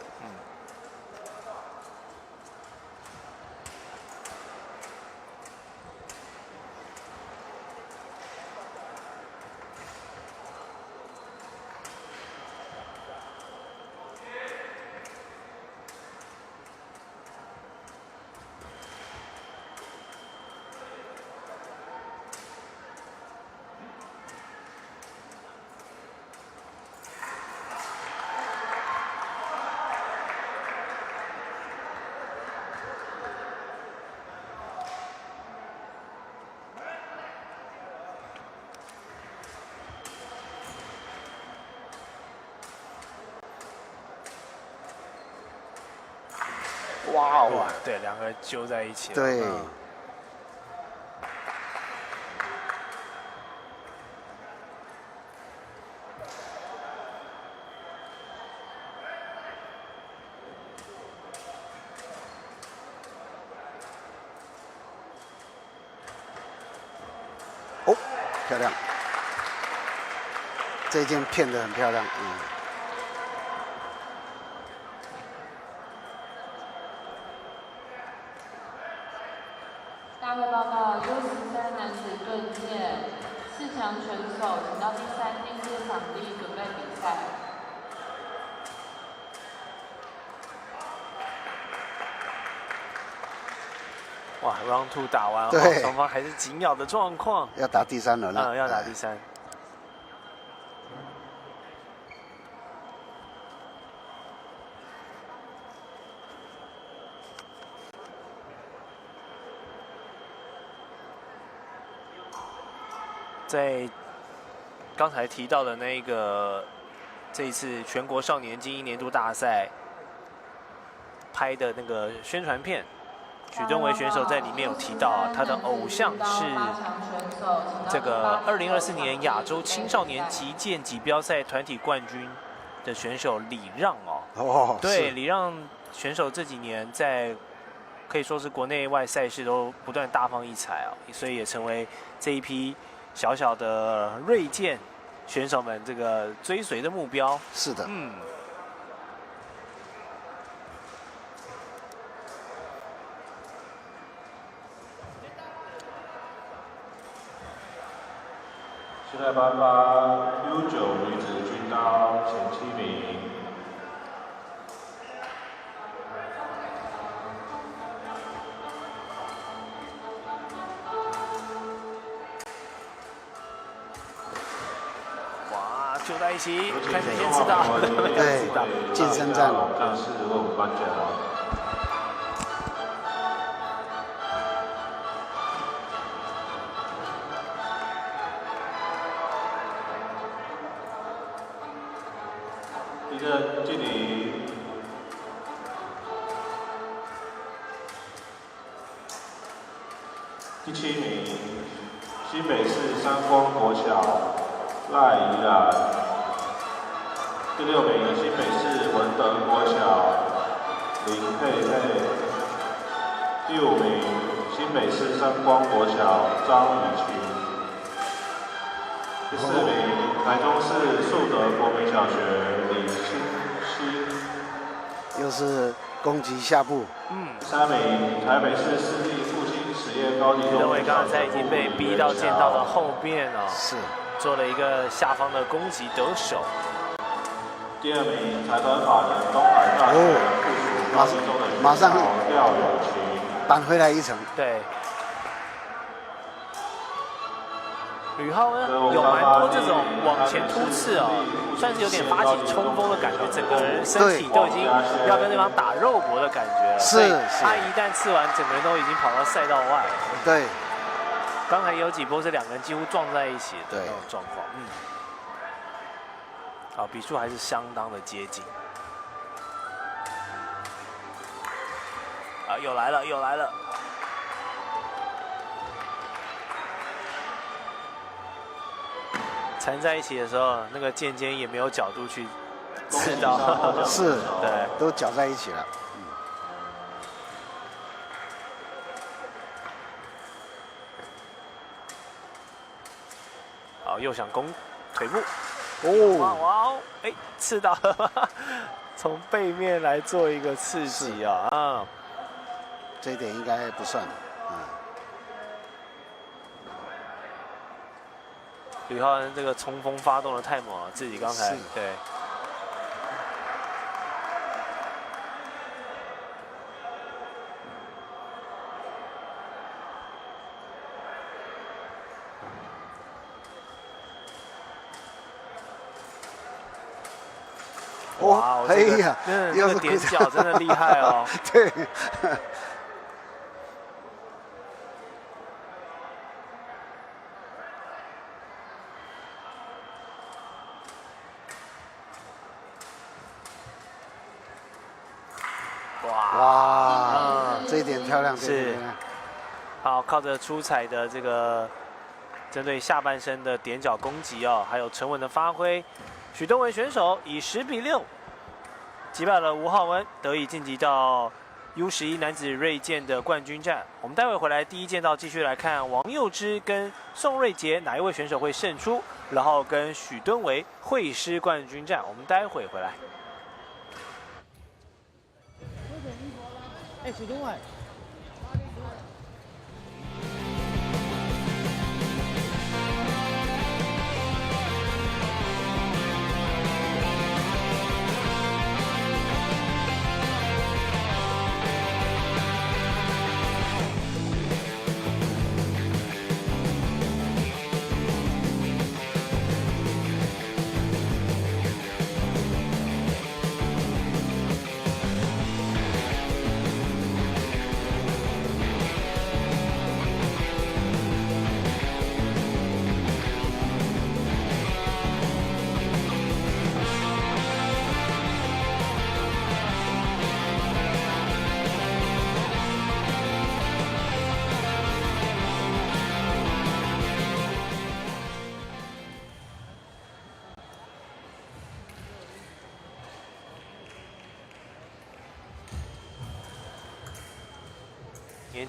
哇哦，对，两个揪在一起了。对。哦，漂亮！这一件骗得很漂亮，大会报告 U13男子盾剑4强选手，请到第3、第4场地准备比赛。哇 ，Round 2打完，对，双方还是紧咬的状况。要打第3轮了。要打第3。在刚才提到的那个这一次全国少年精英年度大赛拍的那个宣传片，许敦伟选手在里面有提到啊，他的偶像是这个2024年亚洲青少年击剑锦标赛团体冠军的选手李让哦。哦，对，李让选手这几年在可以说是国内外赛事都不断大放异彩啊，所以也成为这一批小小的锐剑选手们这个追随的目标。是的，现在颁发 U9 女子军刀前7名。揪在一起，看谁先知道。对，健身战。战士为我们颁奖。一个距离第7名，新北市三光国小赖宜兰。第6名，新北市文德国小林佩佩。第5名，新北市三光国小张雨晴。第4名，台中市树德国民小学李欣熙。又是攻击下部。3名，台北市私立复兴实验高级中学。认为刚才已经被逼到剑道的后面哦，是做了一个下方的攻击得手。第2名，裁判法人东海大学附属高级中的马上廖友琴扳回来1层。对。吕浩呢，有蛮多这种往前突刺哦，算是有点发起冲锋的感觉，整个人身体都已经要跟对方打肉搏的感觉了。是，他一旦刺完，整个人都已经跑到赛道外了。对。刚才有几波是2个人几乎撞在一起的那种状况。好，比数还是相当的接近。啊，又来了，又来了。缠在一起的时候，那个剑尖也没有角度去刺到，是，对，都搅在一起了。又想攻腿部。哦，哇哦，哎，刺到了，从背面来做一个刺激啊，这一点应该不算。吕浩恩这个冲锋发动的太猛了，自己刚才对。哇，哎呀，这个点脚真的厉害哦。对。哇，这一点漂亮，是。好，靠着出彩的这个针对下半身的点脚攻击哦，还有沉稳的发挥，许东文选手以10-6击败了吴浩文，得以晋级到 U11男子锐剑的冠军战。我们待会回来第一剑道继续来看王佑之跟宋瑞杰哪一位选手会胜出，然后跟许敦维会师冠军战。我们待会回来。哎，许东伟。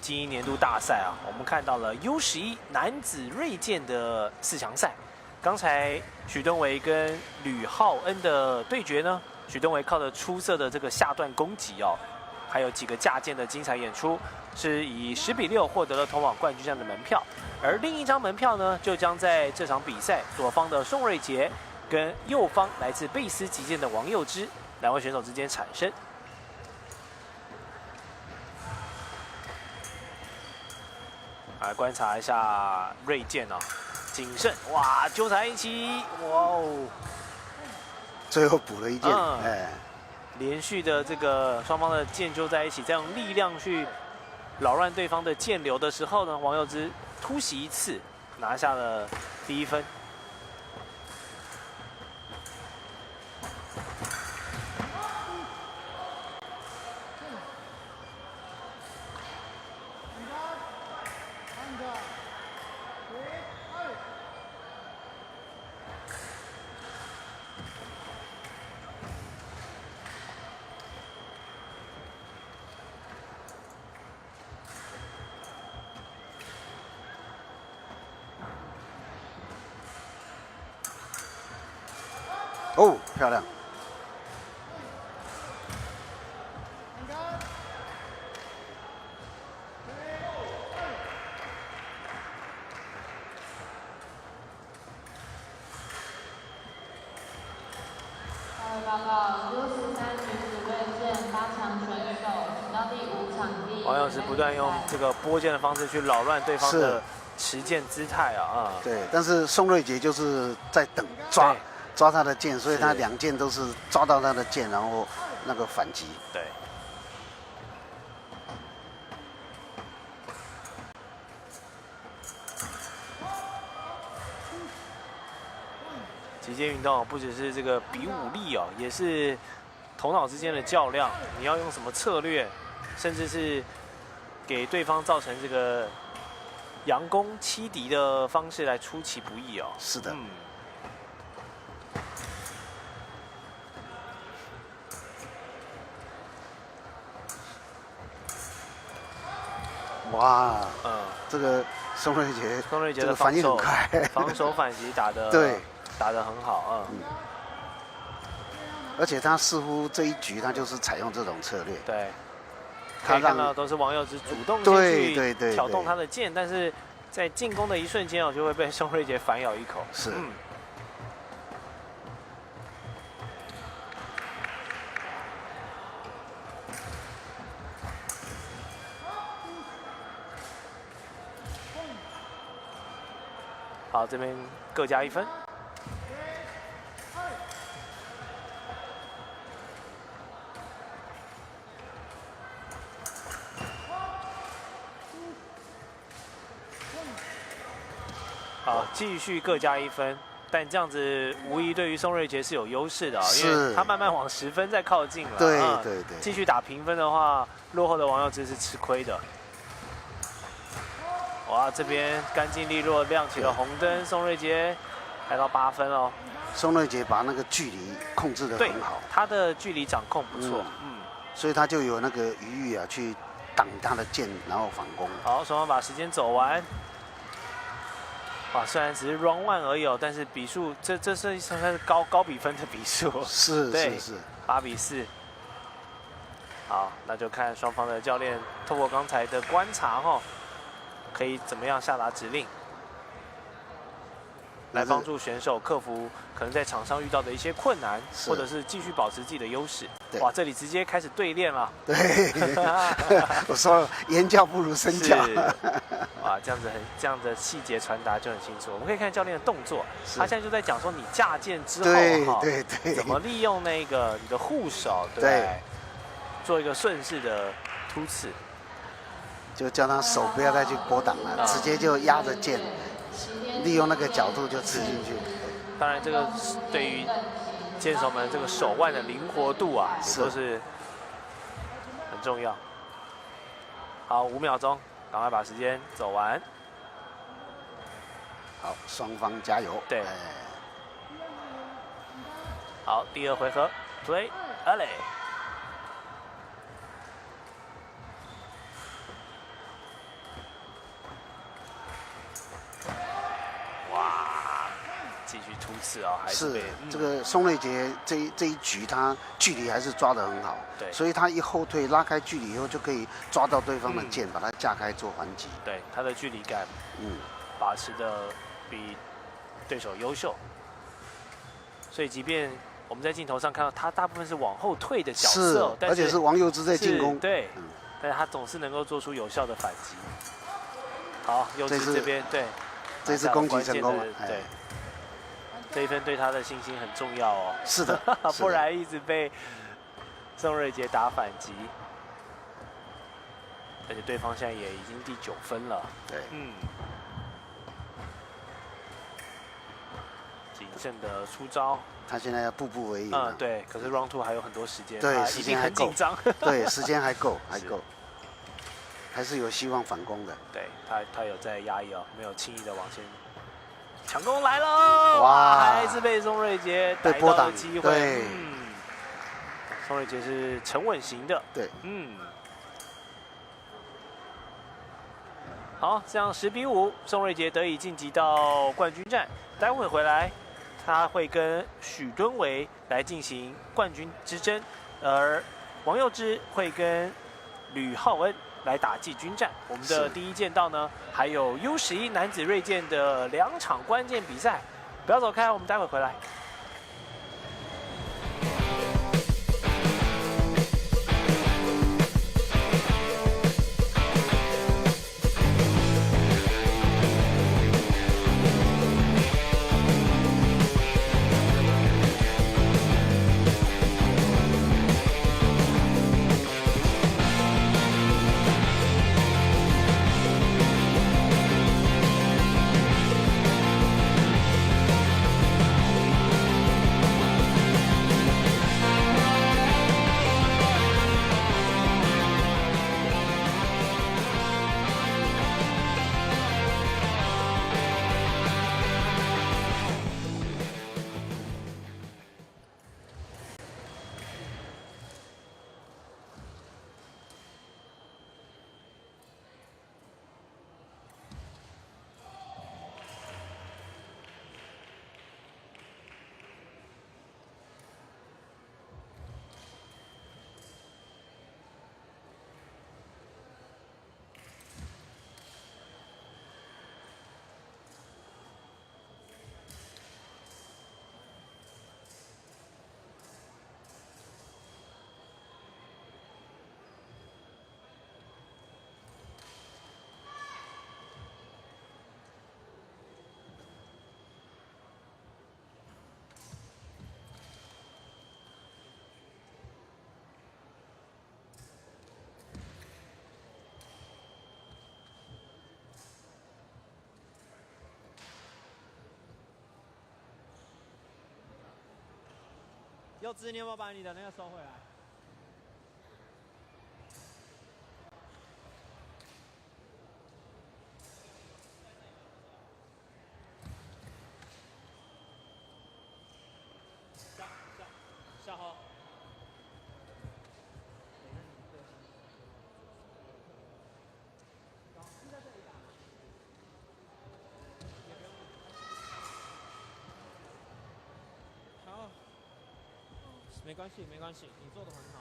精英年度大赛啊，我们看到了 U11男子锐剑的4强赛。刚才许敦维跟吕浩恩的对决呢，许敦维靠着出色的这个下段攻击哦，还有几个架剑的精彩演出，是以10-6获得了通往冠军战的门票。而另一张门票呢，就将在这场比赛左方的宋瑞杰跟右方来自贝斯击剑的王佑之两位选手之间产生。来观察一下锐剑啊，谨慎哇，纠缠一起，哇哦，最后补了一剑，哎，连续的这个双方的剑纠在一起，再用力量去扰乱对方的剑流的时候呢，王佑之突袭一次，拿下了第1分。哦，漂亮！报告 U13女子锐剑8强选手，请到第5场地。王佑之不断用这个拨剑的方式去扰乱对方的持剑姿态啊！对，但是宋瑞杰就是在等抓他的剑，所以他2剑都是抓到他的剑，然后那个反击。对。击剑运动不只是这个比武力哦，也是头脑之间的较量。你要用什么策略，甚至是给对方造成这个佯攻欺敌的方式来出其不意哦。是的。哇，这个宋瑞杰的这个反应很快，防守反击打得对，打得很好而且他似乎这一局他就是采用这种策略。对，可以看到都是王佑之主动去挑动他的剑，但是在进攻的一瞬间就会被宋瑞杰反咬一口。是。好，这边各加1分。好，继续各加1分，但这样子无疑对于宋瑞杰是有优势的因为他慢慢往10分在靠近了。对。继续打平分的话，落后的王佑之是吃亏的。哇，这边干净利落，亮起了红灯，宋瑞杰来到8分哦。宋瑞杰把那个距离控制得很好，他的距离掌控不错，所以他就有那个余裕去挡他的剑，然后反攻。好，双方把时间走完。哇，虽然只是 round 1而已但是比数这是算是高比分的比数。是8比4。好，那就看双方的教练透过刚才的观察可以怎么样下达指令，来帮助选手克服可能在场上遇到的一些困难，或者是继续保持自己的优势。哇，这里直接开始对练了。对，我说言教不如身教。哇，这样的细节传达就很清楚。我们可以看教练的动作，他现在就在讲说你架剑之后对，怎么利用那个你的护手，对，做一个顺势的突刺。就叫他手不要再去拨挡了，直接就压着剑，利用那个角度就刺进去。当然，这个对于剑手们这个手腕的灵活度都是很重要。好，5秒钟，赶快把时间走完。好，双方加油。对。好，第2回合 ，Play alley。继续突刺还是这个宋瑞杰这一局他距离还是抓得很好，对，所以他一后退拉开距离以后就可以抓到对方的剑，把他架开做还击。对，他的距离感，把持的比对手优秀，所以即便我们在镜头上看到他大部分是往后退的角色，而且是王佑之在进攻，对，但是他总是能够做出有效的反击。好，佑之这边对，这次攻击成功了，对。这一分对他的信心很重要是的，不然一直被宋瑞杰打反击，而且对方现在也已经第9分了。对，谨慎的出招。他现在要步步为营。对。可是 Round 2还有很多时间，对，时间还够。紧张。对，时间还够，还是有希望反攻的。对他有在压抑没有轻易的往前。强攻来了！哇，还是被宋瑞杰逮到了机会。对，宋瑞杰是沉稳型的。对，好，这样10比5，宋瑞杰得以晋级到冠军战。待会回来，他会跟许敦维来进行冠军之争，而王佑之会跟吕浩恩来打季军战。我们的第一剑道呢，还有 U11男子锐剑的2场关键比赛，不要走开，我们待会回来。柚子，你有没有把你的那个收回来？下号。是在这里打吗？也不用。好，没关系，没关系，你做的很好。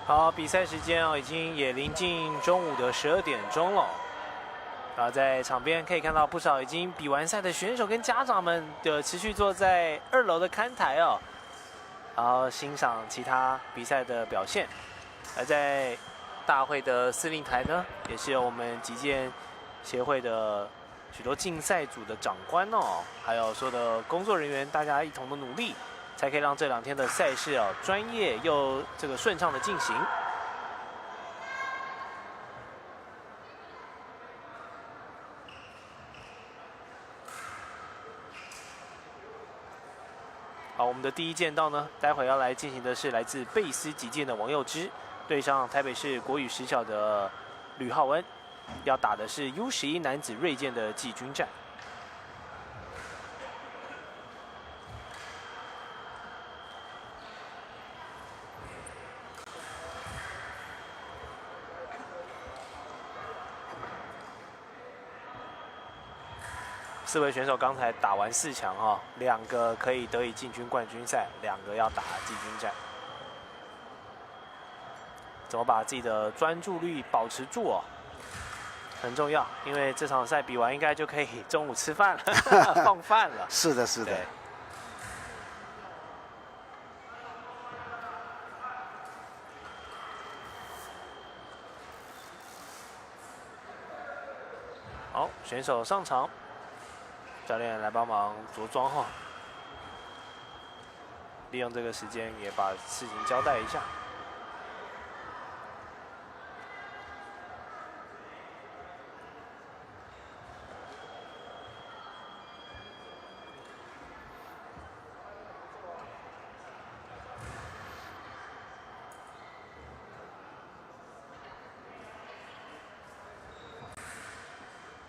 好，比赛时间已经也临近中午的12点钟了。然后在场边可以看到不少已经比完赛的选手跟家长们持续坐在2楼的看台哦，然后欣赏其他比赛的表现。而在大会的司令台呢，也是有我们击剑协会的许多竞赛组的长官哦，还有所有的工作人员，大家一同的努力，才可以让这2天的赛事专业又这个顺畅的进行。好，我们的第一剑道呢，待会要来进行的是来自贝斯击剑的王佑之对上台北市国语实小的吕浩恩，要打的是 U11男子锐剑的季军战。4位选手刚才打完4强哈，2个可以得以进军冠军赛，2个要打季军战。怎么把自己的专注力保持住哦，很重要，因为这场赛比完应该就可以中午吃饭了，放饭了。是的，是的。好，选手上场。教练来帮忙着装哈，利用这个时间也把事情交代一下。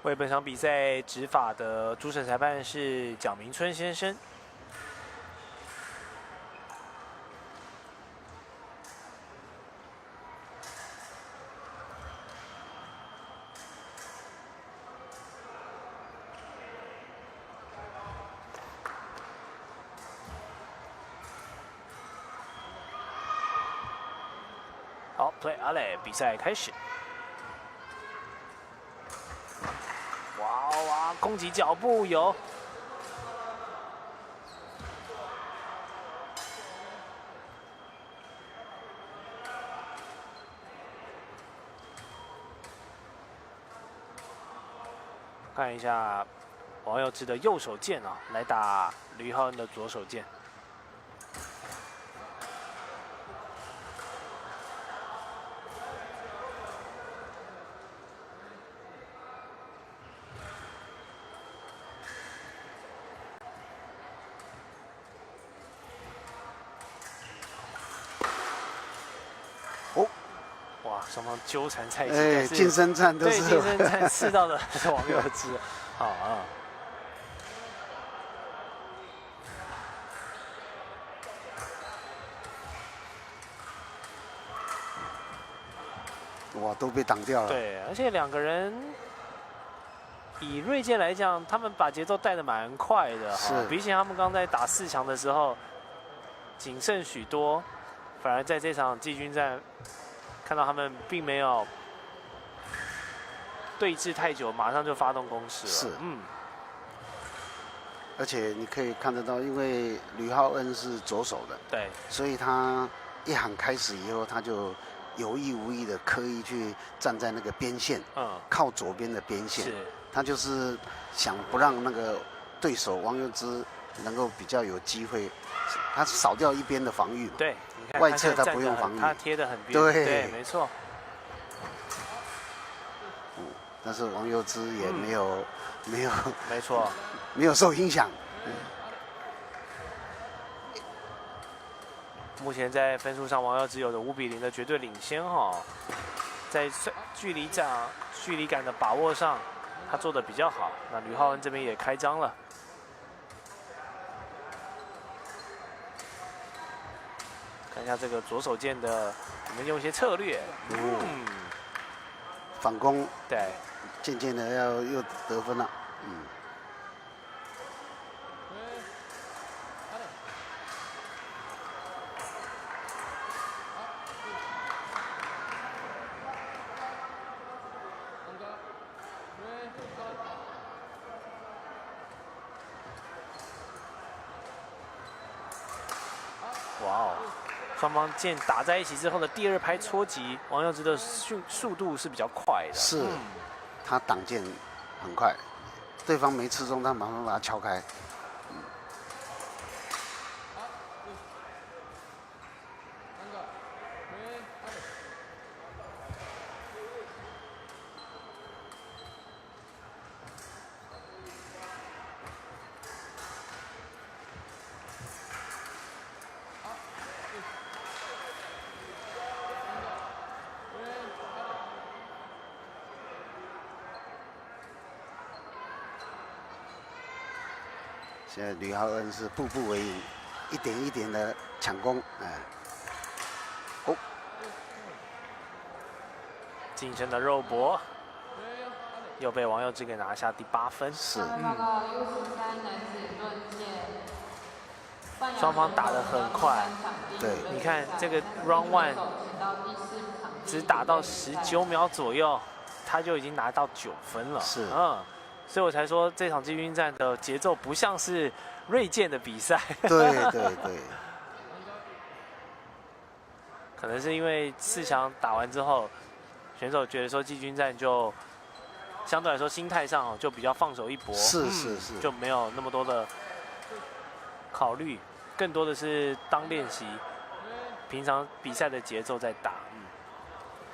为本场比赛执法的主审裁判是蒋明春先生。好 ，play 阿磊，比赛开始。哇，攻击脚步有。看一下王佑之的右手剑啊，来打吕浩恩的左手剑。双方纠缠在一起，哎，近身战都是对近身战刺到的王佑之，好啊。哇，都被挡掉了。对，而且2个人以锐剑来讲，他们把节奏带得蛮快的哈，比起他们刚在打4强的时候谨慎许多，反而在这场季军战。看到他们并没有对峙太久，马上就发动攻势了。是，而且你可以看得到，因为吕浩恩是左手的，对，所以他一喊开始以后，他就有意无意的刻意去站在那个边线，靠左边的边线，他就是想不让那个对手王佑之能够比较有机会，他扫掉一边的防御嘛。对。外侧他不用防御，他贴得很边，对，没错。但是王佑之也没有，没错，没有受影响。目前在分数上，王佑之有着5比0的绝对领先哈，在距离感的把握上，他做得比较好。那吕浩恩这边也开张了。看一下这个左手剑的，我们用一些策略。反攻，对，渐渐的又得分了。哇哦！双方剑打在一起之后的第二拍戳击，王佑之的速度是比较快的。是，他挡剑很快，对方没吃中，他马上把他敲开。现在吕浩恩是步步为营，一点一点的抢攻，哦，近身的肉搏，又被王佑之给拿下第8分。是。双方打得很快。对。你看这个 Round 1，只打到19秒左右，他就已经拿到9分了。是。所以我才说这场季军战的节奏不像是锐剑的比赛。对。可能是因为4强打完之后，选手觉得说季军战就相对来说心态上就比较放手一搏，是，就没有那么多的考虑，更多的是当练习，平常比赛的节奏在打。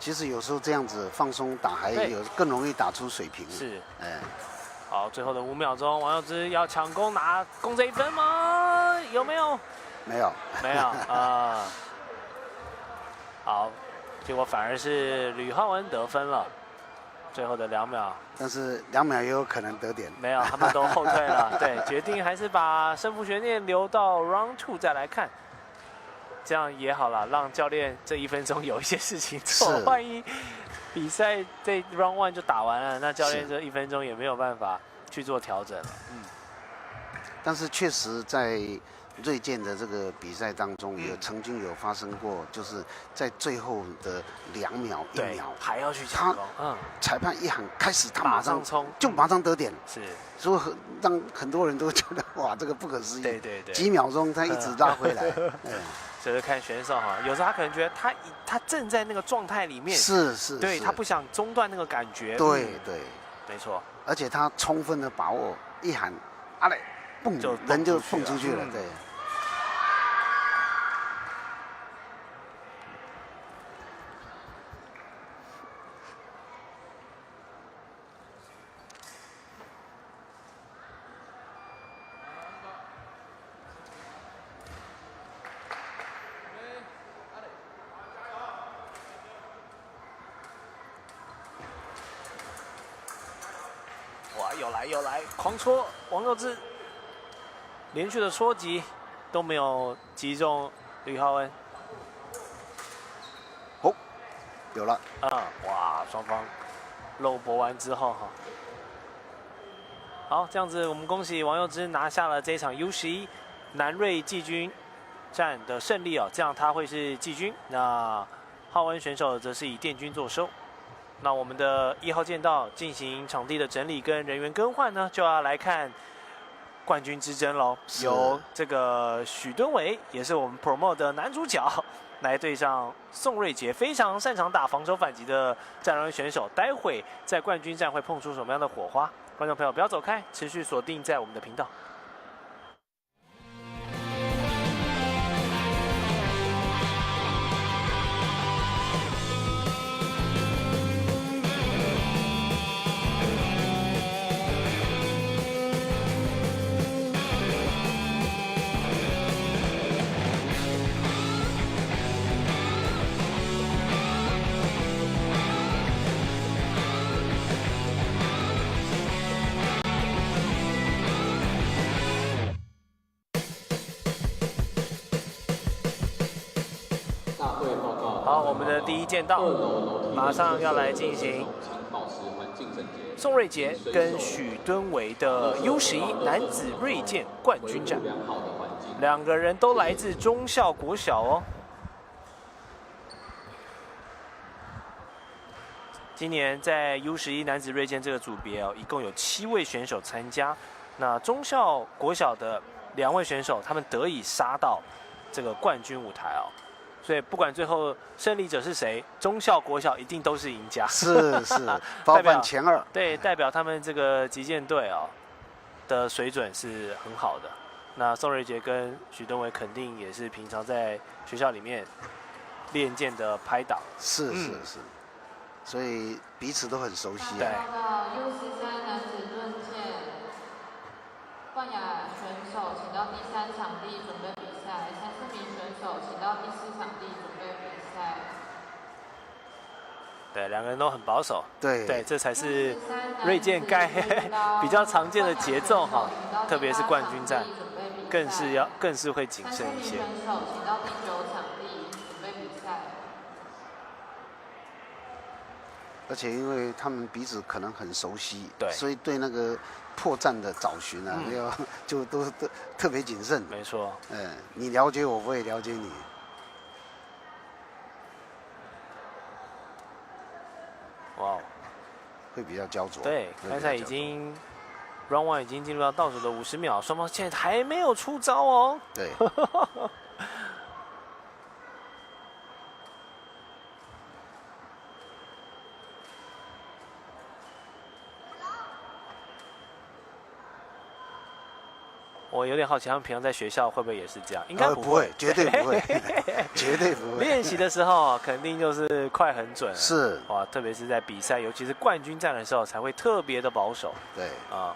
其实有时候这样子放松打，还有更容易打出水平。是，好，最后的5秒钟，王佑之要抢攻拿攻这1分吗？有没有？没有啊。好，结果反而是吕浩恩得分了，最后的2秒。但是2秒也有可能得点。没有，他们都后退了。对，决定还是把胜负悬念留到 Round 2再来看，这样也好了，让教练这1分钟有一些事情做。万一比赛这 Round 1就打完了，那教练这1分钟也没有办法去做调整了。但是确实在锐剑的这个比赛当中，也曾经有发生过，就是在最后的2秒、1秒还要去抢攻。裁判一喊开始，他马上冲，就马上得点。是，所以让很多人都觉得哇，这个不可思议。对，几秒钟他一直拉回来。所以看选手哈，有时候他可能觉得他正在那个状态里面，是，对他不想中断那个感觉。对，没错。而且他充分的把握，一喊阿嘞，蹦，人就蹦出去了。对。又来，狂戳王佑之，连续的戳击都没有击中吕浩恩。有了。哇，双方肉搏完之后哈，好，这样子我们恭喜王佑之拿下了这一场 U11南锐季军战的胜利哦，这样他会是季军。那浩恩选手则是以殿军作收。那我们的1号剑道进行场地的整理跟人员更换呢，就要来看冠军之争喽。由这个许敦伟，也是我们 Promo 的男主角，来对上宋瑞杰，非常擅长打防守反击的战狼选手。待会在冠军战会碰出什么样的火花？观众朋友不要走开，持续锁定在我们的频道。好，我们的第一剑道马上要来进行宋瑞杰跟许敦维的 U11男子锐剑冠军战，两个人都来自忠孝国小哦。今年在 U11男子锐剑这个组别哦，一共有7位选手参加。那忠孝国小的2位选手，他们得以杀到这个冠军舞台哦。所以不管最后胜利者是谁，忠孝国小一定都是赢家。是，包办前2。对，代表他们这个击剑队哦的水准是很好的。那宋瑞杰跟许敦维肯定也是平常在学校里面练剑的拍档。是，所以彼此都很熟悉。对。U13男子盾剑冠亚选手，请到第3场地准备比赛。3、4名选手，请到第4场地准备比赛。对，两个人都很保守。对，这才是锐剑该比较常见的节奏哈，特别是冠军战，更是会谨慎一些。3、4名选手，请到第9场地准备比赛。而且因为他们彼此可能很熟悉，对，所以对那个破绽的找寻啊，就都特别谨慎。没错。你了解我，我也了解你。哇，会比较焦灼。对，开赛已经 Round 1已经进入到倒数的50秒，双方现在还没有出招哦。对。我有点好奇，他们平常在学校会不会也是这样？应该不会，绝对不会，绝对不会。练习的时候肯定就是快很准，是哇，特别是在比赛，尤其是冠军战的时候，才会特别的保守。对啊，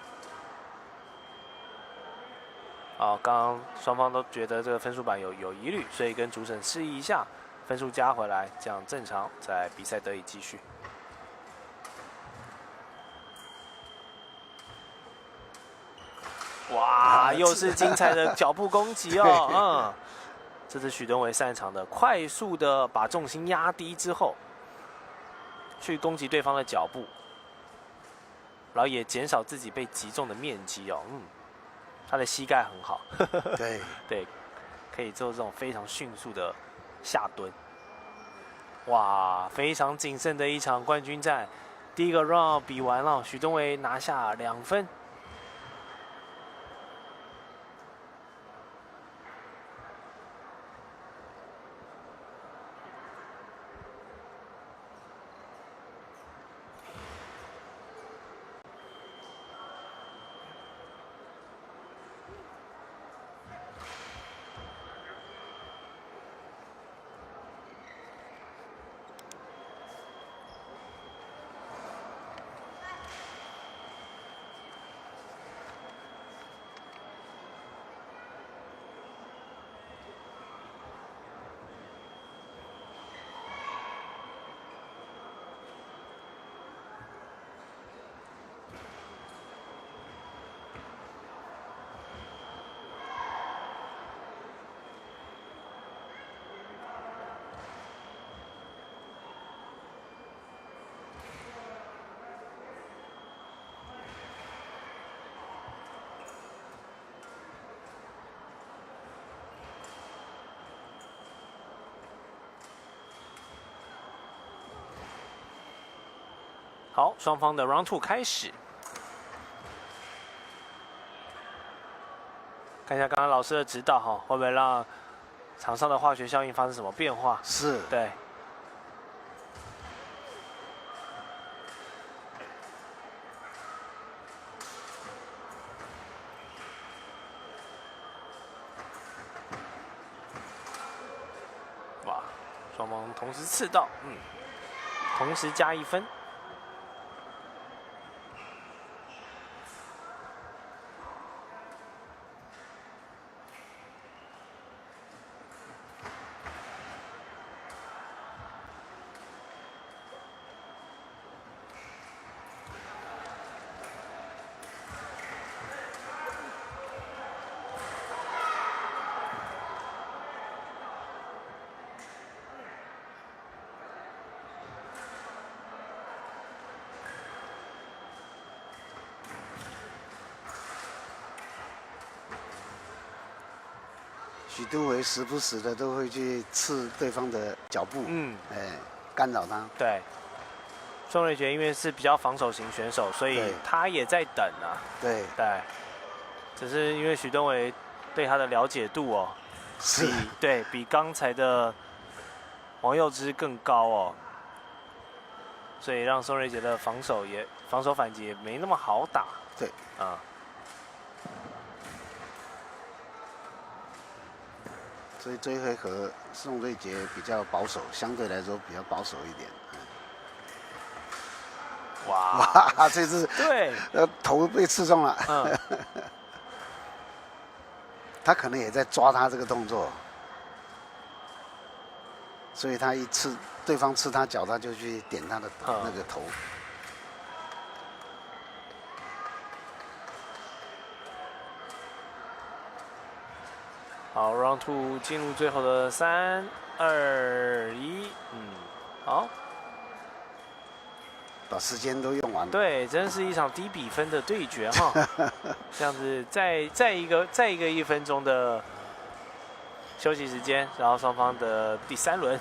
刚刚双方都觉得这个分数板有疑虑，所以跟主审示意一下，分数加回来，这样正常，在比赛得以继续。哇，又是精彩的脚步攻击哦，这是许敦维擅长的，快速的把重心压低之后，去攻击对方的脚步，然后也减少自己被击中的面积哦。他的膝盖很好，对对，可以做这种非常迅速的下蹲。哇，非常谨慎的一场冠军战，第一个 round 比完了，许敦维拿下2分。好，双方的 Round 2开始。看一下刚刚老师的指导哈，会不会让场上的化学效应发生什么变化？是，对。哇，双方同时刺到，同时加1分。许敦伟时不时的都会去刺对方的脚步，干扰他。对，宋瑞杰因为是比较防守型选手，所以他也在等啊。对，只是因为许敦伟对他的了解度哦，比刚才的王佑之更高哦，所以让宋瑞杰的防守反击也没那么好打。对，所以这一回合宋瑞杰比较保守，相对来说比较保守一点。哇，这次对，头被刺中了。他可能也在抓他这个动作，所以他一刺对方刺他脚，他就去点他的那个头。好 ，Round 2进入最后的3、2、1，好。把时间都用完了。对，真是一场低比分的对决哈。这样子，再一个1分钟的休息时间，然后双方的第3轮。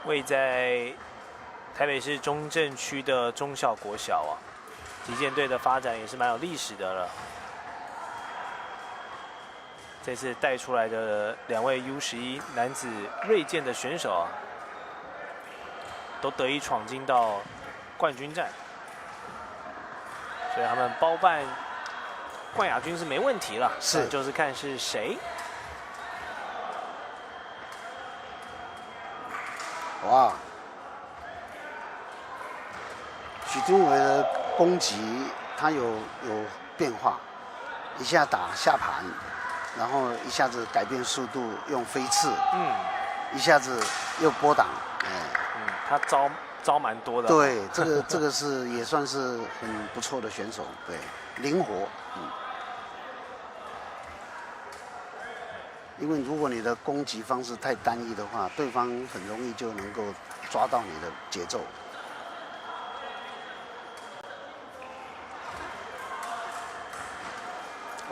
位在台北市中正区的忠孝国小啊，击剑队的发展也是蛮有历史的了。这次带出来的2位 U11男子锐剑的选手啊，都得以闯进到冠军战，所以他们包办冠亚军是没问题了，就是看是谁。哇，许敦伟的攻击他有变化，一下打下盘，然后一下子改变速度用飞刺，一下子又拨挡，他招蛮多的。对，这个是也算是很不错的选手，对，灵活，因为如果你的攻击方式太单一的话，对方很容易就能够抓到你的节奏。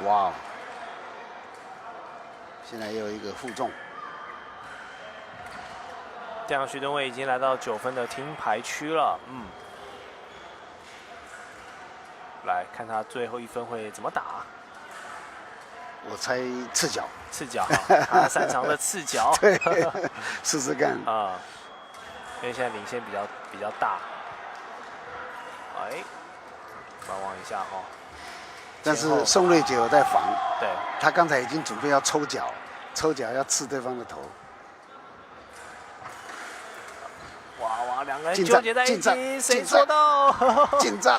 哇！现在又一个负重。这样徐敦伟已经来到9分的听牌区了，来看他最后1分会怎么打。我猜刺脚。刺脚，他擅长的刺脚。对，试试看啊，因为现在领先比较大。观望一下哈。但是宋瑞杰有在防，对，他刚才已经准备要抽脚要刺对方的头。哇，两个人纠结在一起，谁戳到？近战，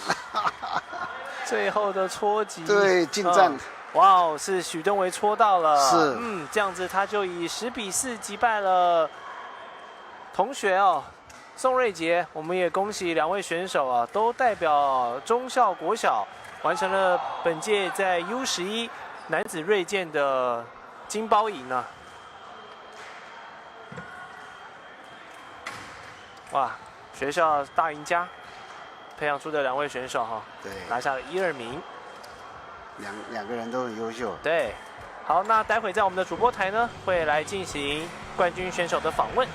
最后的戳击。对，近战。哇，是许敦伟戳到了。是，这样子他就以10比4击败了同学哦。宋瑞杰，我们也恭喜2位选手啊，都代表忠孝国小完成了本届在 U11男子锐剑的金包银啊！哇，学校大赢家培养出的2位选手哈，对，拿下了1、2名，两个人都很优秀。对，好，那待会在我们的主播台呢，会来进行冠军选手的访问。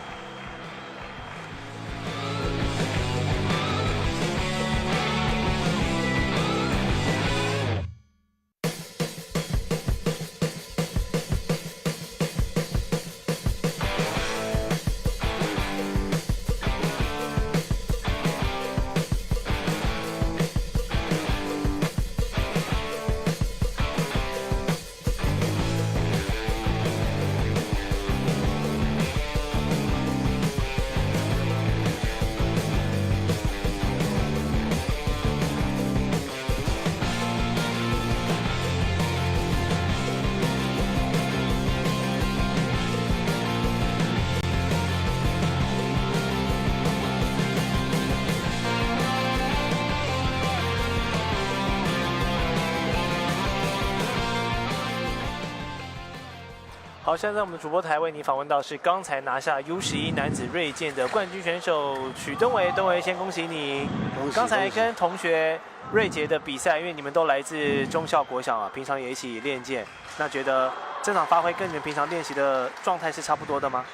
好，现在在我们的主播台为您访问到是刚才拿下 U11男子锐剑的冠军选手许敦伟，敦伟先恭喜你！刚才跟同学锐捷的比赛，因为你们都来自中校国小嘛，平常也一起练剑，那觉得这场发挥跟你们平常练习的状态是差不多的吗？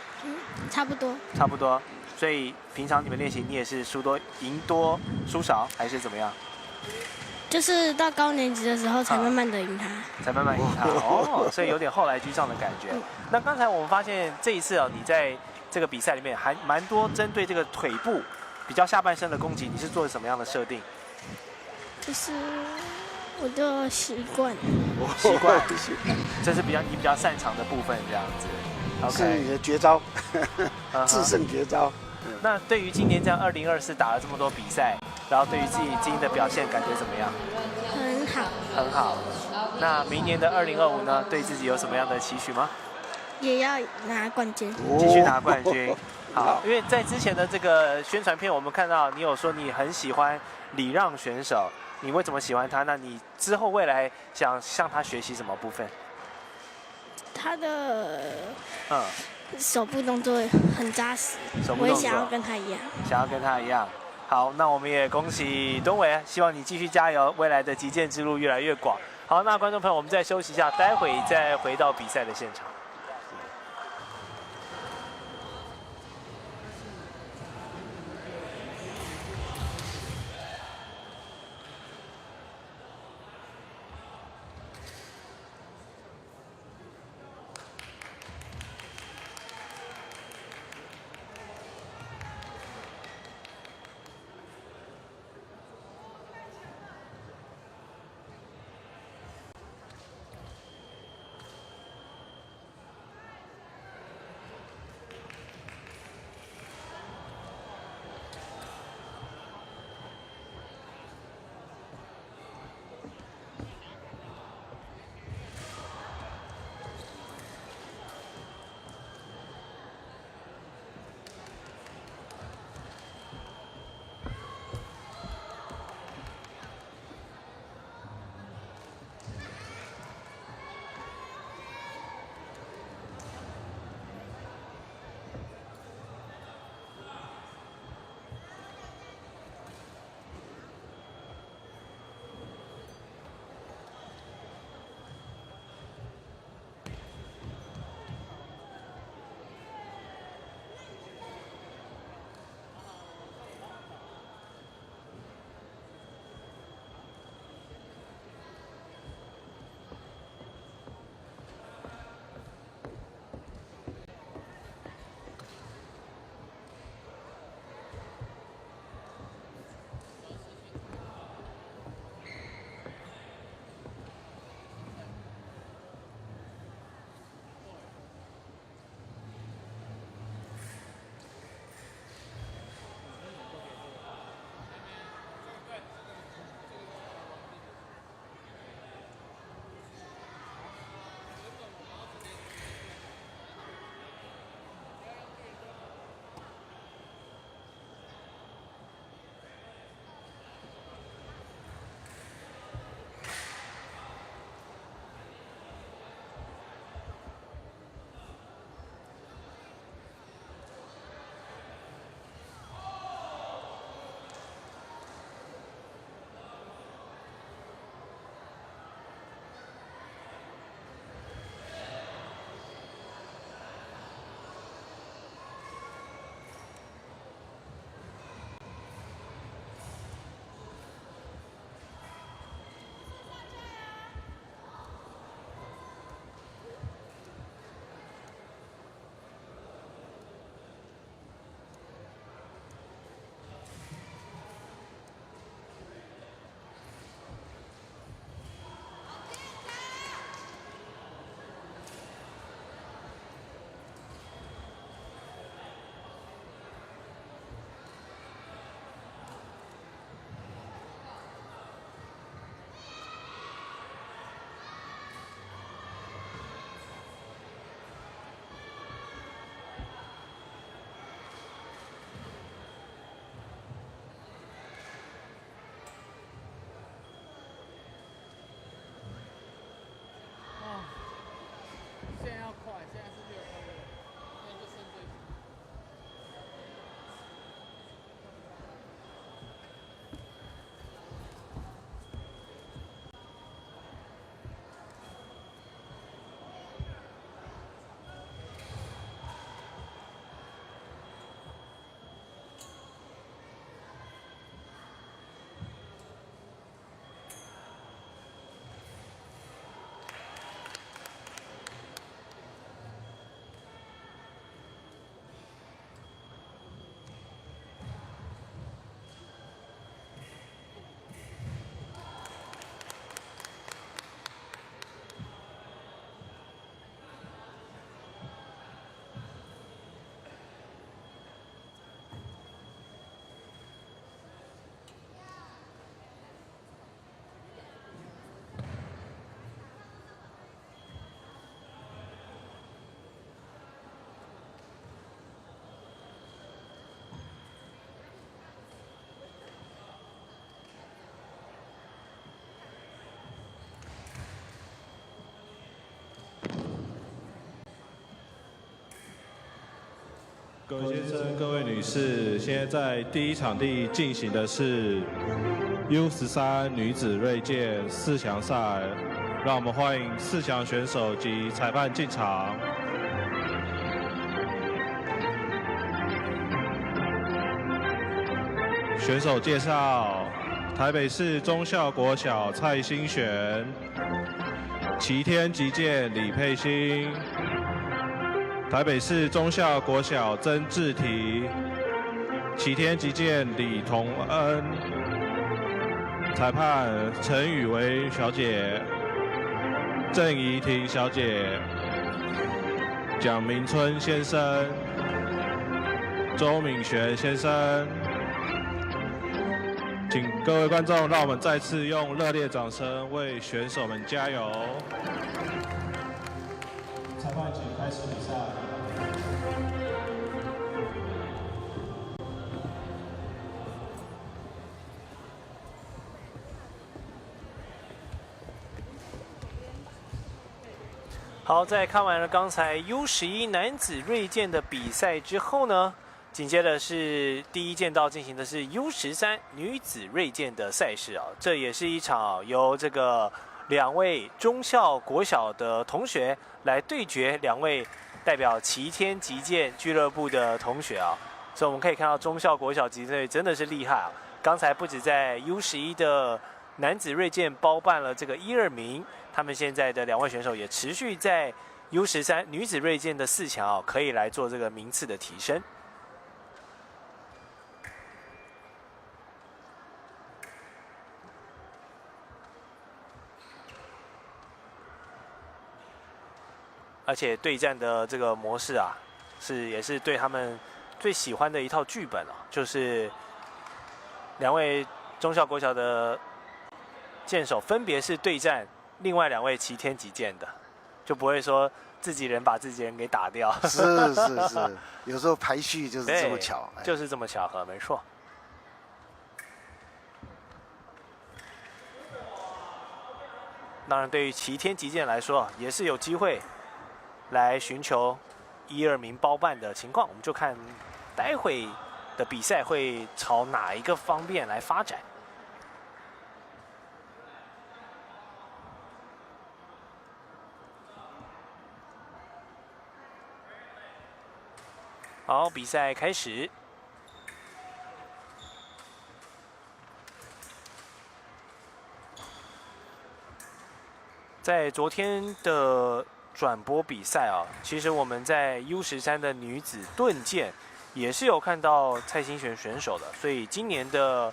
差不多。差不多。所以平常你们练习，你也是输多赢多输少，还是怎么样？就是到高年级的时候才慢慢的赢他，才慢慢赢他哦，所以有点后来居上的感觉。那刚才我们发现这一次啊，你在这个比赛里面还蛮多针对这个腿部比较下半身的攻击，你是做了什么样的设定？就是我的习惯，这是你比较擅长的部分，这样子。是你的绝招，制胜绝招。那对于今年这样2024打了这么多比赛，然后对于自己今天的表现感觉怎么样？很好。很好。那明年的2025呢？对自己有什么样的期许吗？也要拿冠军。继续拿冠军。好，因为在之前的这个宣传片，我们看到你有说你很喜欢礼让选手，你为什么喜欢他？那你之后未来想向他学习什么部分？他的手部动作很扎实，我也想要跟他一样。想要跟他一样。好，那我们也恭喜敦伟，希望你继续加油，未来的击剑之路越来越广。好，那观众朋友，我们再休息一下，待会再回到比赛的现场。各位先生、各位女士，现在在第一场地进行的是 U13女子锐剑4强赛，让我们欢迎4强选手及裁判进场。选手介绍：台北市忠孝国小蔡欣璇，齐天击剑李佩欣，台北市忠孝国小曾志缇，齐天击剑李同恩，裁判陈雨薇小姐、郑怡婷小姐、蒋明春先生、周敏璇先生。请各位观众，让我们再次用热烈掌声为选手们加油！裁判，请开始比赛。好，在看完了刚才 U11男子锐剑的比赛之后呢，紧接着是第一剑道进行的是 U13女子锐剑的赛事啊，这也是一场由这个2位忠孝国小的同学来对决2位代表齐天击剑俱乐部的同学啊，所以我们可以看到忠孝国小击剑队真的是厉害啊！刚才不止在 U11的男子锐剑包办了这个1、2名，他们现在的2位选手也持续在 U13女子锐剑的4强啊，可以来做这个名次的提升。而且对战的这个模式啊，也是对他们最喜欢的一套剧本啊，就是2位忠孝国小的剑手分别是对战另外2位齐天击剑的，就不会说自己人把自己人给打掉。是，有时候排序就是这么巧，就是这么巧合，没错。当然，对于齐天击剑来说，也是有机会来寻求1、2名包办的情况，我们就看待会的比赛会朝哪一个方面来发展。好，比赛开始。在昨天的转播比赛啊，其实我们在 U13的女子盾剑也是有看到蔡欣璇选手的，所以今年的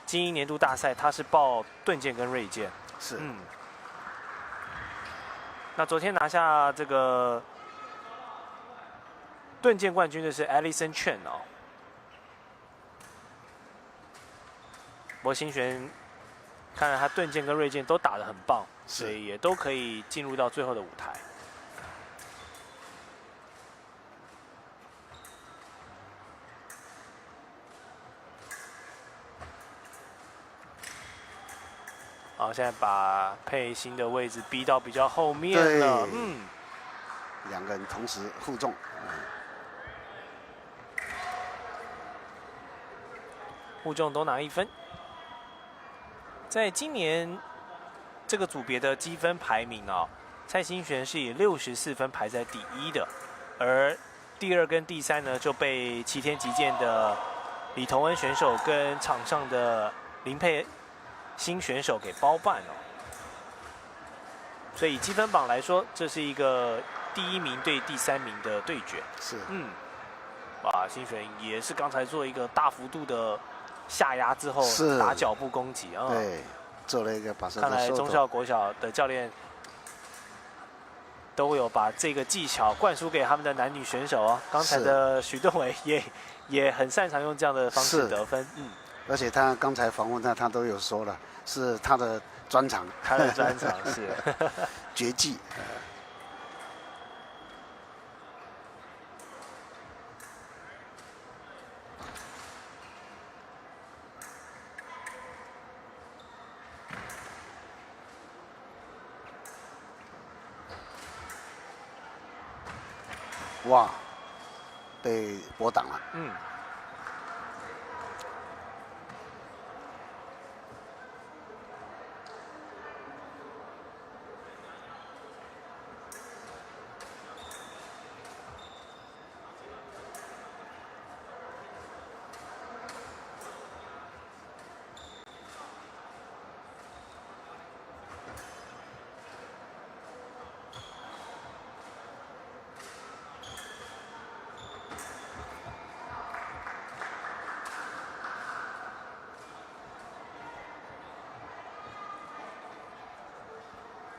精英年度大赛她是报盾剑跟锐剑。是。那昨天拿下这个盾剑冠军的是 Alison Chen 哦。不过欣璇看来她盾剑跟锐剑都打得很棒，所以也都可以进入到最后的舞台。好，现在把佩欣的位置逼到比较后面了。2个人同时互中。互中都拿1分。在今年这个组别的积分排名啊，蔡欣璇是以64分排在第1的，而第2跟第3呢就被齐天击剑的李同恩选手跟场上的林佩欣选手给包办了。所以积分榜来说，这是一个第1名对第3名的对决。是。哇，欣璇也是刚才做一个大幅度的下压之后打脚步攻击啊。对，做了一个把手。看来忠孝国小的教练都有把这个技巧灌输给他们的男女选手哦。刚才的许盾伟也很擅长用这样的方式得分。而且他刚才访问他都有说了，是他的专长。他的专长是绝技。哇，被拨挡了。嗯。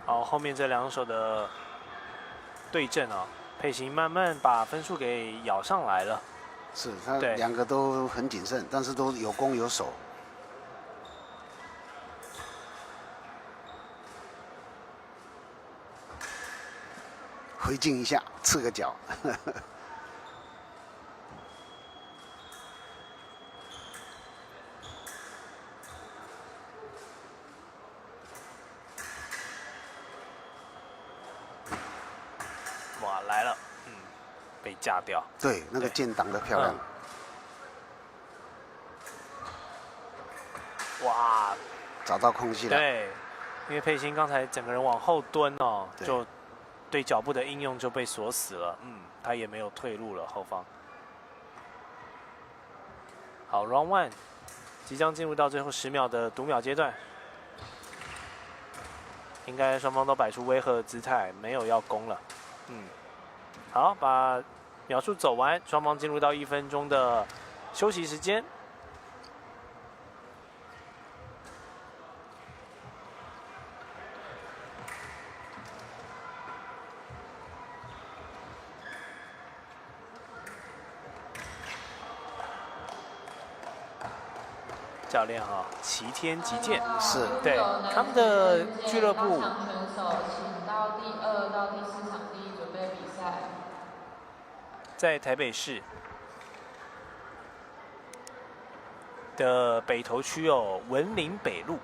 好，后面这两手的对阵啊，佩欣慢慢把分数给咬上来了。是他两个都很谨慎，但是都有攻有守。回敬一下，刺个脚。哇，来了，被架掉。对，那个箭挡得漂亮。哇，找到空隙了。对，因为佩欣刚才整个人往后蹲哦，就对脚步的应用就被锁死了。他也没有退路了，后方。好 ，Round One， 即将进入到最后10秒的读秒阶段。应该双方都摆出威吓的姿态，没有要攻了。好，把秒数走完，双方进入到1分钟的休息时间。教练哈，齐天击剑是对他们的俱乐部。选手请到第2到第4场地准备比赛。在台北市的北投区哦，文林北路，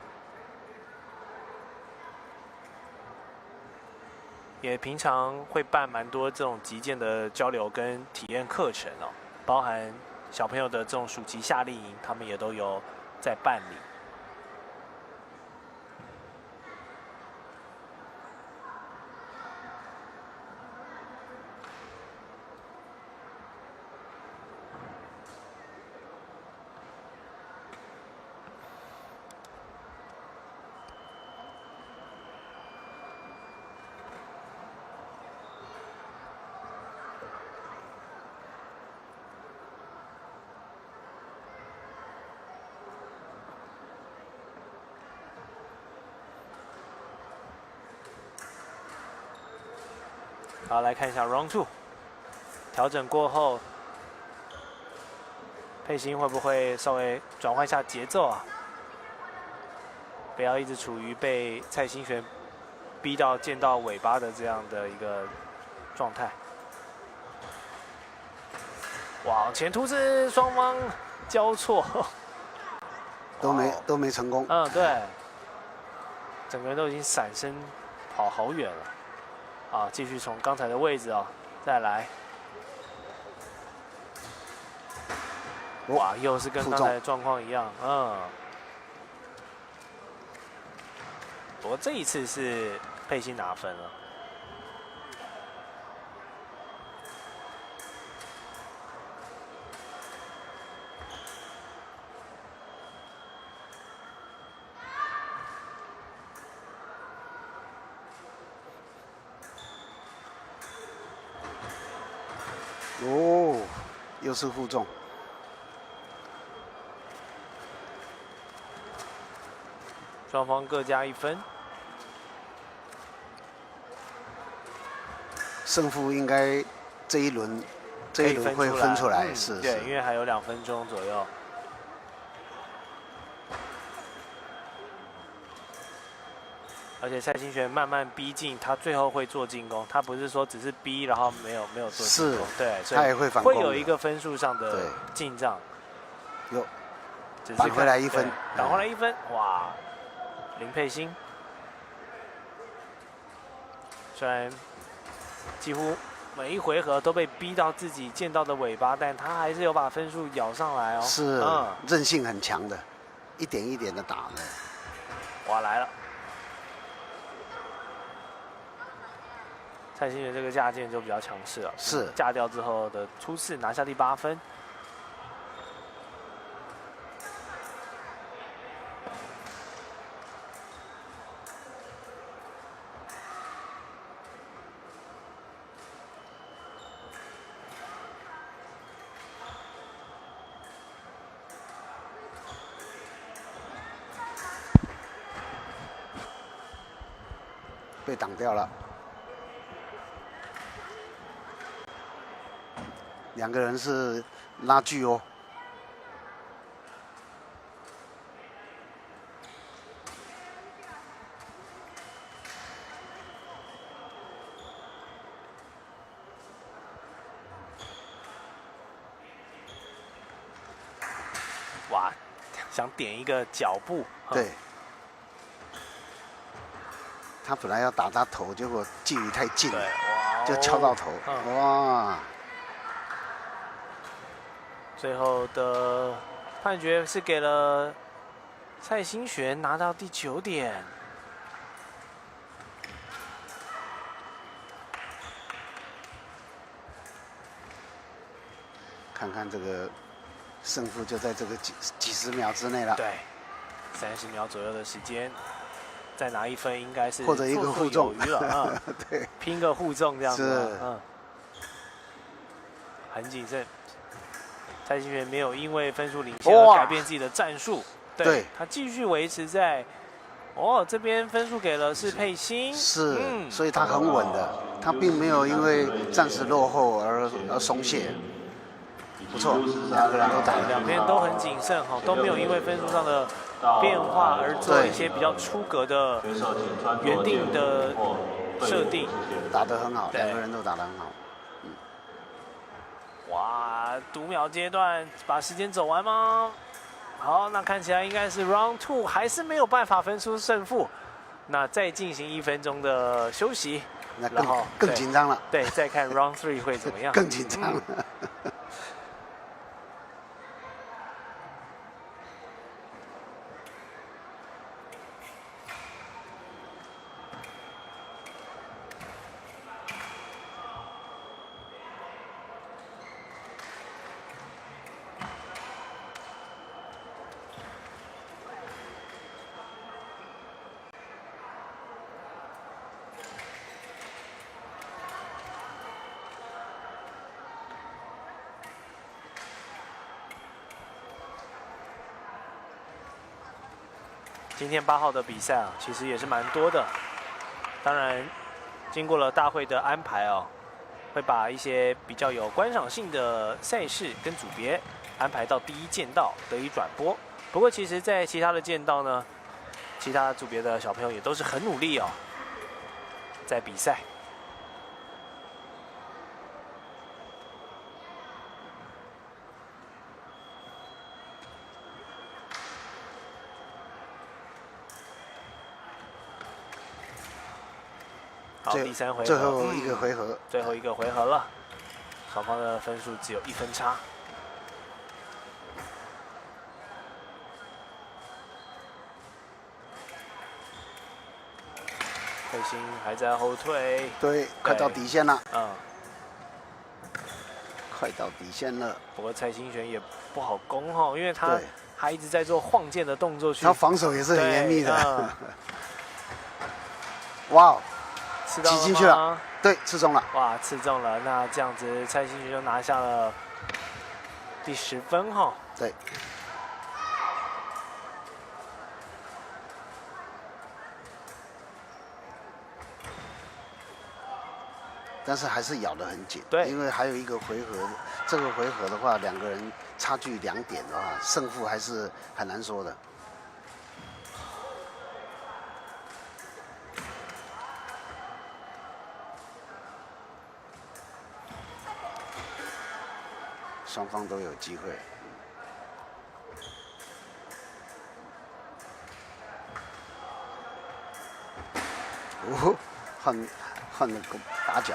也平常会办蛮多这种击剑的交流跟体验课程哦，包含小朋友的这种暑期夏令营，他们也都有在办理。好，来看一下 Round 2， 调整过后，佩欣会不会稍微转换一下节奏啊？不要一直处于被蔡欣璇逼到见到尾巴的这样的一个状态。往前突刺，双方交错，都没成功。对，整个人都已经闪身跑好远了。啊，继续从刚才的位置哦，再来。哇，又是跟刚才的状况一样，不过这一次是佩欣拿分了。哦，又是负重。双方各加1分，胜负应该这一轮会分出来，是。对，因为还有2分钟左右。而且蔡欣璇慢慢逼近，他最后会做进攻，他不是说只是逼，然后没有做进攻，对，所以他也会反攻，会有一个分数上的进账。有，扳回来1分，扳回来1分，哇！林佩欣虽然几乎每一回合都被逼到自己见到的尾巴，但他还是有把分数咬上来哦。是，韧性很强的，一点一点的打的。哇，来了！蔡欣璇这个架键就比较强势了，是架掉之后的初次拿下第8分。被挡掉了，两个人是拉锯哦。哇，想点一个脚步。对。他本来要打他头，结果距离太近了，就敲到头。哇！最后的判决是给了蔡欣璇拿到第9点。看看这个胜负就在这个几十秒之内了。对，30秒左右的时间。再拿1分应该是或者一个互中了对，拼个互中这样子，很谨慎。蔡欣璇没有因为分数领先而改变自己的战术，对，他继续维持在，这边分数给了是佩欣，是，所以他很稳的，他并没有因为暂时落后而松懈，不错，两个人都打得，两边都很谨慎哈，都没有因为分数上的变化而做一些比较出格的原定的设定，打得很好，两个人都打得很好。哇，读秒阶段把时间走完吗？好，那看起来应该是 Round 2还是没有办法分出胜负，那再进行1分钟的休息，那更紧张了。对，再看 Round 3会怎么样？更紧张了。今天8号的比赛其实也是蛮多的。当然，经过了大会的安排会把一些比较有观赏性的赛事跟组别安排到第1剑道得以转播。不过，其实，在其他的剑道呢，其他组别的小朋友也都是很努力在比赛。好，第3回合，最后一个回合，最后一个回合了，双方的分数只有1分差。佩欣还在后退，对，快到底线了，快到底线了。不过蔡欣璇也不好攻因为他还一直在做晃剑的动作去，他防守也是很严密的。哇！挤进去了，对，刺中了。哇，刺中了！那这样子，蔡欣璇就拿下了第10分对。但是还是咬得很紧，对，因为还有一个回合，这个回合的话，两个人差距2点的话，胜负还是很难说的。双方都有机会。换了个打脚，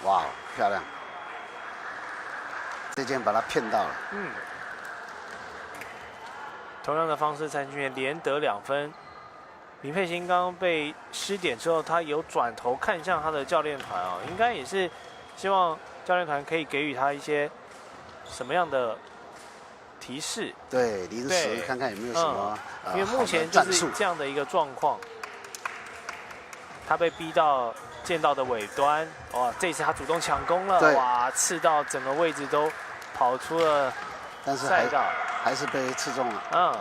哇，漂亮！这件把他骗到了。同样的方式，蔡幸权连得2分。林佩欣刚刚被失点之后，他有转头看向他的教练团哦，应该也是希望教练团可以给予他一些什么样的提示？对，临时看看有没有什么、因为目前就是这样的一个状况，他被逼到剑道的尾端，哇！这次他主动抢攻了，哇！刺到整个位置都跑出了赛道，还是被刺中了。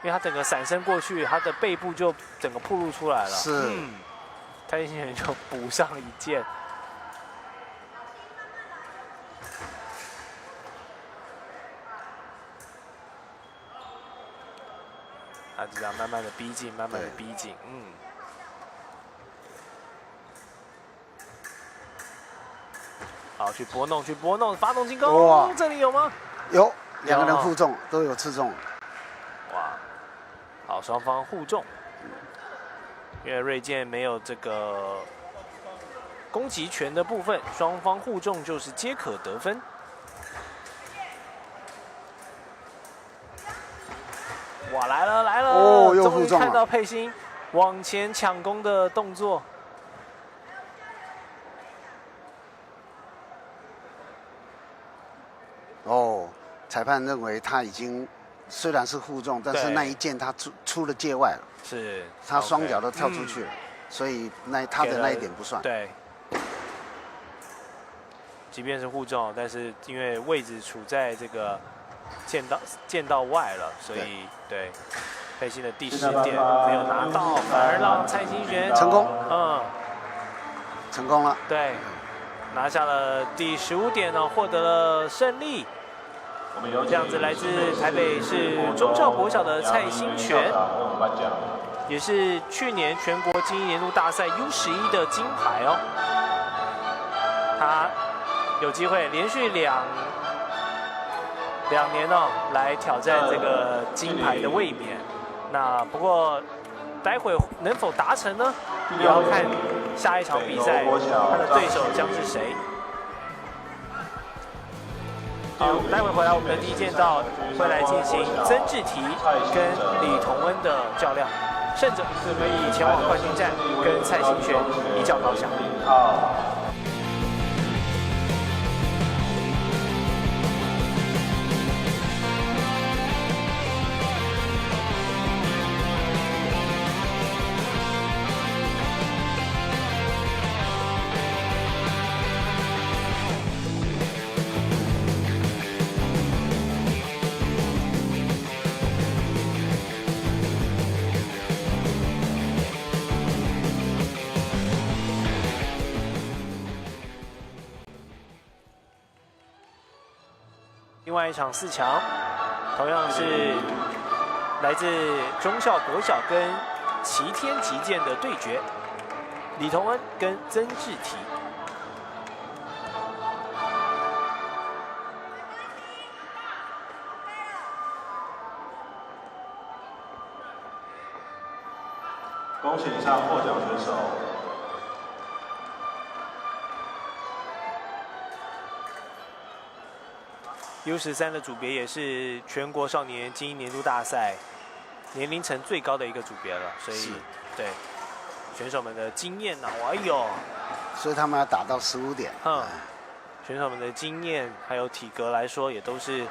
因为他整个闪身过去，他的背部就整个暴露出来了。是，蔡幸权就补上一剑。他就这样慢慢的逼近，慢慢的逼近，好，去拨弄，发动进攻。哇，这里有吗？有，2个人互中，都有刺中。哇，好，双方互中。因为瑞健没有这个攻击权的部分，双方互中就是皆可得分。哇，来了！哦，又终于看到佩欣往前抢攻的动作。哦，裁判认为他已经虽然是互中，但是那一剑他出了界外了，是他双脚都跳出去了，所以他的那一点不算。对，即便是互中，但是因为位置处在这个剑道外了，所以对佩欣的第10点没有拿到，反而让蔡幸权成功，成功了，对，拿下了第15点呢，获得了胜利。这样子，来自台北市忠孝国小的蔡幸权，也是去年全国精英年度大赛 U11的金牌哦。他有机会连续两年哦来挑战这个金牌的卫冕。那不过待会能否达成呢？也要看下一场比赛他的对手将是谁。好，待会回来我们的第一剑道会来进行曾志缇跟李同恩的较量，胜者可以前往冠军战跟蔡幸权一较高下。另外一场4强，同样是来自忠孝国小跟齐天击剑的对决，李同恩跟曾志缇。恭喜以上获奖选手。U13的组别也是全国少年精英年度大赛年龄层最高的一个组别了，所以对选手们的经验呢，哎呦，所以他们要打到15点。选手们的经验还有体格来说，也都是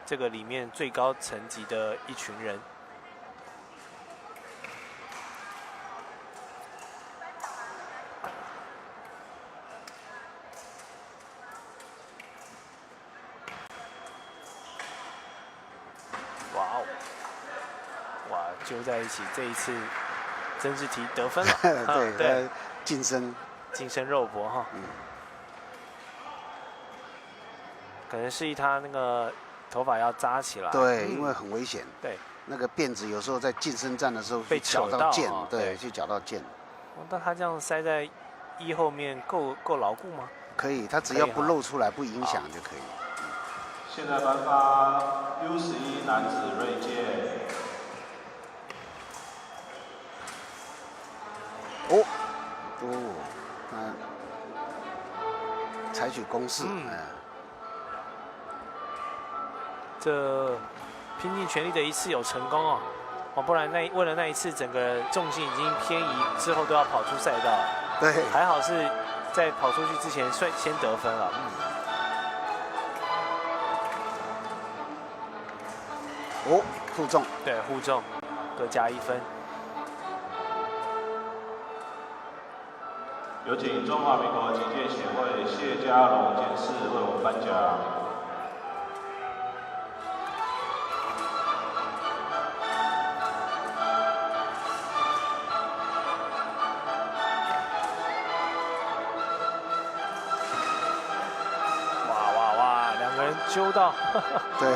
这个里面最高层级的一群人。揪在一起，这一次曾志缇得分了，对，近身肉搏哈，可能示意他那个头发要扎起来，对，因为很危险，对，那个辫子有时候在近身战的时候被绞到剑，对，去绞到剑。那他这样塞在衣后面够牢固吗？可以，他只要不露出来，不影响就可以。现在颁发 U11男子锐剑。哦，那采取攻势，这拼尽全力的一次有成功哦，不然为了那一次，整个重心已经偏移，之后都要跑出赛道。对，还好是在跑出去之前先得分了。互中，对，互中，各加1分。有请中华民国击剑协会谢家龙监事为我们颁奖。哇，两个人揪到。对，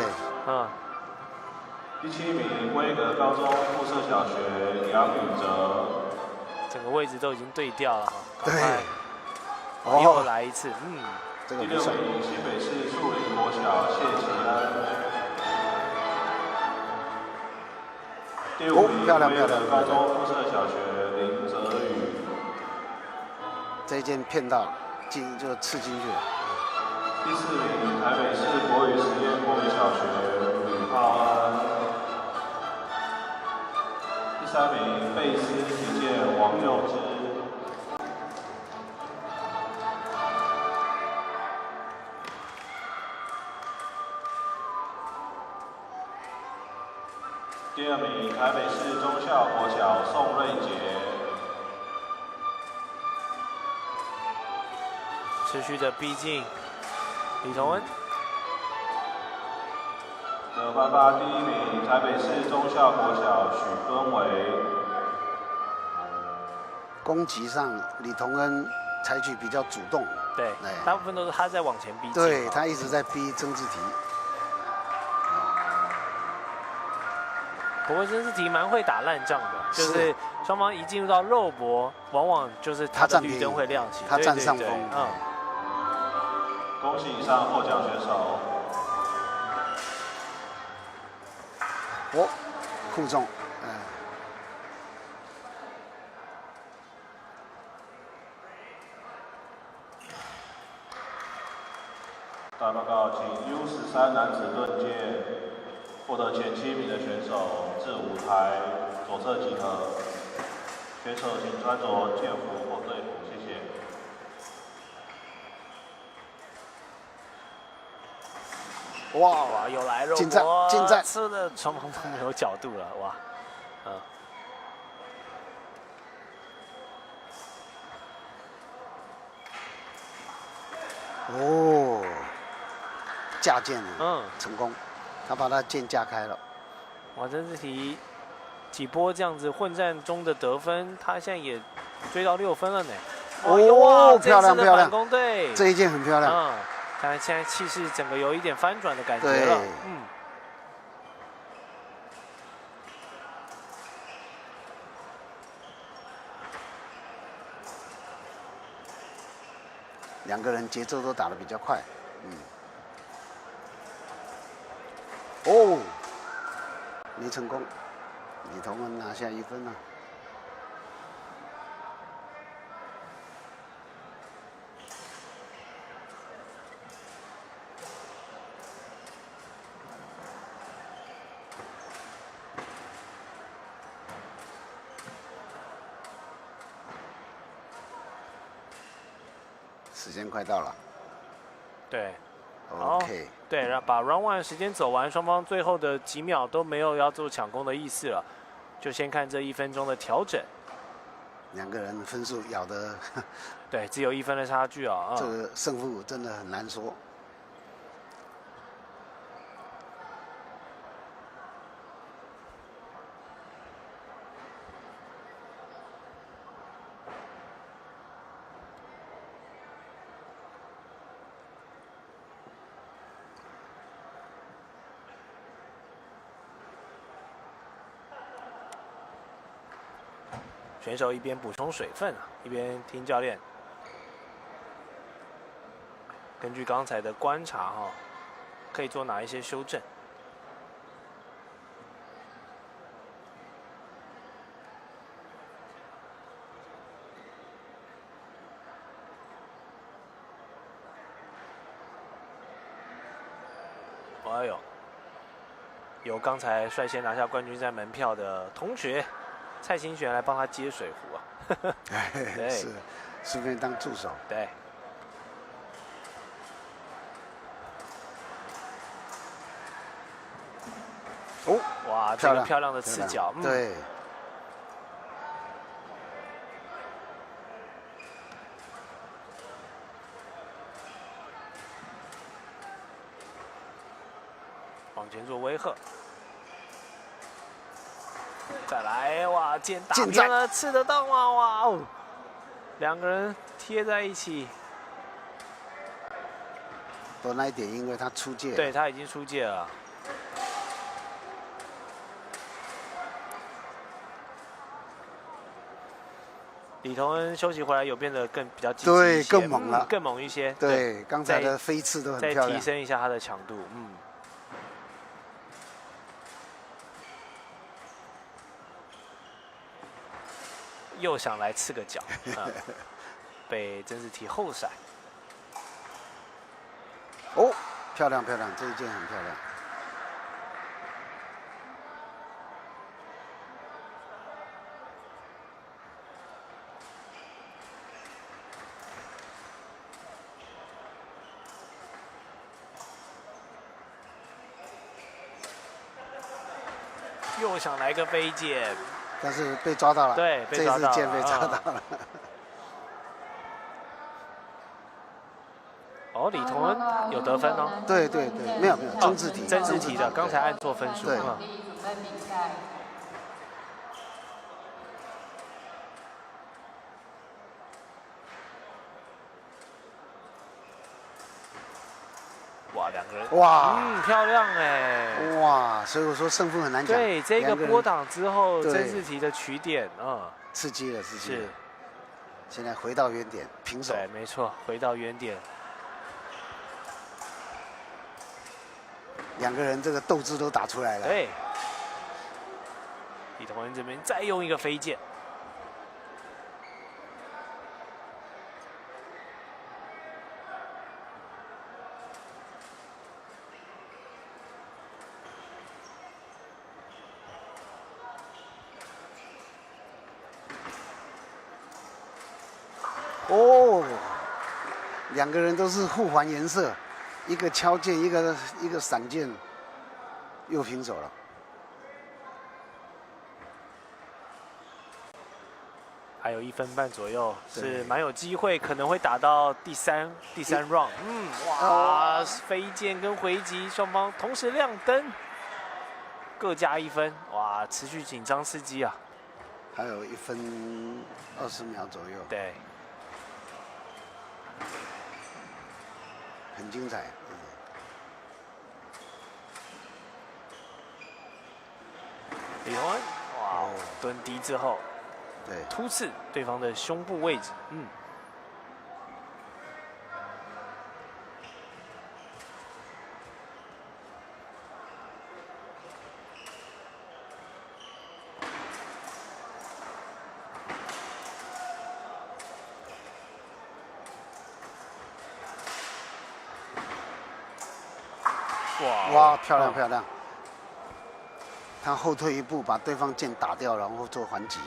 第7名，威格高中附设小学杨宇哲，整个位置都已经对调了哈。对，又来一次，这个第6名，新北市树林国小谢启恩，第5名，威格高中附设小学林哲宇，这一件骗到，就刺进去了。第4名，台北市国语实验国民小学吕浩安，第3名，贝斯击剑王佑之。第2名，台北市中校国小宋瑞杰。持续的逼近李同恩。得颁发第1名，台北市中校国小许敦维。攻击上，李同恩采取比较主动。对，大部分都是他在往前逼近。对，他一直在逼曾志提。不过曾志提蛮会打烂仗的，就是双方一进入到肉搏，往往就是他的绿灯会亮起，他占上风。恭喜以上获奖选手。互中，大报告，请 U13男子盾剑获得前7名的选手至舞台左侧集合。选手请穿着剑服或队服，谢谢。哇，又来肉搏，近战，吃的双方都没有角度了，哇，架剑，成功，他把他剑架开了。哇，曾志提几波这样子混战中的得分，他现在也追到6分了呢。哇，漂亮漂亮，攻对，这一件很漂亮。看现在气势整个有一点翻转的感觉了。两个人节奏都打得比较快。没成功，李同恩拿下1分了。时间快到了。对。OK。对，把 Round 1 时间走完，双方最后的几秒都没有要做抢攻的意思了，就先看这1分钟的调整。两个人分数咬的，对，只有1分的差距啊。这个胜负真的很难说。选手一边补充水分，一边听教练。根据刚才的观察可以做哪一些修正？由刚才率先拿下冠军赛门票的同学蔡清璇来帮他接水壶啊。对，是，顺便当助手。对。哦，哇，这个漂亮的刺脚，对。往前做威吓，再来，哇，剑打偏了，刺得到吗？哇哦，两个人贴在一起。多那一点，因为他出界。对，他已经出界了。李同恩休息回来有变得比较积极一些，对，更猛了，更猛一些。对，刚才的飞刺都很漂亮。再提升一下他的强度，又想来刺个脚，被曾志缇后闪。哦，漂亮漂亮，这一件很漂亮。又想来个飞剑，但是被抓到了。对，被抓到了。这次剑被抓到了。哦，李同恩有得分哦。对对对，没有没有，曾志缇。曾志缇的，刚才按错分数。对。哇，两个人哇，漂亮哎！哇，所以我说胜负很难讲。对，这个波档之后，曾志缇的取点，刺激了，刺激了。是。现在回到原点，平手。对，没错，回到原点。两个人这个斗志都打出来了。对。李同恩这边再用一个飞剑。哦，两个人都是互还颜色，一个敲剑，一个闪剑，又平手了。还有1分半左右，是蛮有机会，可能会打到第三 round。哇，飞剑跟回击双方同时亮灯，各加1分，哇，持续紧张刺激啊！还有1分20秒左右。对。很精彩，李同恩，哇，蹲低之后，对，突刺对方的胸部位置，哇，漂亮漂亮！他后退一步，把对方剑打掉，然后做还击。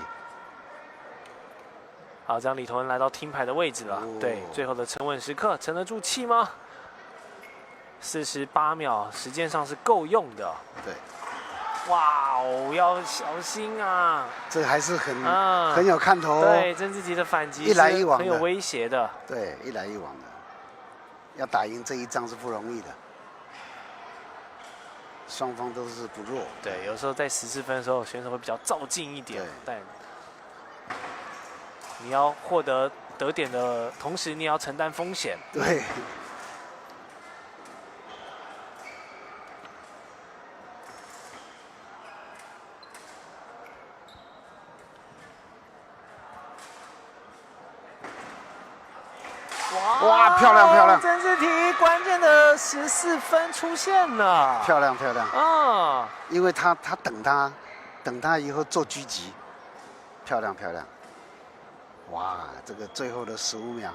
好，这样李同恩来到听牌的位置了。对，最后的沉稳时刻，沉得住气吗？48秒，时间上是够用的。对。哇哦，要小心啊！这还是很有看头。对，曾志缇的反击一来一往，很有威胁的。对，一来一往的，要打赢这一仗是不容易的。双方都是不弱。对，有时候在14分的时候，选手会比较躁进一点，但你要获得得点的同时，你也要承担风险。对。哇，漂亮漂亮！曾志缇关键的14分出现了，漂亮漂亮啊！因为他等他以后做狙击，漂亮漂亮！哇，这个最后的15秒，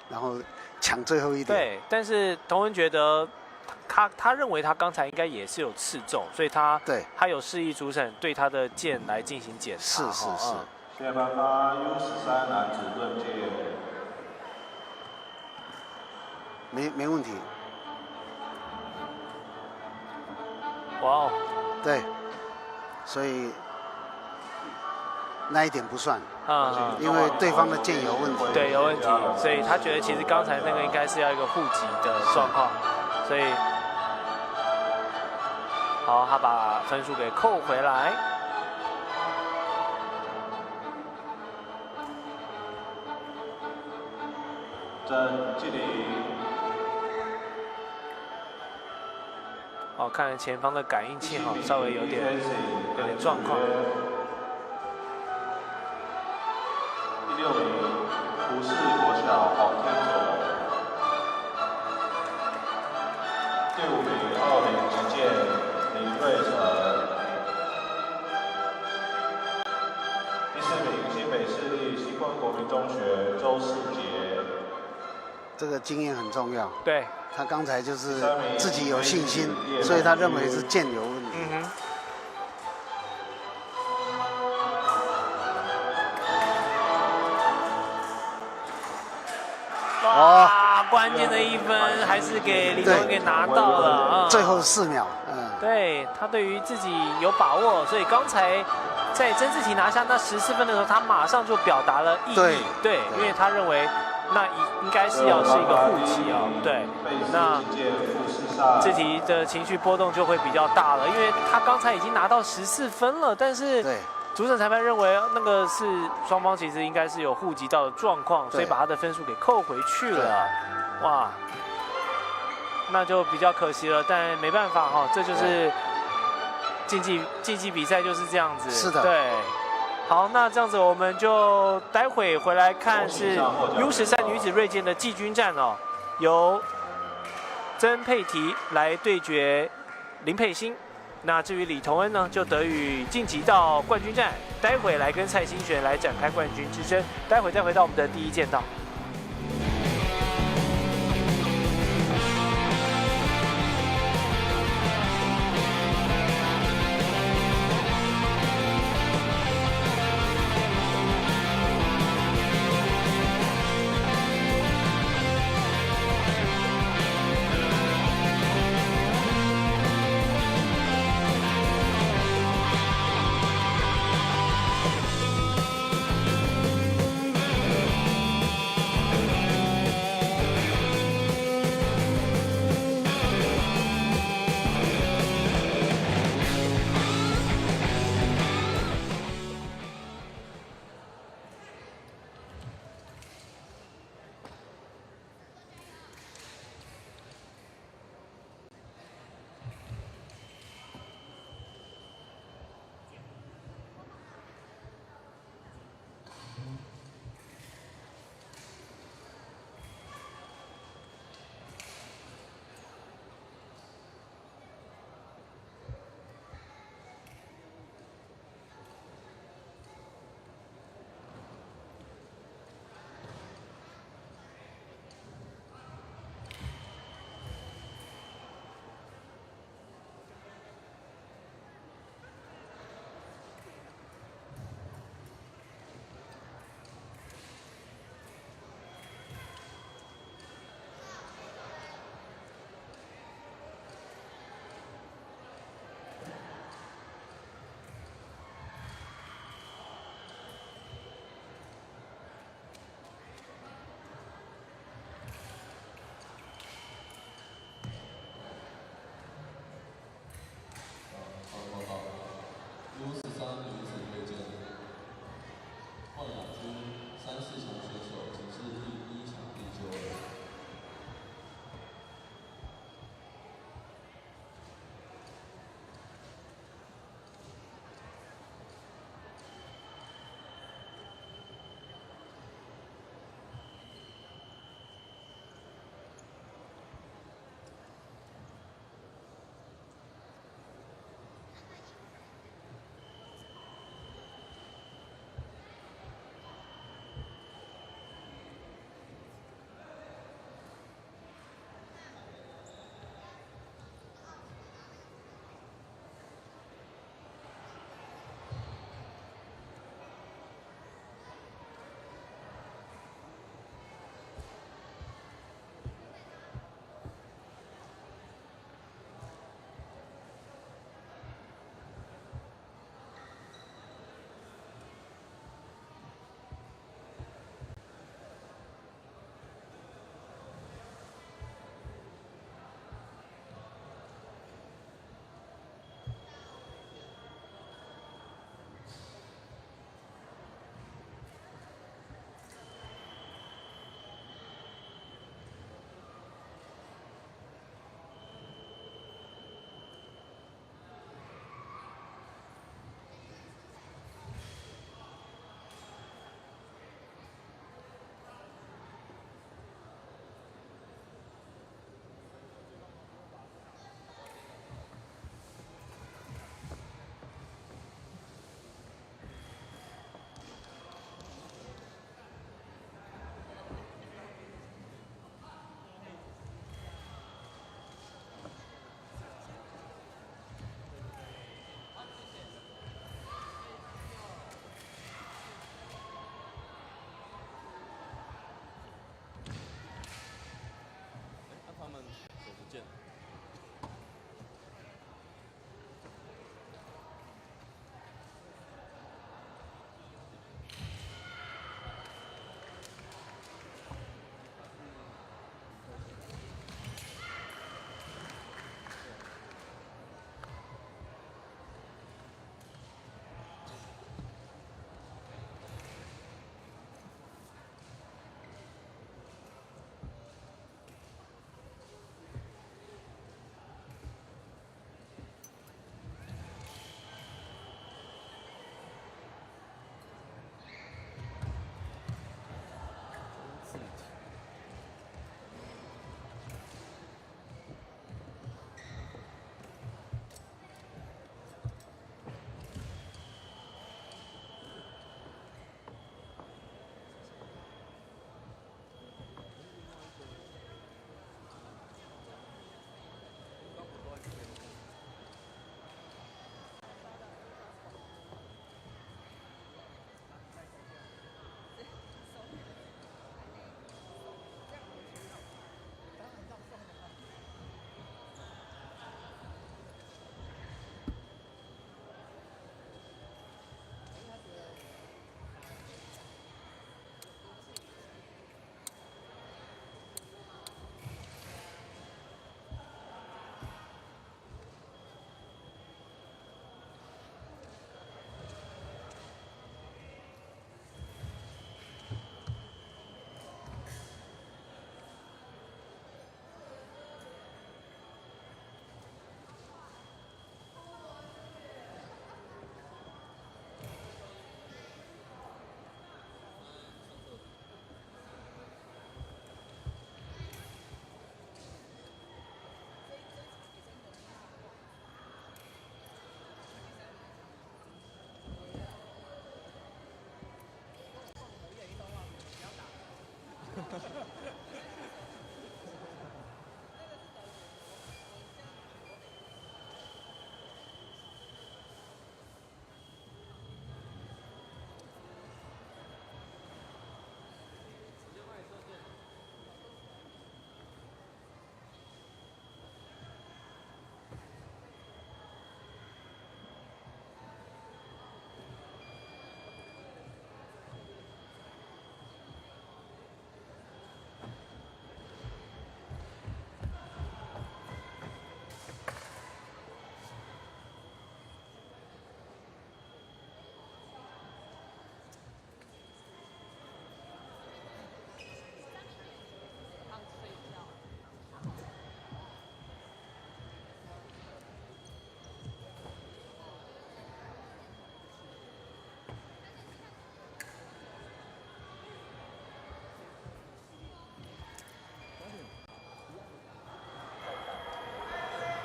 然后抢最后一点。对，但是同恩觉得他认为他刚才应该也是有刺中，所以他有示意主审对他的剑来进行检查。是。现在颁发 U13男子盾剑。没问题。哇哦。对，所以那一点不算。因为对方的剑有问题。对，有问题，所以他觉得其实刚才那个应该是要一个护级的状况，所以好，他把分数给扣回来。郑继林。哦，看前方的感应器哈，稍微有点状况。第6名，胡适国小黄天佐。第5名，20击剑林瑞成。第4名，新北市立新光国民中学周世杰。这个经验很重要。对。他刚才就是自己有信心，所以他认为是剑有问题。哇，关键的1分还是给李宗恩给拿到了。最后4秒。对，他对于自己有把握，所以刚才在曾志奇拿下那14分的时候，他马上就表达了意义。对，因为他认为那应该是要是一个护级啊。对，那志奇的情绪波动就会比较大了，因为他刚才已经拿到14分了，但是主审裁判认为那个是双方其实应该是有护级到的状况，所以把他的分数给扣回去了。哇，那就比较可惜了，但没办法哈，这就是竞技比赛就是这样子。是的，对。好，那这样子我们就待会回来看是 U13女子锐剑的季军战哦，由曾佩缇来对决林佩欣。那至于李彤恩呢，就得以晋级到冠军战，待会来跟蔡欣璇来展开冠军之争。待会再回到我们的第一剑道。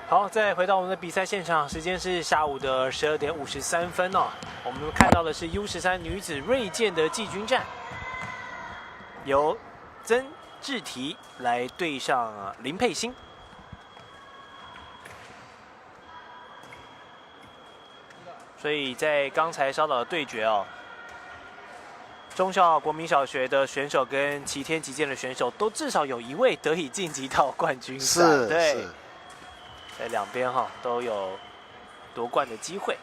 好，再回到我们的比赛现场，时间是下午的12点53分哦。我们看到的是 U13女子锐剑的季军战，由曾志缇来对上林佩欣。所以在刚才稍早的对决哦，中校国民小学的选手跟齐天击剑的选手都至少有一位得以晋级到冠军赛，对。在两边都有夺冠的机会。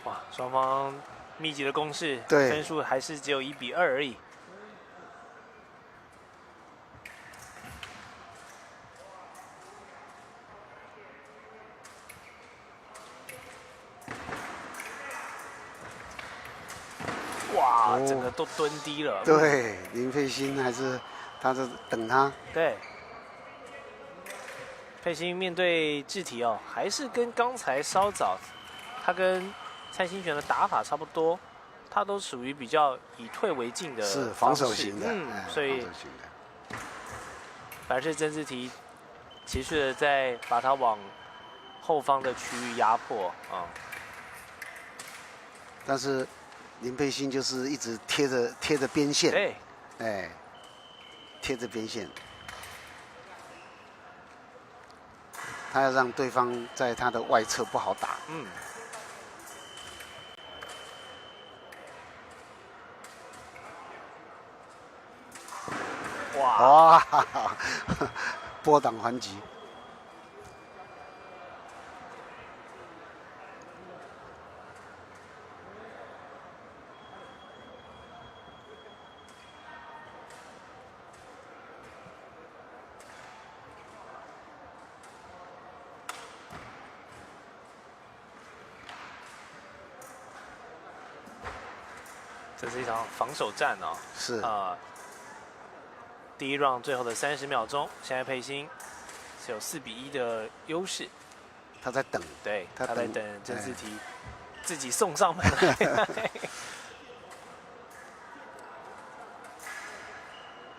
哇，双方密集的攻势，分数还是只有1比2而已。哇，整个都蹲低了。对，林佩欣还是他在等他。对。佩欣面对志缇哦，还是跟刚才稍早，他跟蔡新璇的打法差不多，他都属于比较以退为进的，是防守型的，所以反而是曾志缇持续的在把他往后方的区域压迫啊。但是林佩欣就是一直贴着边线，对，哎，贴着边线。他要让对方在他的外侧不好打。嗯。哇！波挡还击。这是一场防守战哦。是第一 round 最后的30秒钟，现在佩欣是有4比1的优势。他在等，对，他在等曾志缇自己送上门来。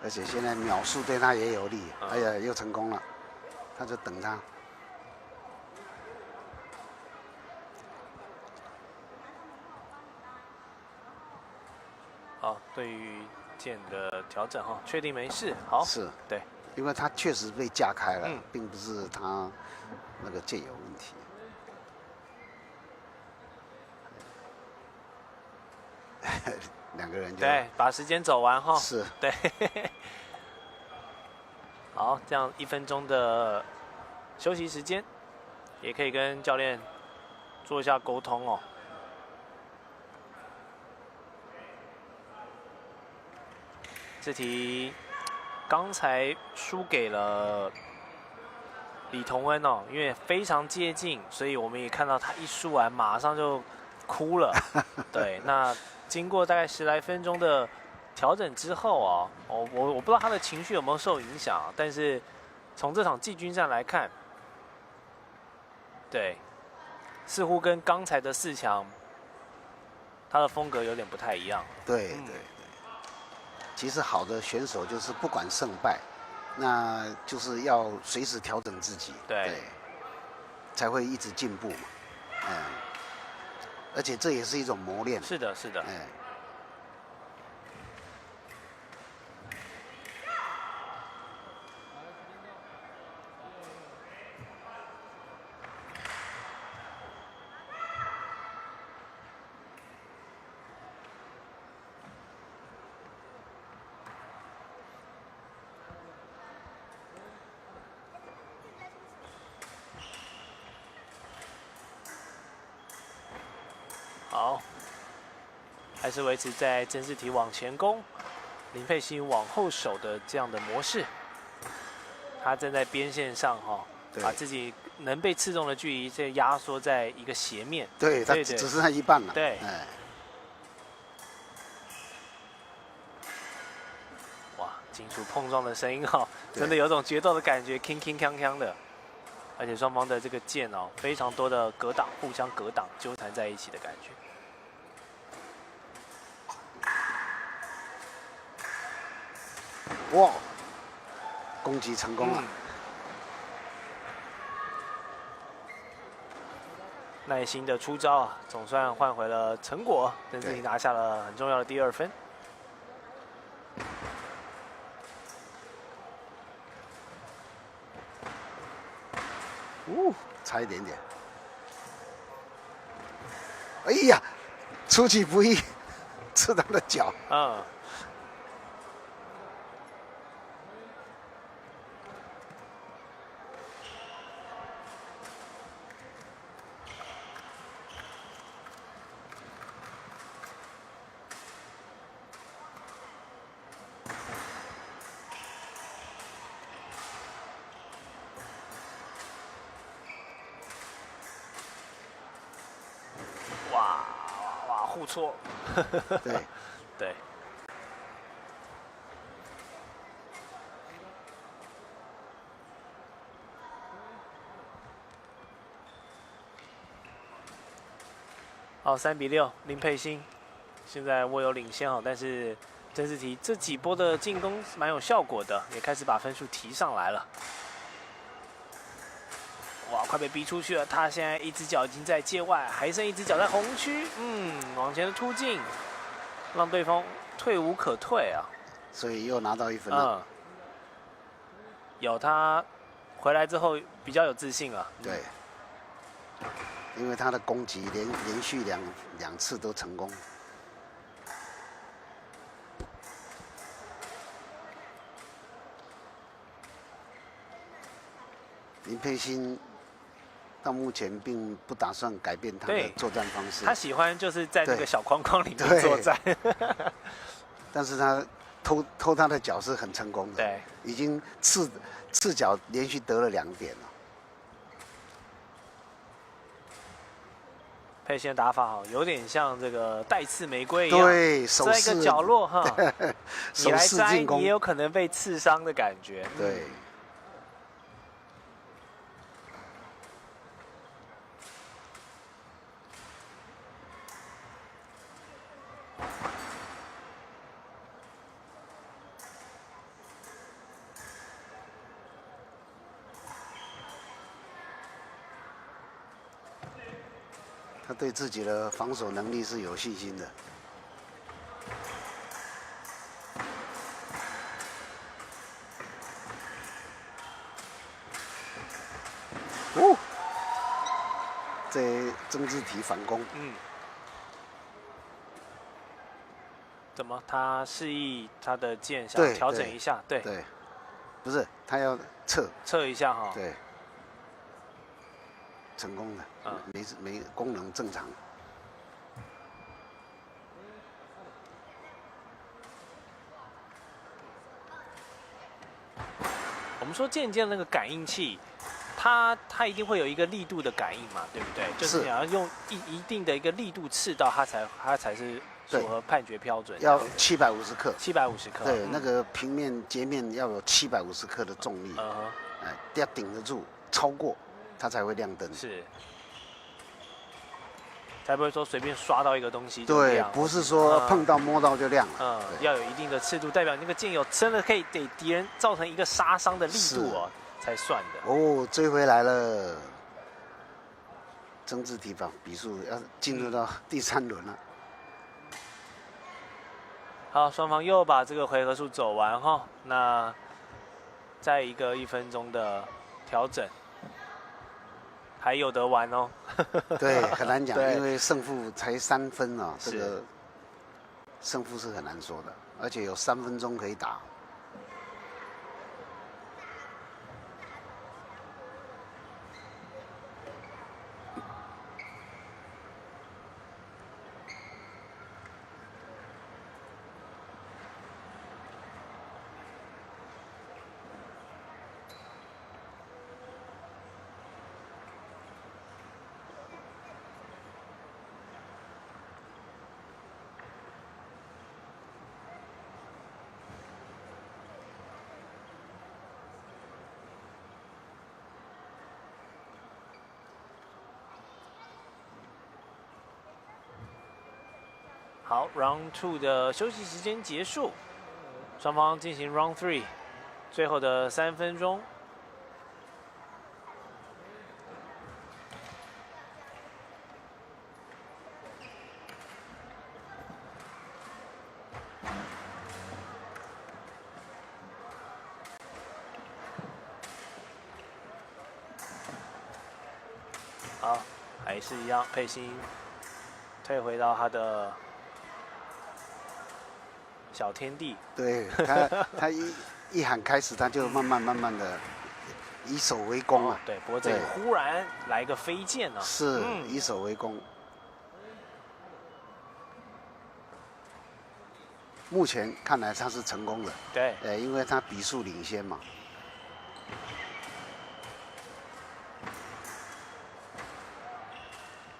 而且现在秒数对他也有利，哎呀，又成功了，他就等他。好，对于剑的调整哈，确定没事。好，是，对，因为他确实被架开了，并不是他那个剑有问题。两个人就对，把时间走完哈。是，对。好，这样1分钟的休息时间，也可以跟教练做一下沟通哦。这题刚才输给了李同恩哦，因为非常接近，所以我们也看到他一输完马上就哭了。对，那经过大概10来分钟的调整之后啊，我不知道他的情绪有没有受影响，但是从这场季军战来看，对，似乎跟刚才的4强他的风格有点不太一样。对对对，其实好的选手就是不管胜败，那就是要随时调整自己，对，才会一直进步嘛。而且这也是一种磨练。是的，是的。好，还是维持在甄士题往前攻，林佩欣往后守的这样的模式。他站在边线上哈，把自己能被刺中的距离这压缩在一个斜面。对，他只剩下一半了。对，哇，金属碰撞的声音哈，真的有种决斗的感觉，铿铿锵锵的。而且双方的这个剑哦，非常多的格挡，互相格挡，纠缠在一起的感觉。哇，攻击成功了。耐心的出招啊，总算换回了成果，甄士题拿下了很重要的第2分。差一点点。哎呀，出其不意，刺他的脚。互戳。对对。好，3比6，林佩欣现在握有领先哦，但是甄士题这几波的进攻蛮有效果的，也开始把分数提上来了。哇，快被逼出去了！他现在一只脚已经在界外，还剩一只脚在红区。往前的突进，让对方退无可退啊。所以又拿到1分了。有他回来之后比较有自信了。对，因为他的攻击连续两次都成功。林佩欣到目前并不打算改变他的作战方式。他喜欢就是在那个小框框里面作战。但是他偷他的脚是很成功的。对，已经刺脚连续得了2点了。佩欣的打法好，有点像这个带刺玫瑰一样，对，在一个角落哈，你来摘，进攻你也有可能被刺伤的感觉。对。他对自己的防守能力是有信心的。哦，这曾志体反攻。怎么？他示意他的剑想调整一下，对，不是他要撤一下哈，对，成功了，没功能正常。我们说剑那个感应器，它一定会有一个力度的感应嘛，对不对？就是你要用一定的一个力度刺到它才是符合判决标准。要750克。750克。对，那个平面截面要有750克的重力，要顶得住，超过它才会亮灯。是。才不会说随便刷到一个东西就亮。对，不是说碰到摸到就亮了。要有一定的刺度，代表那个剑有真的可以给敌人造成一个杀伤的力度哦，才算的。哦，追回来了。曾志体比数要进入到第3轮了。好，双方又把这个回合数走完哈，那再一个1分钟的调整。还有得玩哦，对，很难讲，因为胜负才3分啊，这个胜负是很难说的，而且有3分钟可以打。好 ，Round 2的休息时间结束，双方进行 Round 3，最后的3分钟。好，还是一样，佩欣退回到他的小天地。对他一喊开始，他就慢慢的以守为攻啊。对，不过这里忽然来个飞剑啊。是，以守为攻。目前看来他是成功的。对。因为他比数领先嘛。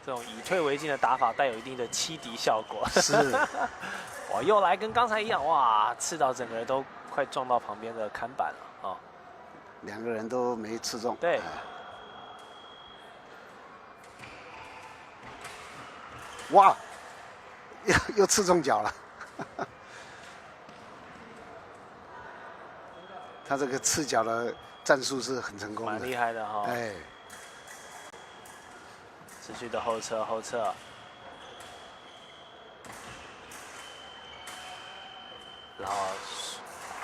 这种以退为进的打法带有一定的欺敌效果。是。哇，又来跟刚才一样，哇，刺到整个人都快撞到旁边的看板了哦。2个人都没刺中。对。哇，又刺中脚了。他这个刺脚的战术是很成功的，蛮厉害的哈。哎。持续的后撤，然后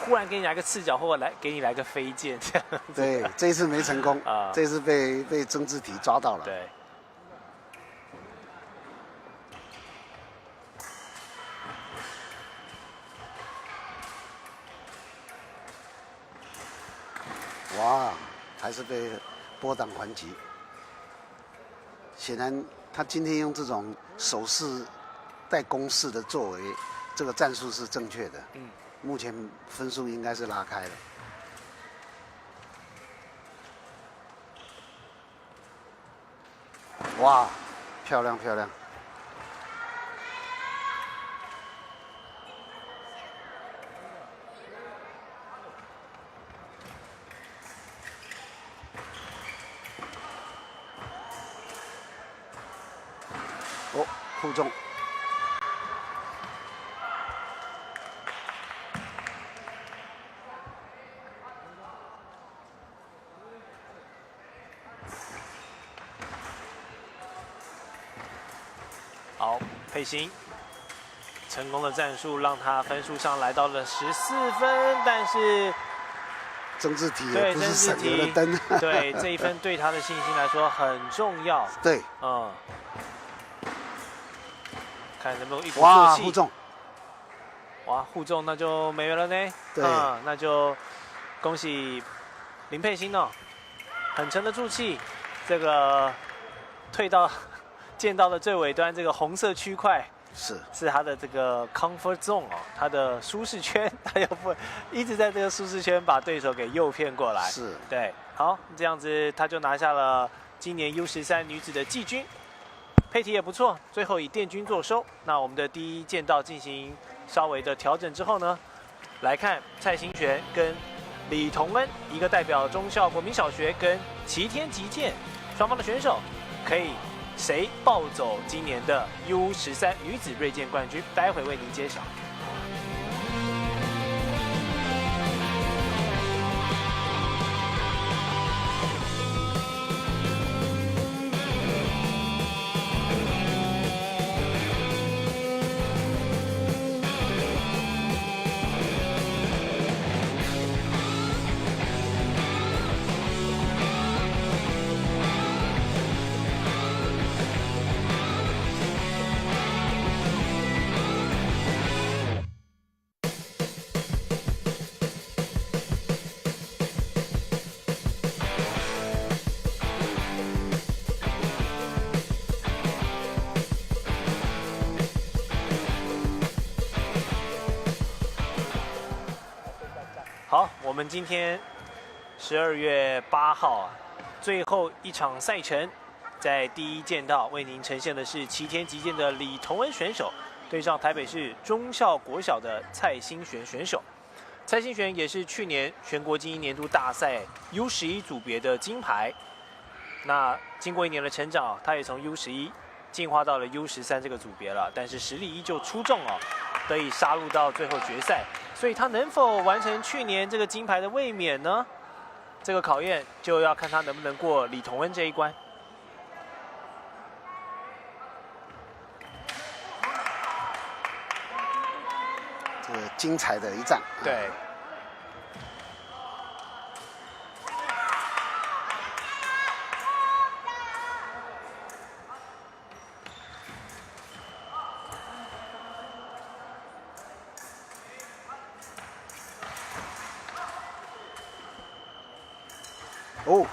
忽然给你来个刺脚，或者给你来个飞剑，这样。对，这一次没成功啊，这次被曾志体抓到了。对。哇，还是被拨挡还击。显然，他今天用这种手势带攻势的作为，这个战术是正确的。目前分数应该是拉开了。哇，漂亮。哦，扑中。好，佩欣成功的战术让他分数上来到了14分，但是曾志体也对不是省曾志体油的灯。对这一分对他的信心来说很重要。对，嗯，看能不能一鼓哇，作气。互中，哇，互中那就没了呢。对那就恭喜林佩欣哦，很沉得住气。这个退到见到的最尾端，这个红色区块是他的这个 comfort zone 哦，他的舒适圈，他又不一直在这个舒适圈把对手给诱骗过来。是，对，好，这样子他就拿下了今年 U13女子的季军。佩题也不错，最后以殿军作收。那我们的第一剑道进行稍微的调整之后呢，来看蔡欣璇跟李彤恩，一个代表忠孝国民小学跟齐天击剑，双方的选手可以谁抱走今年的 U13女子锐剑冠军？待会为您揭晓。好，我们今天12月8号啊，最后一场赛程，在第一剑道为您呈现的是齐天击剑的李彤恩选手对上台北市忠孝国小的蔡欣璇选手。蔡欣璇也是去年全国精英年度大赛 U11组别的金牌。那经过1年的成长，他也从 U11进化到了 U13这个组别了，但是实力依旧出众哦，得以杀入到最后决赛。所以他能否完成去年这个金牌的卫冕呢？这个考验就要看他能不能过李彤恩这一关。这个精彩的一战。对。哦，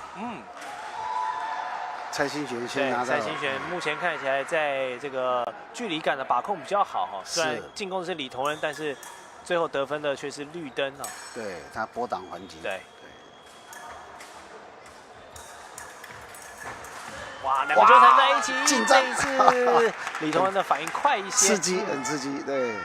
蔡欣璇先拿到。蔡欣璇目前看起来在这个距离感的把控比较好哈，虽然进攻的是李彤恩，但是最后得分的却是绿灯啊。对他波挡还击。对。哇，两个纠缠在一起，这一次李彤恩的反应快一些，刺激，很刺激，对。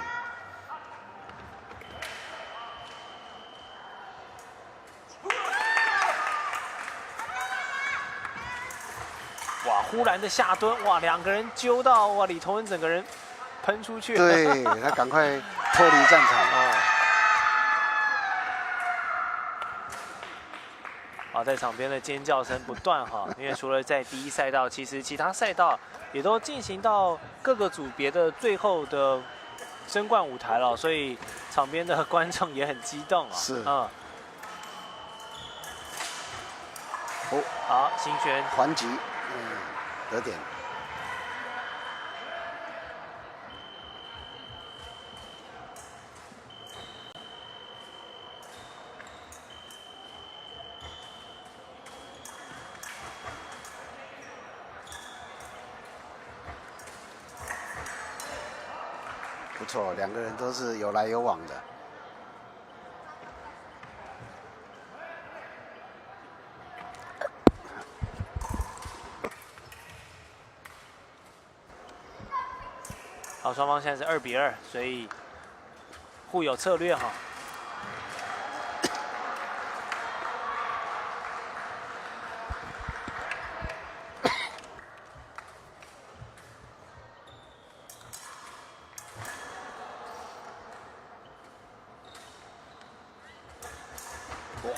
哇，忽然的下蹲，哇，两个人揪到，哇，李彤恩整个人喷出去，对他赶快脱离战场啊！好，在场边的尖叫声不断哈，因为除了在第一赛道，其实其他赛道也都进行到各个组别的最后的争冠舞台了，所以场边的观众也很激动啊。是，哦，好，欣璇还击，得点。不错，两个人都是有来有往的。好，双方现在是2比2，所以互有策略哈。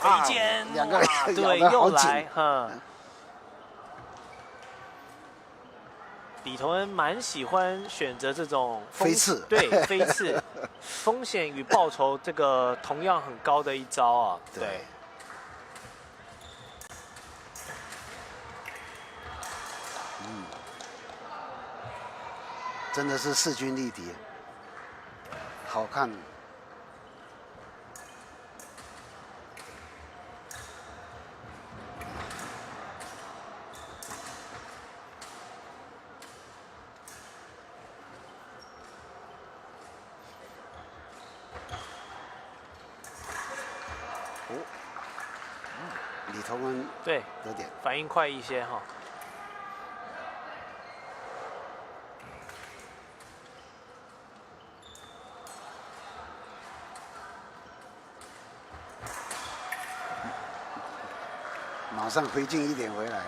回剑，两个人对，又来，李彤恩蛮喜欢选择这种飞刺，对，飞刺，风险与报酬这个同样很高的一招啊。对。真的是势均力敌，好看。李彤恩对有点反应快一些哈。马上回敬一点回来。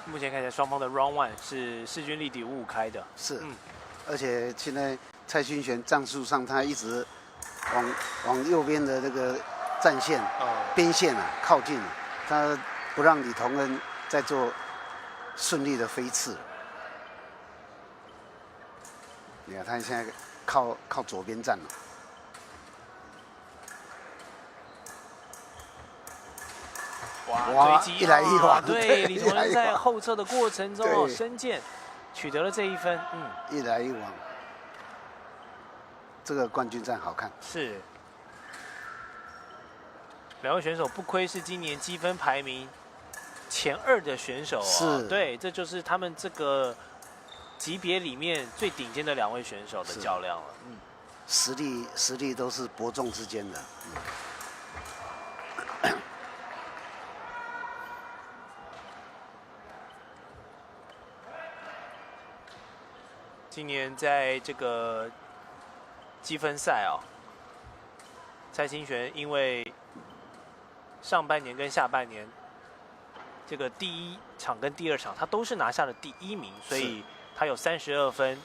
目前看起来双方的 round one 是势均力敌5-5开的。是，而且现在蔡清泉战术上他一直往右边的那个战线、边线啊靠近，他不让李彤恩再做顺利的飞刺。你看他现在靠左边站了。哇，追击一来一往，对，李彤恩在后撤的过程中深剑取得了这一分，一来一往，这个冠军战好看。是，两位选手不愧是今年积分排名前2的选手啊，是，对，这就是他们这个级别里面最顶尖的2位选手的较量了，实力都是伯仲之间的。今年在这个积分赛哦，蔡清泉因为上半年跟下半年这个第1场跟第2场他都是拿下了第1名，所以他有32分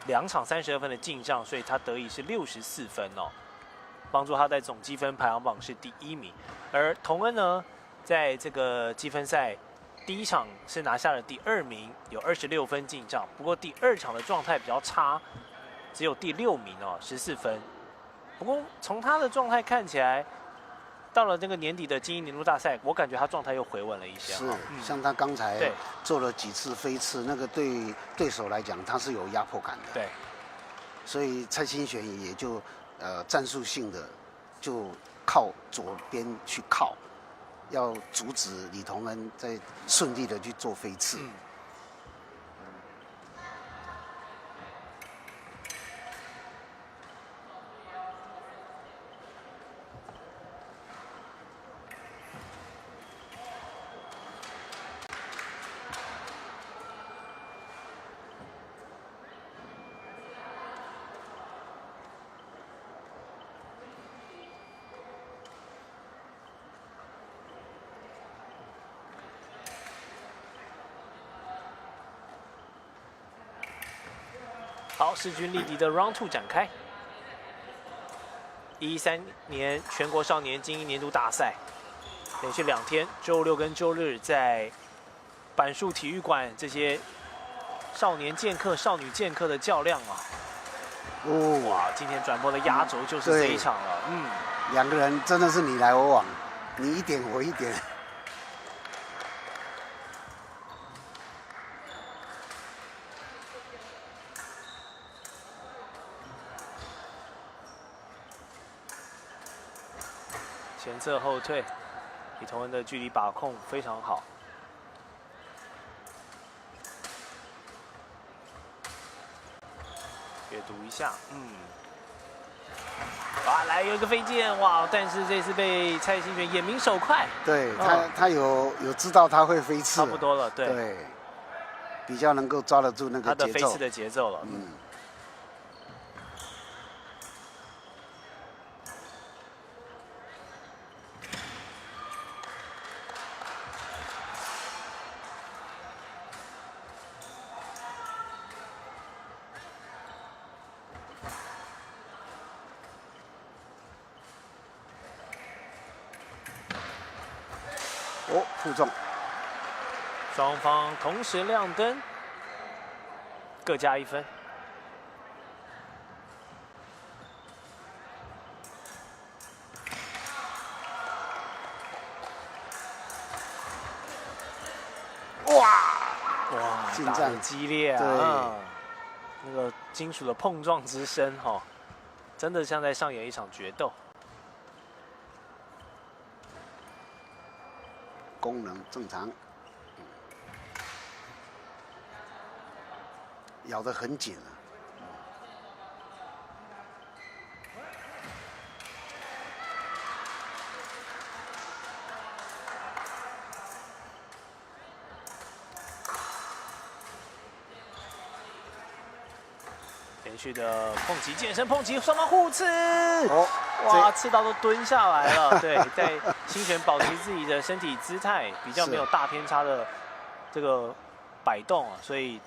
，2场32分的进账，所以他得以是64分哦，帮助他在总积分排行榜是第1名。而童恩呢，在这个积分赛第1场是拿下了第2名，有26分进账。不过第2场的状态比较差，只有第6名哦，14分。不过从他的状态看起来，到了这个年底的精英年度大赛，我感觉他状态又回稳了一些。是，像他刚才做了几次飞刺，那个对对手来讲他是有压迫感的。对。所以蔡清泉也就战术性的就靠左边去靠。要阻止李彤恩再顺利的去做飞刺。好，势均力敌的 Round 2展开。13年全国少年精英年度大赛，连续2天，周6跟周日在板树体育馆这些少年剑客、少女剑客的较量啊。哇，今天转播的压轴就是这一场了。两个人真的是你来我往，你一点我一点。前侧后退，李彤恩的距离把控非常好。阅读一下，哇，来有一个飞剑，哇！但是这次被蔡清泉眼明手快，对他有知道他会飞刺，差不多了，对，比较能够抓得住那个他的飞刺的节奏了，哦，负重。双方同时亮灯，各加1分。哇，近打得战激烈啊！那个金属的碰撞之声，哈，真的像在上演一场决斗。功能正常，咬得很紧啊。连续的碰击，健身碰击，双方互刺。哦，哇，刺到都蹲下来了。对，在新选保持自己的身体姿态，比较没有大偏差的这个摆动啊，所以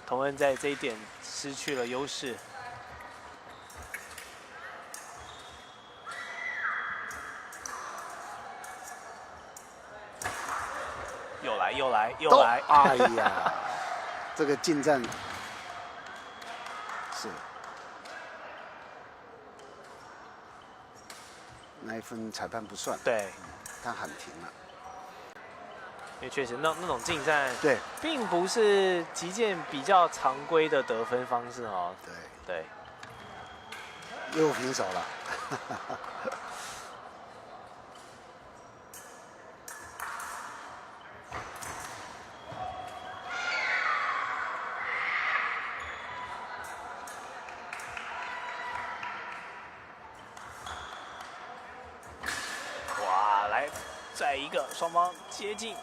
同恩在这一点失去了优势。又来！哎呀，这个近战是那一分裁判不算，对，他喊停了。因为确实那种近战，对，并不是击剑比较常规的得分方式哦。对，又平手了。哇，来，再一个，双方接近。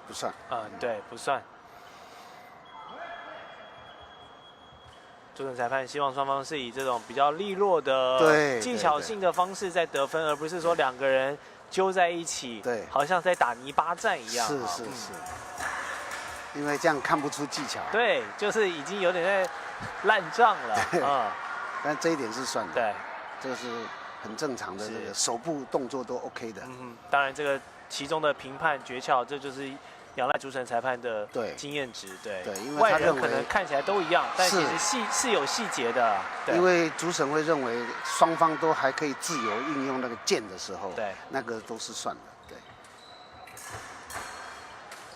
不算。对，不算。主审裁判希望双方是以这种比较利落的技巧性的方式在得分，而不是说两个人揪在一起，对，好像在打泥巴战一样。是，因为这样看不出技巧。对，就是已经有点在烂账了。但这一点是算的。对，这个是很正常的，这个手部动作都 OK 的。当然这个其中的评判诀窍，这就是仰赖主审裁判的经验值。对，因为外人可能看起来都一样，但其实是有细节的。因为主审会认为双方都还可以自由运用那个剑的时候，对，那个都是算的。对。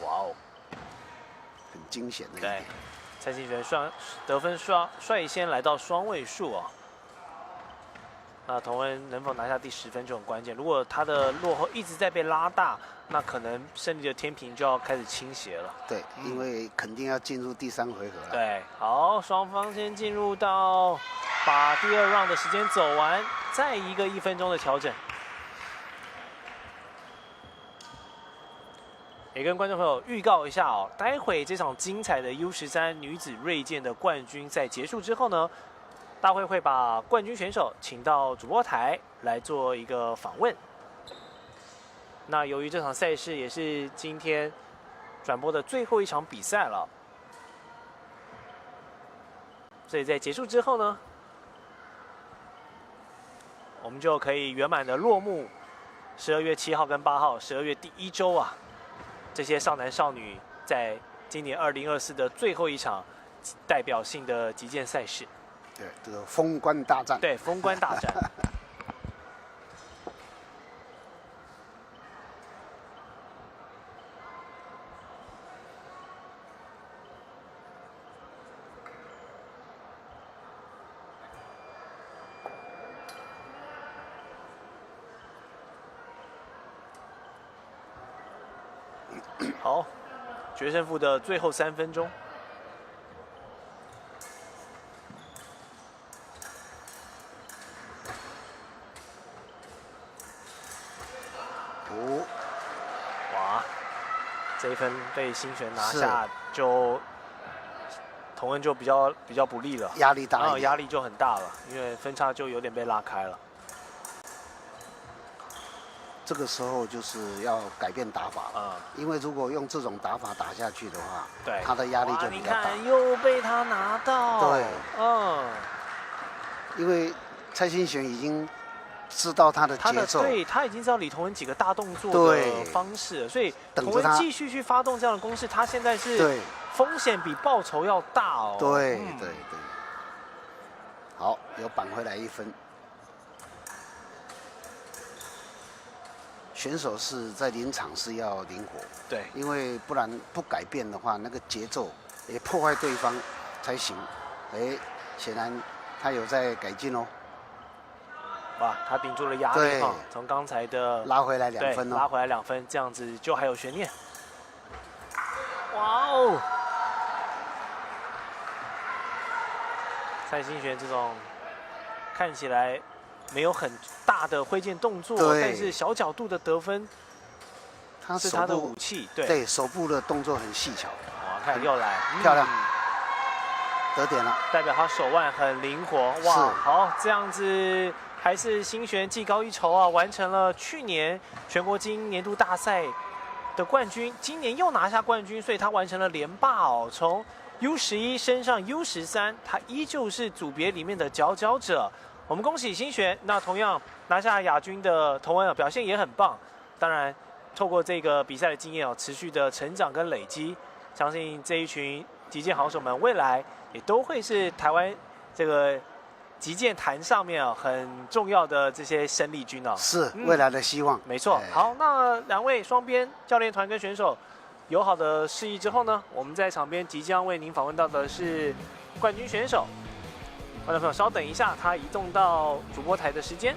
哇哦，很惊险的一点。蔡信玄得分率先来到双位数啊。那同恩能否拿下第10分就很关键。如果他的落后一直在被拉大，那可能胜利的天平就要开始倾斜了。对，因为肯定要进入第3回合了。对，好，双方先进入到把第2 round 的时间走完，再一个1分钟的调整。也跟观众朋友预告一下哦，待会这场精彩的 U13女子锐剑的冠军赛结束之后呢，大会会把冠军选手请到主播台来做一个访问。那由于这场赛事也是今天转播的最后一场比赛了，所以在结束之后呢，我们就可以圆满的落幕12月7号跟8号，12月第1周啊，这些少男少女在今年2024的最后一场代表性的击剑赛事。对，这个封关大战。对，封关大战。好，决胜负的最后3分钟。哇，这一分被新璇拿下，就同恩就比较不利了，压力大，压力就很大了，因为分差就有点被拉开了。这个时候就是要改变打法了，因为如果用这种打法打下去的话，对，他的压力就比较大。你看又被他拿到，对，因为蔡新璇已经知道他的节奏，对他已经知道李同文几个大动作的方式了，所以同文继续去发动这样的攻势，他现在是风险比报酬要大哦。对。好，有扳回来1分。选手是在临场是要灵活，对，因为不然不改变的话，那个节奏也破坏对方才行。显然他有在改进哦。哇，他顶住了压力哈，从刚才的拉回来2分哦，拉回来2分，这样子就还有悬念。哇哦！蔡新璇这种看起来没有很大的挥剑动作，但是小角度的得分，是他的武器。对，手部的动作很细巧。哇，看又来，漂亮，得点了，代表他手腕很灵活。哇，好，这样子还是新璇技高一筹啊，完成了去年全国精英年度大赛的冠军，今年又拿下冠军，所以他完成了连霸哦，从U11升上 U13， 他依旧是组别里面的佼佼者。我们恭喜新璇，那同样拿下亚军的同文表现也很棒。当然，透过这个比赛的经验持续的成长跟累积，相信这一群击剑好手们未来也都会是台湾这个击剑坛上面很重要的这些生力军是未来的希望。没错。好，那2位双边教练团跟选手友好的示意之后呢，我们在场边即将为您访问到的是冠军选手。观众朋友稍等一下，他移动到主播台的时间。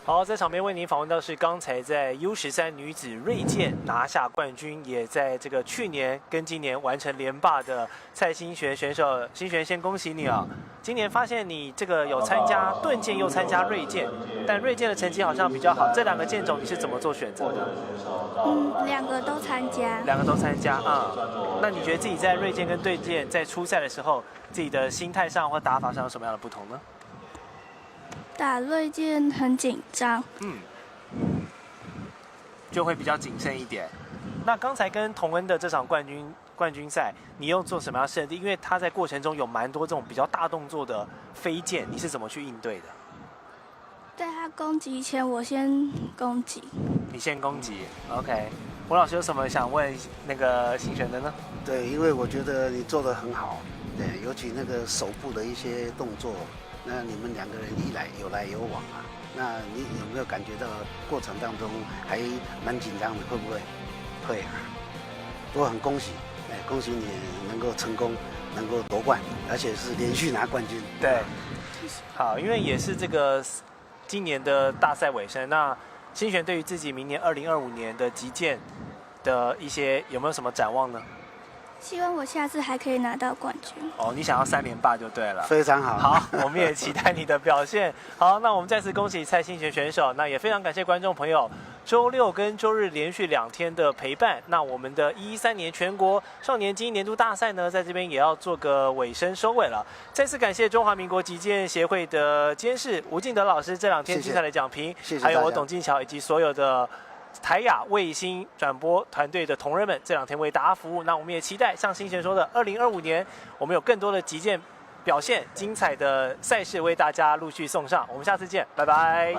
好，在场边为您访问到是刚才在 U13女子锐剑拿下冠军，也在这个去年跟今年完成连霸的蔡新璇选手。新璇，先恭喜你啊！今年发现你这个有参加盾剑又参加锐剑，但锐剑的成绩好像比较好。这2个剑种你是怎么做选择的？2个都参加。2个都参加啊？那你觉得自己在锐剑跟盾剑在出赛的时候，自己的心态上或打法上有什么样的不同呢？打锐剑很紧张，就会比较谨慎一点。那刚才跟同恩的这场冠军赛，你又做什么样设定？因为他在过程中有蛮多这种比较大动作的飞剑，你是怎么去应对的？在他攻击前，我先攻击。你先攻击 ，OK。吴老师有什么想问那个新璇的呢？对，因为我觉得你做得很好，对，尤其那个手部的一些动作。那你们2个人有来有往啊，那你有没有感觉到过程当中还蛮紧张的？会不会？会啊。不过很恭喜，恭喜你能够成功，能够夺冠，而且是连续拿冠军。对，好，因为也是这个今年的大赛尾声，那新璇对于自己明年2025年的击剑的一些有没有什么展望呢？希望我下次还可以拿到冠军。哦，你想要3连霸就对了。非常好。好，我们也期待你的表现。好，那我们再次恭喜蔡新璇选手，那也非常感谢观众朋友周6跟周日连续2天的陪伴。那我们的113年全国少年精英年度大赛呢，在这边也要做个尾声收尾了。再次感谢中华民国击剑协会的监事吴敬德老师这2天精彩的讲评，谢谢还有我董进桥以及所有的台亚卫星转播团队的同仁们，这2天为大家服务。那我们也期待像新璇说的，2025年我们有更多的击剑表现、精彩的赛事为大家陆续送上。我们下次见，拜拜。